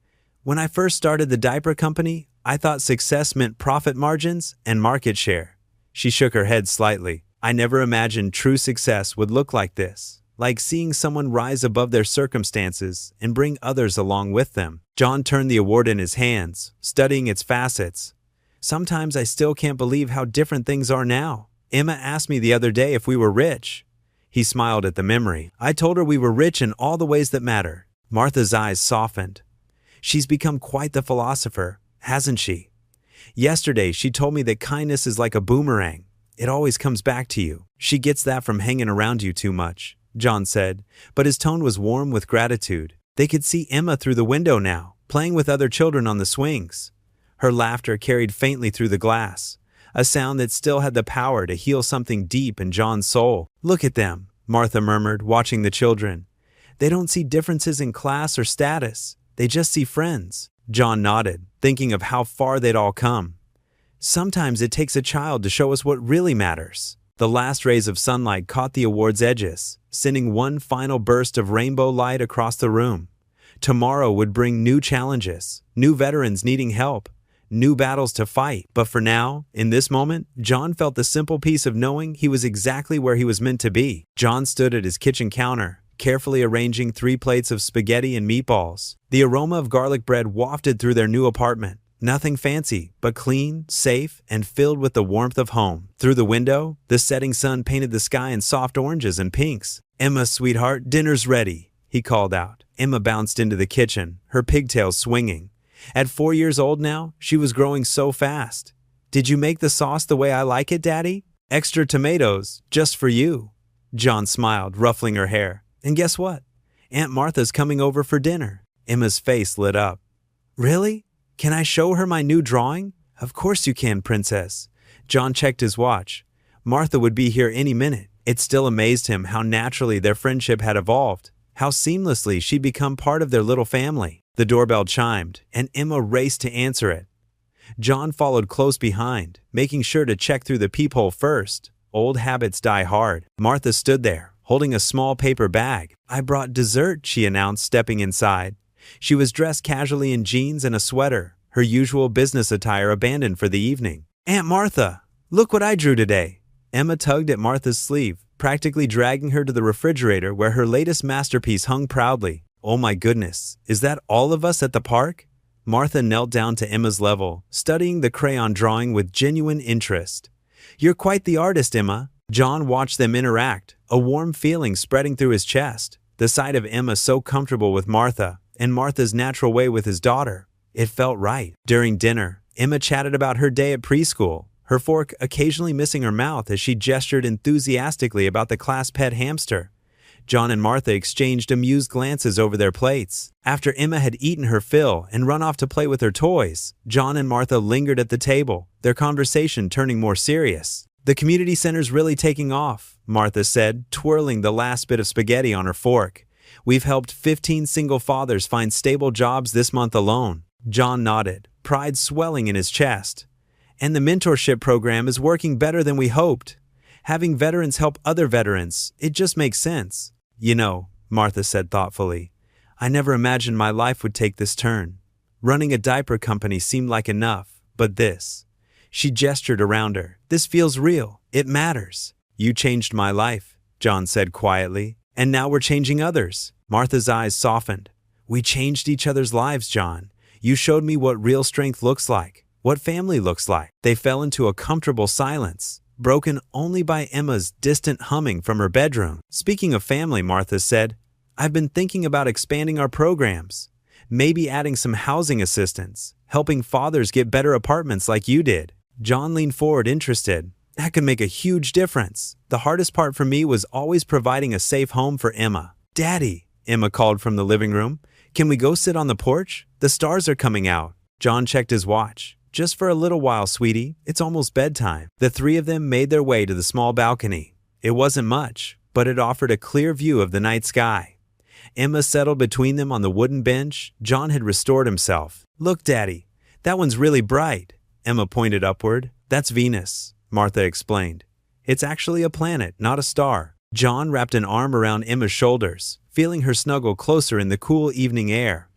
A: when I first started the diaper company, I thought success meant profit margins and market share. She shook her head slightly. I never imagined true success would look like this, like seeing someone rise above their circumstances and bring others along with them. John turned the award in his hands, studying its facets. Sometimes I still can't believe how different things are now. Emma asked me the other day if we were rich. He smiled at the memory. I told her we were rich in all the ways that matter. Martha's eyes softened. She's become quite the philosopher, hasn't she? Yesterday, she told me that kindness is like a boomerang. It always comes back to you. She gets that from hanging around you too much, John said, but his tone was warm with gratitude. They could see Emma through the window now, playing with other children on the swings. Her laughter carried faintly through the glass, a sound that still had the power to heal something deep in John's soul. Look at them, Martha murmured, watching the children. They don't see differences in class or status. They just see friends. John nodded, thinking of how far they'd all come. Sometimes it takes a child to show us what really matters. The last rays of sunlight caught the award's edges, sending one final burst of rainbow light across the room. Tomorrow would bring new challenges, new veterans needing help, new battles to fight. But for now, in this moment, John felt the simple peace of knowing he was exactly where he was meant to be. John stood at his kitchen counter, carefully arranging 3 plates of spaghetti and meatballs. The aroma of garlic bread wafted through their new apartment, Nothing fancy, but clean, safe, and filled with the warmth of home. Through the window, the setting sun painted the sky in soft oranges and pinks. "Emma, sweetheart, dinner's ready," he called out. Emma bounced into the kitchen, her pigtails swinging. At 4 years old now, she was growing so fast. "Did you make the sauce the way I like it, Daddy? Extra tomatoes, just for you." John smiled, ruffling her hair. "And guess what? Aunt Martha's coming over for dinner." Emma's face lit up. "Really? Can I show her my new drawing?" "Of course you can, Princess." John checked his watch. Martha would be here any minute. It still amazed him how naturally their friendship had evolved, how seamlessly she'd become part of their little family. The doorbell chimed, and Emma raced to answer it. John followed close behind, making sure to check through the peephole first. Old habits die hard. Martha stood there, holding a small paper bag. "I brought dessert," she announced, stepping inside. She was dressed casually in jeans and a sweater, her usual business attire abandoned for the evening. "Aunt Martha, look what I drew today." Emma tugged at Martha's sleeve, practically dragging her to the refrigerator where her latest masterpiece hung proudly. "Oh my goodness, is that all of us at the park?" Martha knelt down to Emma's level, studying the crayon drawing with genuine interest. "You're quite the artist, Emma." John watched them interact, a warm feeling spreading through his chest. The sight of Emma so comfortable with Martha, and Martha's natural way with his daughter, it felt right. During dinner, Emma chatted about her day at preschool, her fork occasionally missing her mouth as she gestured enthusiastically about the class pet hamster. John and Martha exchanged amused glances over their plates. After Emma had eaten her fill and run off to play with her toys, John and Martha lingered at the table, their conversation turning more serious. "The community center's really taking off," Martha said, twirling the last bit of spaghetti on her fork. "We've helped 15 single fathers find stable jobs this month alone." John nodded, pride swelling in his chest. "And the mentorship program is working better than we hoped. Having veterans help other veterans, it just makes sense." "You know," Martha said thoughtfully, "I never imagined my life would take this turn. Running a diaper company seemed like enough, but this." She gestured around her. "This feels real. It matters." "You changed my life," John said quietly, "and now we're changing others." Martha's eyes softened. "We changed each other's lives, John. You showed me what real strength looks like, what family looks like." They fell into a comfortable silence, broken only by Emma's distant humming from her bedroom. "Speaking of family," Martha said, "I've been thinking about expanding our programs. Maybe adding some housing assistance, helping fathers get better apartments like you did." John leaned forward, interested. "That could make a huge difference. The hardest part for me was always providing a safe home for Emma." "Daddy," Emma called from the living room, "can we go sit on the porch? The stars are coming out." John checked his watch. "Just for a little while, sweetie. It's almost bedtime." The three of them made their way to the small balcony. It wasn't much, but it offered a clear view of the night sky. Emma settled between them on the wooden bench. John had restored himself. "Look, Daddy, that one's really bright." Emma pointed upward. "That's Venus," Martha explained. "It's actually a planet, not a star." John wrapped an arm around Emma's shoulders, feeling her snuggle closer in the cool evening air.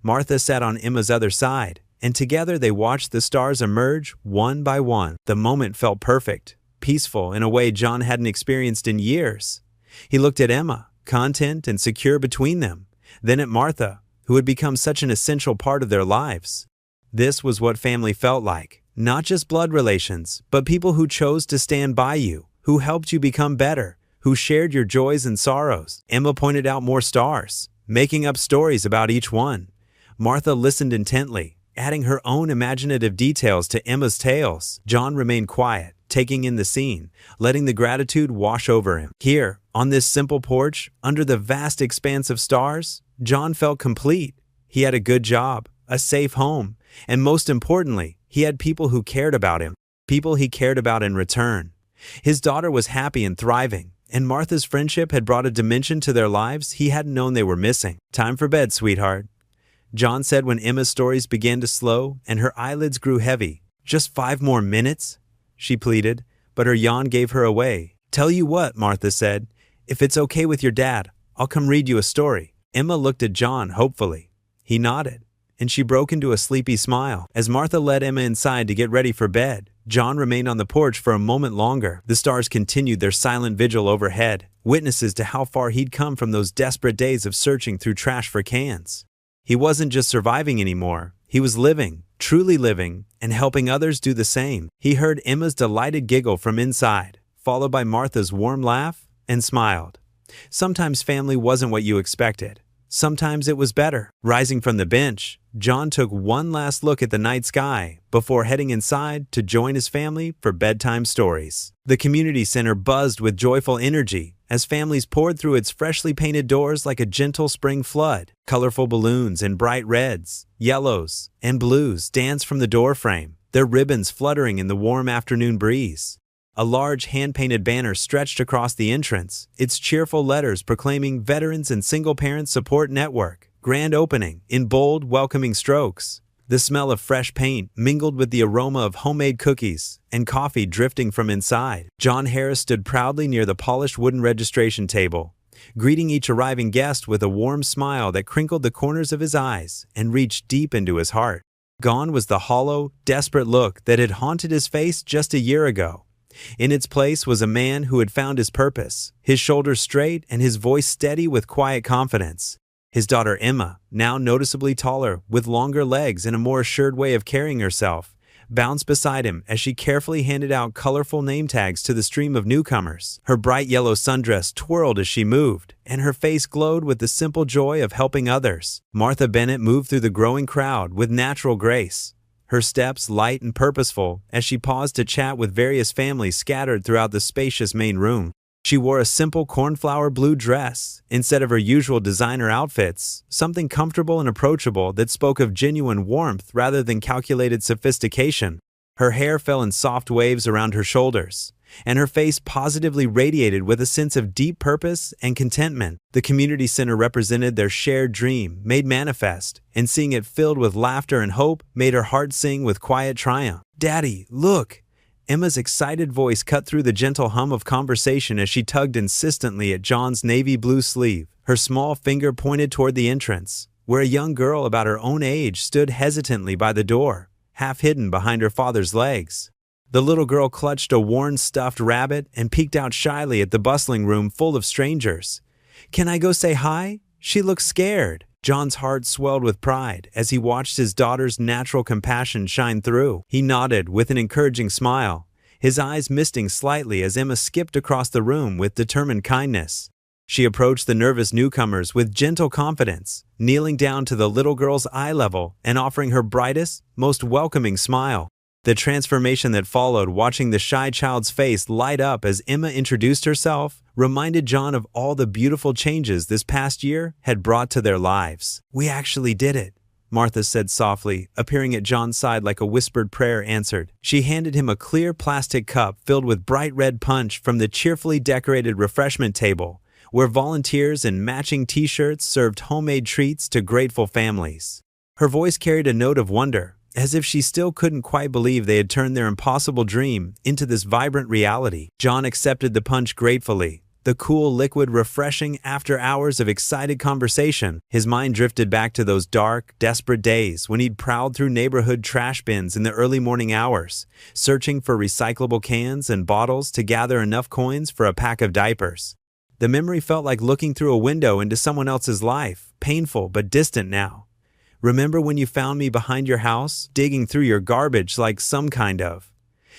A: Martha sat on Emma's other side, and together they watched the stars emerge one by one. The moment felt perfect, peaceful in a way John hadn't experienced in years. He looked at Emma, content and secure between them, then at Martha, who had become such an essential part of their lives. This was what family felt like. Not just blood relations, but people who chose to stand by you, who helped you become better, who shared your joys and sorrows. Emma pointed out more stars, making up stories about each one. Martha listened intently, adding her own imaginative details to Emma's tales. John remained quiet, taking in the scene, letting the gratitude wash over him. Here, on this simple porch, under the vast expanse of stars, John felt complete. He had a good job, a safe home, and most importantly, he had people who cared about him, people he cared about in return. His daughter was happy and thriving, and Martha's friendship had brought a dimension to their lives he hadn't known they were missing. "Time for bed, sweetheart," John said when Emma's stories began to slow and her eyelids grew heavy. "Just 5 more minutes?" she pleaded, but her yawn gave her away. "Tell you what," Martha said, "if it's okay with your dad, I'll come read you a story." Emma looked at John hopefully. He nodded, and she broke into a sleepy smile. As Martha led Emma inside to get ready for bed, John remained on the porch for a moment longer. The stars continued their silent vigil overhead, witnesses to how far he'd come from those desperate days of searching through trash for cans. He wasn't just surviving anymore, he was living, truly living, and helping others do the same. He heard Emma's delighted giggle from inside, followed by Martha's warm laugh, and smiled. Sometimes family wasn't what you expected. Sometimes it was better. Rising from the bench, John took one last look at the night sky before heading inside to join his family for bedtime stories. The community center buzzed with joyful energy as families poured through its freshly painted doors like a gentle spring flood. Colorful balloons in bright reds, yellows, and blues danced from the doorframe, their ribbons fluttering in the warm afternoon breeze. A large hand-painted banner stretched across the entrance, its cheerful letters proclaiming Veterans and Single Parent Support Network. Grand opening, in bold, welcoming strokes. The smell of fresh paint mingled with the aroma of homemade cookies and coffee drifting from inside. John Harris stood proudly near the polished wooden registration table, greeting each arriving guest with a warm smile that crinkled the corners of his eyes and reached deep into his heart. Gone was the hollow, desperate look that had haunted his face just a year ago. In its place was a man who had found his purpose, his shoulders straight and his voice steady with quiet confidence. His daughter Emma, now noticeably taller, with longer legs and a more assured way of carrying herself, bounced beside him as she carefully handed out colorful name tags to the stream of newcomers. Her bright yellow sundress twirled as she moved, and her face glowed with the simple joy of helping others. Martha Bennett moved through the growing crowd with natural grace, her steps light and purposeful as she paused to chat with various families scattered throughout the spacious main room. She wore a simple cornflower blue dress instead of her usual designer outfits, something comfortable and approachable that spoke of genuine warmth rather than calculated sophistication. Her hair fell in soft waves around her shoulders, and her face positively radiated with a sense of deep purpose and contentment. The community center represented their shared dream made manifest, and seeing it filled with laughter and hope made her heart sing with quiet triumph. "Daddy, look!" Emma's excited voice cut through the gentle hum of conversation as she tugged insistently at John's navy blue sleeve. Her small finger pointed toward the entrance, where a young girl about her own age stood hesitantly by the door, half hidden behind her father's legs. The little girl clutched a worn stuffed rabbit and peeked out shyly at the bustling room full of strangers. "Can I go say hi?" She looked scared. John's heart swelled with pride as he watched his daughter's natural compassion shine through. He nodded with an encouraging smile, his eyes misting slightly as Emma skipped across the room with determined kindness. She approached the nervous newcomers with gentle confidence, kneeling down to the little girl's eye level and offering her brightest, most welcoming smile. The transformation that followed, watching the shy child's face light up as Emma introduced herself, reminded John of all the beautiful changes this past year had brought to their lives. "We actually did it," Martha said softly, appearing at John's side like a whispered prayer answered. She handed him a clear plastic cup filled with bright red punch from the cheerfully decorated refreshment table, where volunteers in matching t-shirts served homemade treats to grateful families. Her voice carried a note of wonder, as if she still couldn't quite believe they had turned their impossible dream into this vibrant reality. John accepted the punch gratefully, the cool liquid refreshing after hours of excited conversation. His mind drifted back to those dark, desperate days when he'd prowled through neighborhood trash bins in the early morning hours, searching for recyclable cans and bottles to gather enough coins for a pack of diapers. The memory felt like looking through a window into someone else's life, painful but distant now. "Remember when you found me behind your house, digging through your garbage like some kind of..."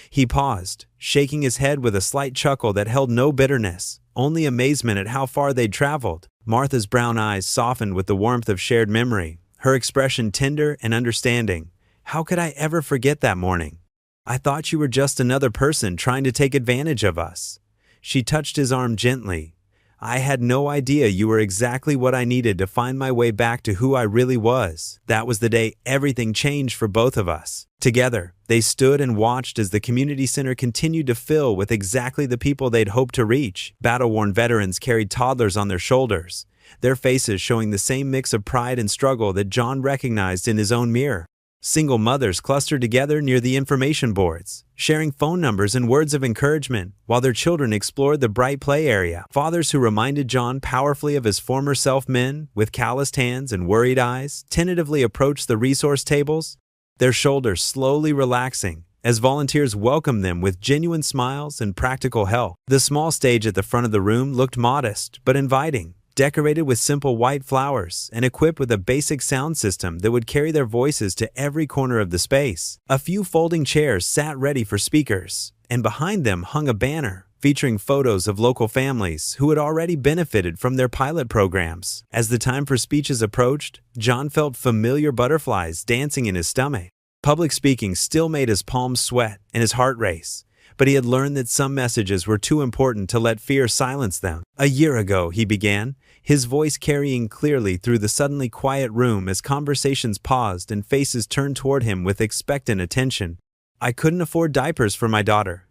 A: He paused, shaking his head with a slight chuckle that held no bitterness, only amazement at how far they'd traveled. Martha's brown eyes softened with the warmth of shared memory, her expression tender and understanding. "How could I ever forget that morning? I thought you were just another person trying to take advantage of us." She touched his arm gently. "I had no idea you were exactly what I needed to find my way back to who I really was." That was the day everything changed for both of us. Together, they stood and watched as the community center continued to fill with exactly the people they'd hoped to reach. Battle-worn veterans carried toddlers on their shoulders, their faces showing the same mix of pride and struggle that John recognized in his own mirror. Single mothers clustered together near the information boards, sharing phone numbers and words of encouragement while their children explored the bright play area. Fathers who reminded John powerfully of his former self, men with calloused hands and worried eyes, tentatively approached the resource tables, their shoulders slowly relaxing as volunteers welcomed them with genuine smiles and practical help. The small stage at the front of the room looked modest but inviting, decorated with simple white flowers and equipped with a basic sound system that would carry their voices to every corner of the space. A few folding chairs sat ready for speakers, and behind them hung a banner featuring photos of local families who had already benefited from their pilot programs. As the time for speeches approached, John felt familiar butterflies dancing in his stomach. Public speaking still made his palms sweat and his heart race, but he had learned that some messages were too important to let fear silence them. "A year ago," he began, his voice carrying clearly through the suddenly quiet room as conversations paused and faces turned toward him with expectant attention. "I couldn't afford diapers for my daughter."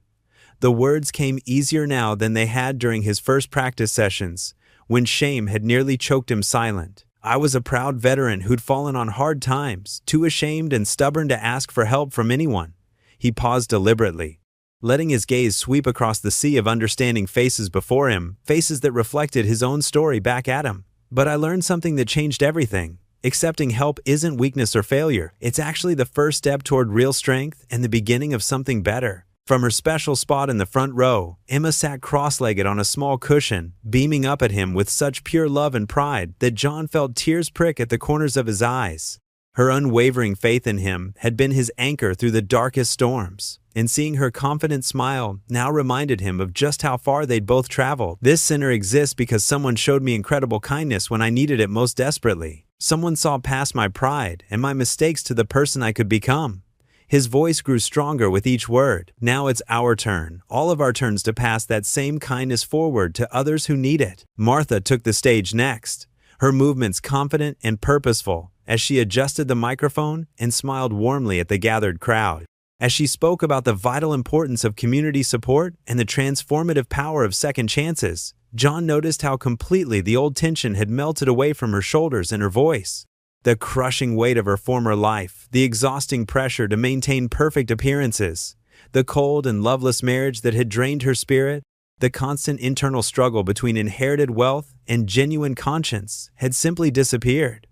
A: The words came easier now than they had during his first practice sessions, when shame had nearly choked him silent. "I was a proud veteran who'd fallen on hard times, too ashamed and stubborn to ask for help from anyone." He paused deliberately, letting his gaze sweep across the sea of understanding faces before him, faces that reflected his own story back at him. "But I learned something that changed everything. Accepting help isn't weakness or failure. It's actually the first step toward real strength and the beginning of something better." From her special spot in the front row, Emma sat cross-legged on a small cushion, beaming up at him with such pure love and pride that John felt tears prick at the corners of his eyes. Her unwavering faith in him had been his anchor through the darkest storms, and seeing her confident smile now reminded him of just how far they'd both traveled. "This center exists because someone showed me incredible kindness when I needed it most desperately. Someone saw past my pride and my mistakes to the person I could become." His voice grew stronger with each word. "Now it's our turn, all of our turns, to pass that same kindness forward to others who need it." Martha took the stage next, her movements confident and purposeful, as she adjusted the microphone and smiled warmly at the gathered crowd. As she spoke about the vital importance of community support and the transformative power of second chances, John noticed how completely the old tension had melted away from her shoulders and her voice. The crushing weight of her former life, the exhausting pressure to maintain perfect appearances, the cold and loveless marriage that had drained her spirit, the constant internal struggle between inherited wealth and genuine conscience had simply disappeared.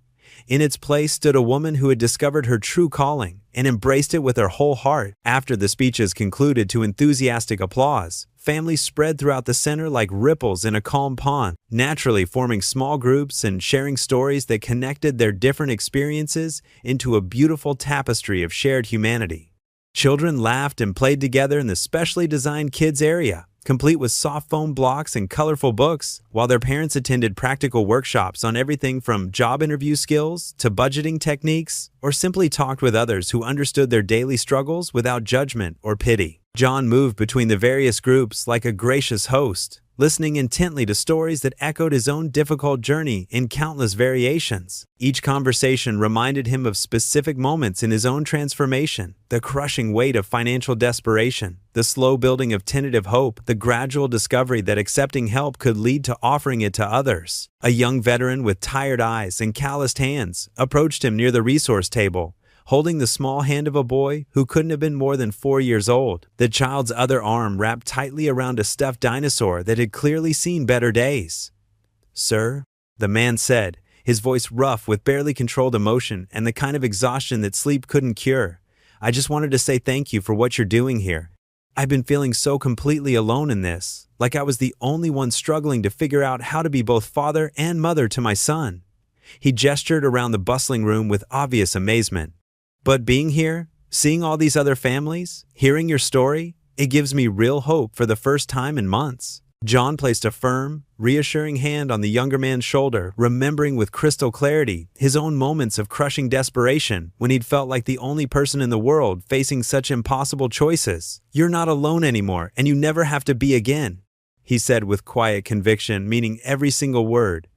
A: In its place stood a woman who had discovered her true calling and embraced it with her whole heart. After the speeches concluded to enthusiastic applause, families spread throughout the center like ripples in a calm pond, naturally forming small groups and sharing stories that connected their different experiences into a beautiful tapestry of shared humanity. Children laughed and played together in the specially designed kids area, complete with soft foam blocks and colorful books, while their parents attended practical workshops on everything from job interview skills to budgeting techniques, or simply talked with others who understood their daily struggles without judgment or pity. John moved between the various groups like a gracious host, listening intently to stories that echoed his own difficult journey in countless variations. Each conversation reminded him of specific moments in his own transformation: the crushing weight of financial desperation, the slow building of tentative hope, the gradual discovery that accepting help could lead to offering it to others. A young veteran with tired eyes and calloused hands approached him near the resource table, holding the small hand of a boy who couldn't have been more than 4 years old. The child's other arm wrapped tightly around a stuffed dinosaur that had clearly seen better days. "Sir," the man said, his voice rough with barely controlled emotion and the kind of exhaustion that sleep couldn't cure, "I just wanted to say thank you for what you're doing here. I've been feeling so completely alone in this, like I was the only one struggling to figure out how to be both father and mother to my son." He gestured around the bustling room with obvious amazement. "But being here, seeing all these other families, hearing your story, it gives me real hope for the first time in months." John placed a firm, reassuring hand on the younger man's shoulder, remembering with crystal clarity his own moments of crushing desperation when he'd felt like the only person in the world facing such impossible choices. "You're not alone anymore, and you never have to be again," he said with quiet conviction, meaning every single word.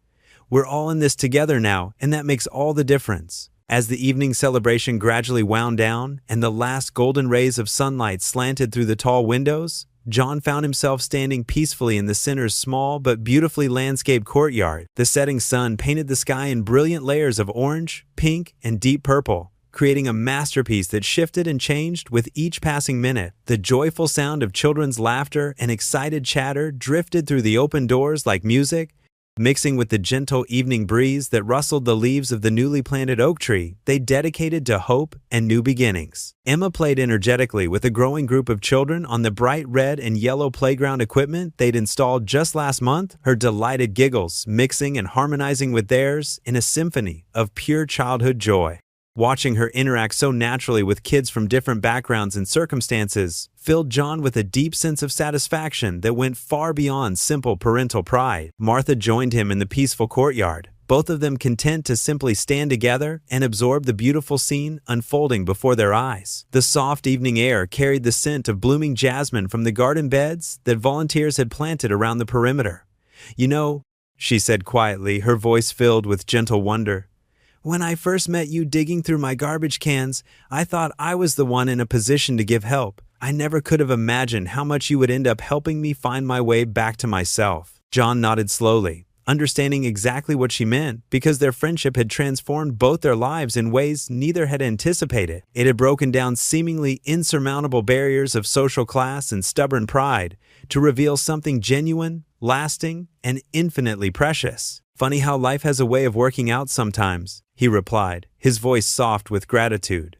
A: "We're all in this together now, and that makes all the difference." As the evening celebration gradually wound down and the last golden rays of sunlight slanted through the tall windows, John found himself standing peacefully in the center's small but beautifully landscaped courtyard. The setting sun painted the sky in brilliant layers of orange, pink, and deep purple, creating a masterpiece that shifted and changed with each passing minute. The joyful sound of children's laughter and excited chatter drifted through the open doors like music, Mixing with the gentle evening breeze that rustled the leaves of the newly planted oak tree, they dedicated to hope and new beginnings. Emma played energetically with a growing group of children on the bright red and yellow playground equipment they'd installed just last month, her delighted giggles mixing and harmonizing with theirs in a symphony of pure childhood joy. Watching her interact so naturally with kids from different backgrounds and circumstances filled John with a deep sense of satisfaction that went far beyond simple parental pride. Martha joined him in the peaceful courtyard, both of them content to simply stand together and absorb the beautiful scene unfolding before their eyes. The soft evening air carried the scent of blooming jasmine from the garden beds that volunteers had planted around the perimeter. "You know," she said quietly, her voice filled with gentle wonder, "when I first met you digging through my garbage cans, I thought I was the one in a position to give help. I never could have imagined how much you would end up helping me find my way back to myself." John nodded slowly, understanding exactly what she meant, because their friendship had transformed both their lives in ways neither had anticipated. It had broken down seemingly insurmountable barriers of social class and stubborn pride to reveal something genuine, lasting, and infinitely precious. "Funny how life has a way of working out sometimes," he replied, his voice soft with gratitude.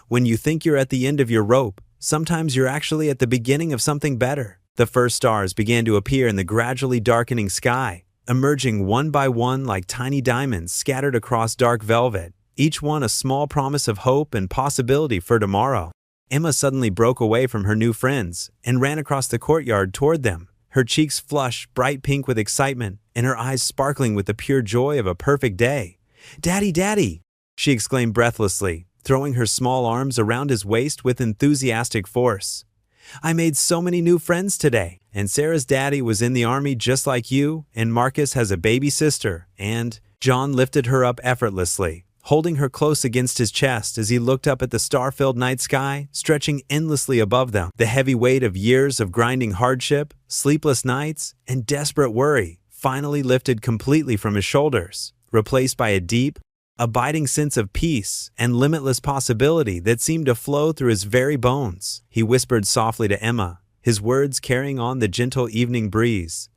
A: "When you think you're at the end of your rope, sometimes you're actually at the beginning of something better." The first stars began to appear in the gradually darkening sky, emerging one by one like tiny diamonds scattered across dark velvet, each one a small promise of hope and possibility for tomorrow. Emma suddenly broke away from her new friends and ran across the courtyard toward them, her cheeks flushed bright pink with excitement and her eyes sparkling with the pure joy of a perfect day. "Daddy, Daddy!" she exclaimed breathlessly, throwing her small arms around his waist with enthusiastic force. "I made so many new friends today, and Sarah's daddy was in the army just like you, and Marcus has a baby sister, and—" John lifted her up effortlessly, holding her close against his chest as he looked up at the star-filled night sky stretching endlessly above them. The heavy weight of years of grinding hardship, sleepless nights, and desperate worry finally lifted completely from his shoulders, replaced by a deep, abiding sense of peace and limitless possibility that seemed to flow through his very bones. He whispered softly to Emma, his words carrying on the gentle evening breeze.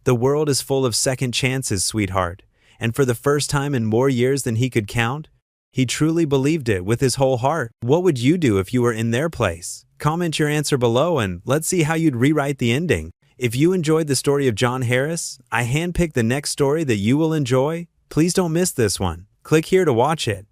A: "The world is full of second chances, sweetheart," and for the first time in more years than he could count, he truly believed it with his whole heart. What would you do if you were in their place? Comment your answer below and let's see how you'd rewrite the ending. If you enjoyed the story of John Harris, I handpicked the next story that you will enjoy. Please don't miss this one. Click here to watch it.